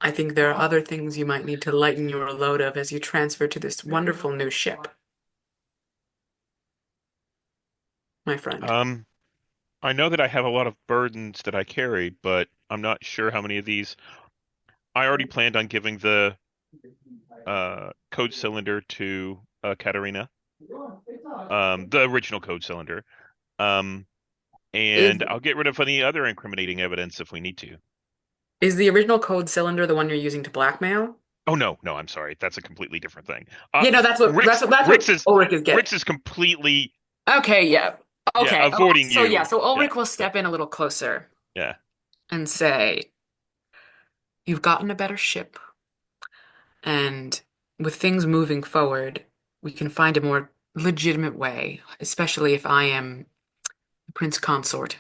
I think there are other things you might need to lighten your load of as you transfer to this wonderful new ship, my friend. Um, I know that I have a lot of burdens that I carry, but I'm not sure how many of these. I already planned on giving the code cylinder to Katarina, the original code cylinder. Um, Is and I'll get rid of any other incriminating evidence if we need to. is the original code cylinder the one you're using to blackmail? Oh no, no, I'm sorry. That's a completely different thing. Yeah, no, that's Rix what is Ulrich is getting. Rix is completely, Okay, yeah. yeah, Okay. avoiding So yeah, you. so Yeah, Ulrich will yeah, step in a little closer yeah. and say, "You've gotten a better ship, and with things moving forward, we can find a more legitimate way, especially if I am the Prince Consort,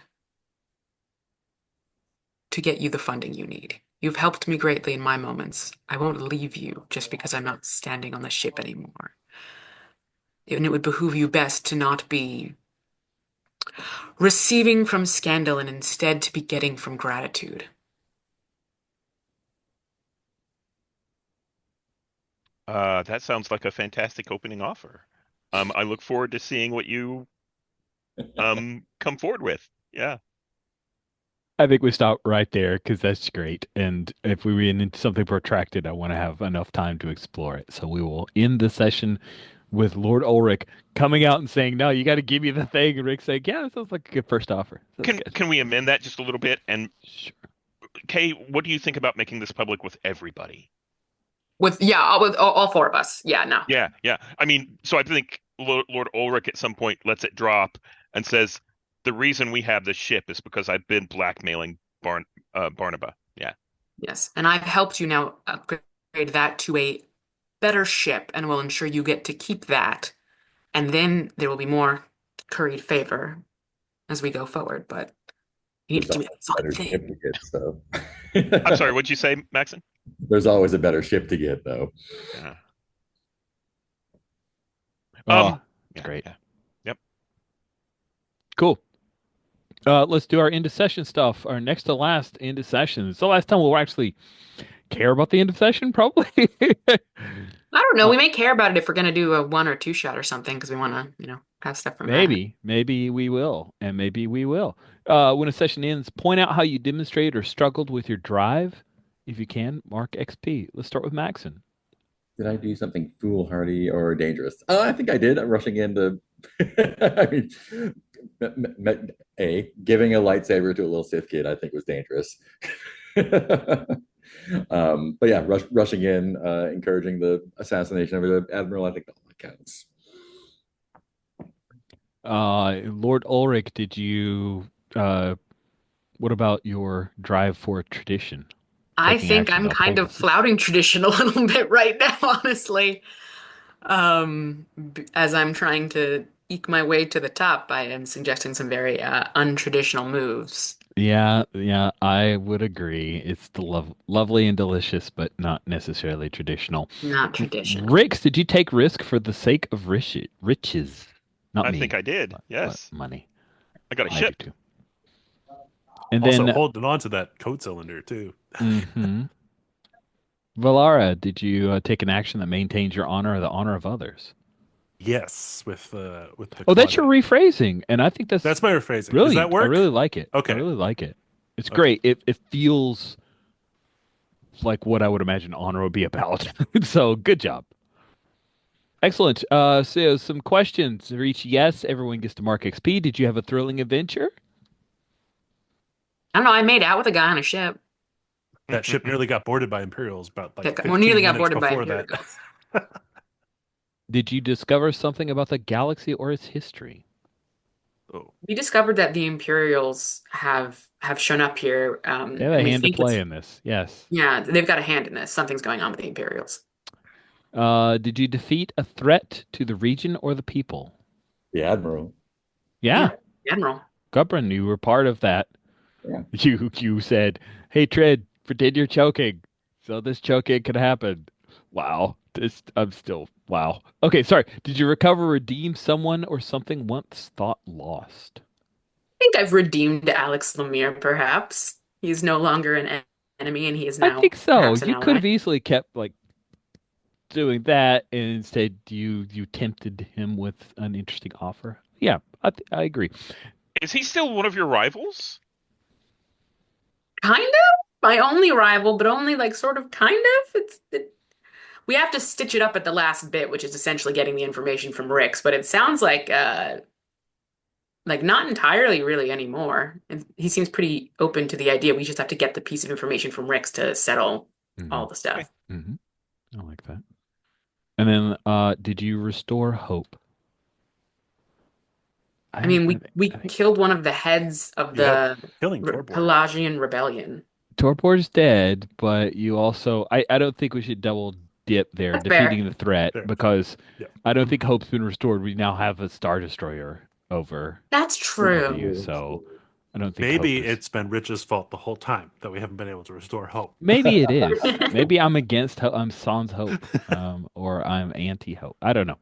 to get you the funding you need. You've helped me greatly in my moments. I won't leave you just because I'm not standing on the ship anymore. And it would behoove you best to not be receiving from scandal and instead to be getting from gratitude." That sounds like a fantastic opening offer. I look forward to seeing what you come forward with. Yeah. I think we stop right there because that's great. And if we get into something protracted, I want to have enough time to explore it. So we will end the session with Lord Ulrich coming out and saying, "No, you got to give me the thing." And Rick saying, "Yeah, that sounds like a good first offer. That's good." Can we amend that just a little bit? And Sure. Kay, what do you think about making this public with everybody? With all four of us. Yeah, no. Yeah, yeah. I mean, so I think Lord Ulrich at some point lets it drop and says, "The reason we have this ship is because I've been blackmailing Barnaba." Yeah. Yes, and I've helped you now upgrade that to a better ship and will ensure you get to keep that. And then there will be more curried favor as we go forward. But you need There's to give me always that a solid better ship thing. to get, so. I'm sorry, what'd you say, Maxon? There's always a better ship to get, though. Yeah. Oh, it's Yeah, great. yeah. Yep. Cool. Let's do our end of session stuff. Our next to last end of session. It's the last time we'll actually care about the end of session, probably. I don't know. uh, We may care about it if we're going to do a one or two shot or something because we want to, have stuff from that. maybe we will, and maybe we will. When a session ends, point out how you demonstrated or struggled with your drive. If you can, mark XP. Let's start with Maxon. Did I do something foolhardy or dangerous? I think I did. I'm rushing into. I mean, giving a lightsaber to a little Sith kid, I think was dangerous. But yeah, rushing in, encouraging the assassination of the admiral. I think that counts. Lord Ulrich, did you? What about your drive for tradition? I Taking think action I'm to kind uphold of the system. flouting tradition a little bit right now, honestly. As I'm trying to eke my way to the top, I am suggesting some very untraditional moves. Yeah, I would agree. It's lovely and delicious, but not necessarily traditional. Not traditional. Rix, did you take risk for the sake of riches? Not I think me, I did. but Yes. money. I got a I do ship. too. And Also then, holding on to that code cylinder too. mhm. Valara, did you take an action that maintains your honor or the honor of others? Yes, with the Oh, that's your clogging. rephrasing, and I think that's That's my rephrasing. Does that brilliant. I really work? like it. I Okay. really like it. It's Okay. great. It feels like what I would imagine honor would be about. So good job. Excellent. So some questions for each yes. Everyone gets to mark XP. Did you have a thrilling adventure? I don't know. I made out with a guy on a ship That ship nearly got boarded by Imperials about like that well, nearly 15 got minutes boarded by before that. Imperials. Did you discover something about the galaxy or its history? Oh, We discovered that the Imperials have shown up here, They have a and we hand to think play it's in this. Yes. yeah, they've got a hand in this. Something's going on with the Imperials. Did you defeat a threat to the region or the people? The Admiral. Yeah, Yeah, Admiral. Gubrin, you were part of that. Yeah. You said, "Hey, Tred, pretend you're choking, so this choking could happen." Wow, this I'm still wow. Okay, sorry. Did you recover, redeem someone or something once thought lost? I think I've redeemed Alex Lemire, perhaps. He's no longer an enemy, and he is I now think so. perhaps an You could ally. have easily kept like doing that, and instead you tempted him with an interesting offer. Yeah, I agree. Is he still one of your rivals? Kind of my only rival, but only like sort of kind of. We have to stitch it up at the last bit, which is essentially getting the information from Rix, but it sounds like not entirely really anymore. And he seems pretty open to the idea. We just have to get the piece of information from Rix to settle Hmm. all the Okay. stuff. Hmm. I like that. And then, did you restore hope? I mean, I we think killed one of the heads of yep. the Killing Torbor. Pelagian rebellion. Torpor's dead, but you also I don't think we should double dip there, That's fair. defeating the threat, There. because Yeah. I don't think hope's been restored. We now have a Star Destroyer over That's over true. you, so I don't think hope Maybe is. it's been Rich's fault the whole time that we haven't been able to restore hope. Maybe it is. Maybe I'm against hope. I'm sans hope, or I'm anti hope. I don't know.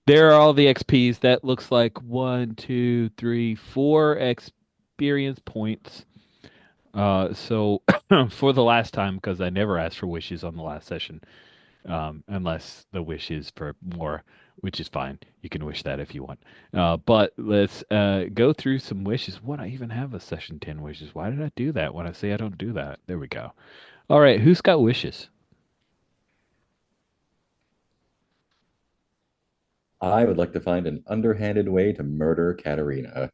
There are all the XPs. That looks like 4 experience points. So for the last time, because I never asked for wishes on the last session, unless the wish is for more, which is fine. You can wish that if you want. But let's go through some wishes. What, I even have a session 10 wishes. Why did I do that when I say I don't do that? There we go. All right, who's got wishes? I would like to find an underhanded way to murder Katarina.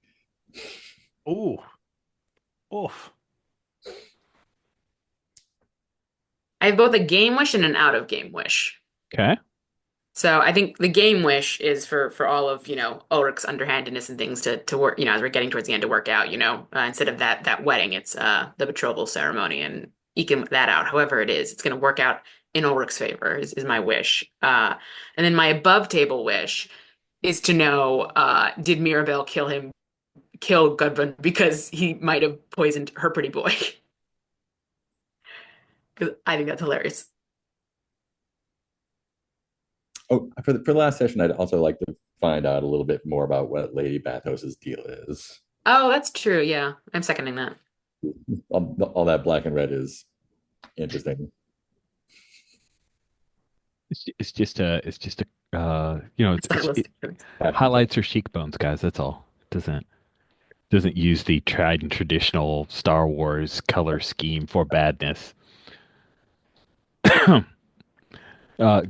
Oh, oof. I have both a game wish and an out of game wish. Okay. So I think the game wish is for all of, Ulrich's underhandedness and things to work, as we're getting towards the end to work out, instead of that wedding, it's the betrothal ceremony and eking that out. However it is, it's going to work out in Ulrich's favor is my wish. And then my above table wish is to know, did Mirabelle kill Gudrun because he might have poisoned her pretty boy? Because I think that's hilarious. Oh, for the last session, I'd also like to find out a little bit more about what Lady Bathos's deal is. Oh, that's true. Yeah, I'm seconding that. All that black and red is interesting. It's just a Stylistic choice. highlights her cheekbones, guys. That's all. It doesn't use the tried and traditional Star Wars color scheme for badness.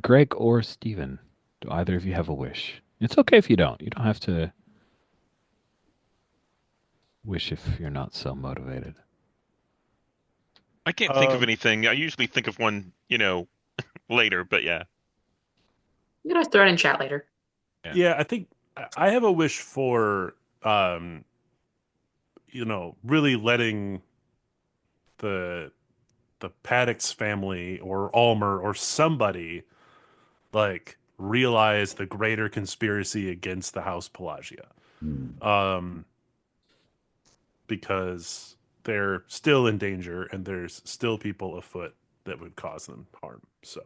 Greg or Steven, do either of you have a wish? It's okay if you don't. You don't have to wish if you're not so motivated. I can't think of Um, anything. I usually think of one, later, but yeah. You can always throw it in chat later. Yeah. yeah, I think I have a wish for really letting the Paddock's family or Almer or somebody like realize the greater conspiracy against the House Pelagia. Hmm. Um, because they're still in danger and there's still people afoot that would cause them harm. So,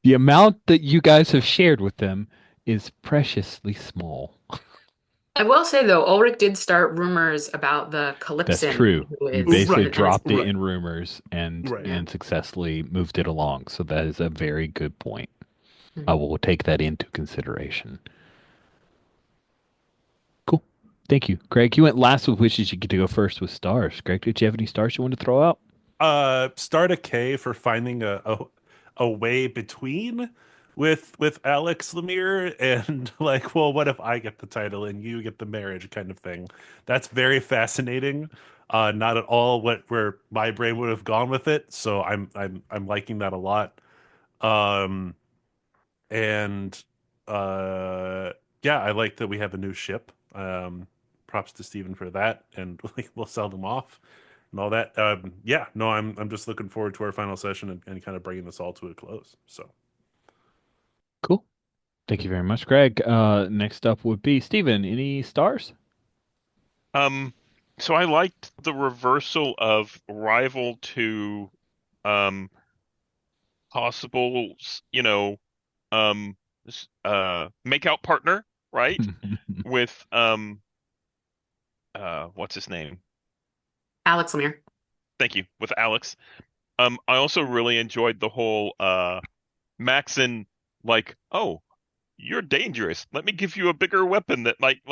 The amount that you guys have shared with them is preciously small. I will say though, Ulrich did start rumors about the That's Calypsan true. who You is basically Right, and is dropped it right, in rumors and right. yeah. successfully moved it along. So that is a very good point. I Mhm. will take that into consideration. Cool. Thank you, Greg. You went last with wishes. You get to go first with stars. Greg, did you have any stars you want to throw out? Start a K for finding a way between with Alex Lemire and like, well, what if I get the title and you get the marriage kind of thing. That's very fascinating. Not at all where my brain would have gone with it. So I'm liking that a lot. Um, and uh, yeah, I like that we have a new ship. Props to Steven for that, and like we'll sell them off and all that. Yeah, no, I'm just looking forward to our final session and kind of bringing this all to a close. So Cool. Thank you very much, Greg. Next up would be Steven. Any stars? Um, so I liked the reversal of rival to um possible, um make out partner, right? With what's his name? Alex Lemire. Thank you, with Alex. I also really enjoyed the whole Maxon, like, oh, you're dangerous. Let me give you a bigger weapon that might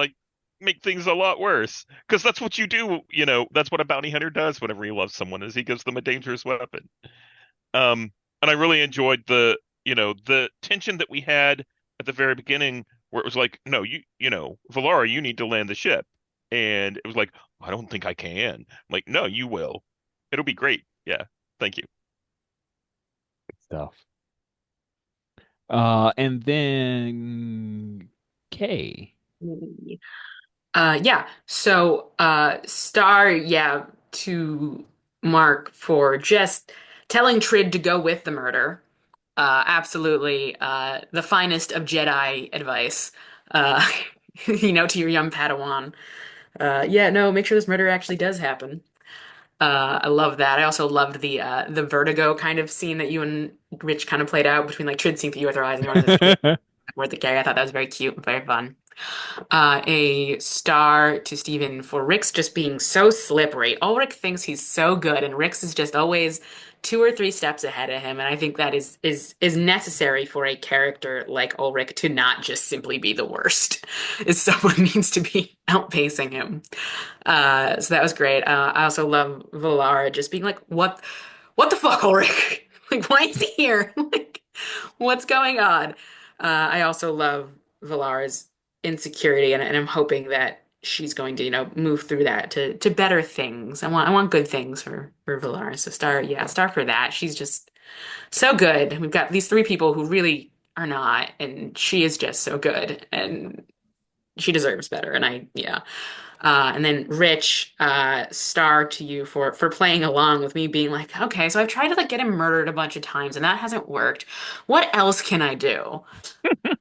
make things a lot worse. Because that's what you do, that's what a bounty hunter does whenever he loves someone, is he gives them a dangerous weapon. And I really enjoyed the tension that we had at the very beginning, where it was like, no, Valara, you need to land the ship, and it was like, I don't think I can. I'm like, no, you will. It'll be great. Yeah, thank you. Stuff. And then K. Yeah. So, star, yeah, to Mark for just telling Trid to go with the murder. Absolutely, the finest of Jedi advice. Uh, to your young Padawan. Yeah, no, make sure this murder actually does happen. I love that. I also loved the vertigo kind of scene that you and Rich kind of played out between like Trid seeing through your eyes and you wanted to escape toward the carry. I thought that was very cute and very fun. A star to Steven for Rick's just being so slippery. Ulrich thinks he's so good, and Rick's is just always 2 or 3 steps ahead of him. And I think that is necessary for a character like Ulrich to not just simply be the worst. Is someone needs to be outpacing him. So that was great. I also love Valara just being like, what the fuck, Ulrich? Like, why is he here? Like, what's going on? I also love Valara's insecurity, and I'm hoping that she's going to, move through that to better things. I want good things for Valara. So star for that. She's just so good. We've got these 3 people who really are not, and she is just so good, and she deserves better. And yeah. And then Rich, star to you for playing along with me, being like, okay, so I've tried to like get him murdered a bunch of times, and that hasn't worked. What else can I do?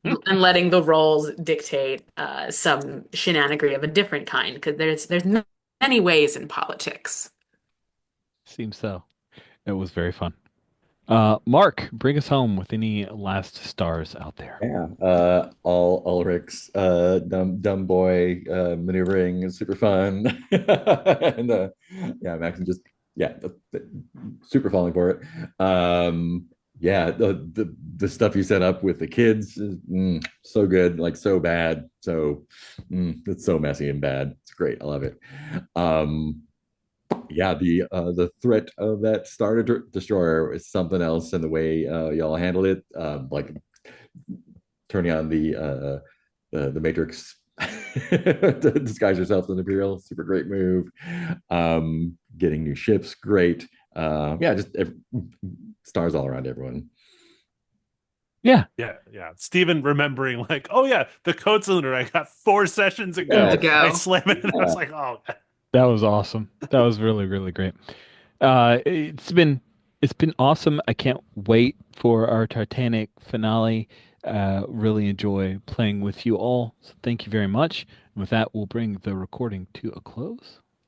And letting the roles dictate some shenanigery of a different kind, because there's many ways in politics. Seems so. It was very fun. Mark, bring us home with any last stars out there. Yeah, all Ulrich's dumb boy maneuvering is super fun, and yeah, Max is just yeah, super falling for it. Yeah, the stuff you set up with the kids is so good, like so bad, so it's so messy and bad. It's great, I love it. Um, yeah, the threat of that Star Destroyer is something else, and the way y'all handled it, like turning on the Matrix to disguise yourself as an Imperial. Super great move. Getting new ships, great. Yeah, just stars all around everyone. Yeah, yeah. Steven remembering like, oh yeah, the code cylinder I got 4 sessions To ago. Yes. I go. slam it and I Yeah. was like, oh. that was awesome. That was really, really great. It's been awesome. I can't wait for our Titanic finale. Really enjoy playing with you all. So thank you very much. And with that, we'll bring the recording to a close.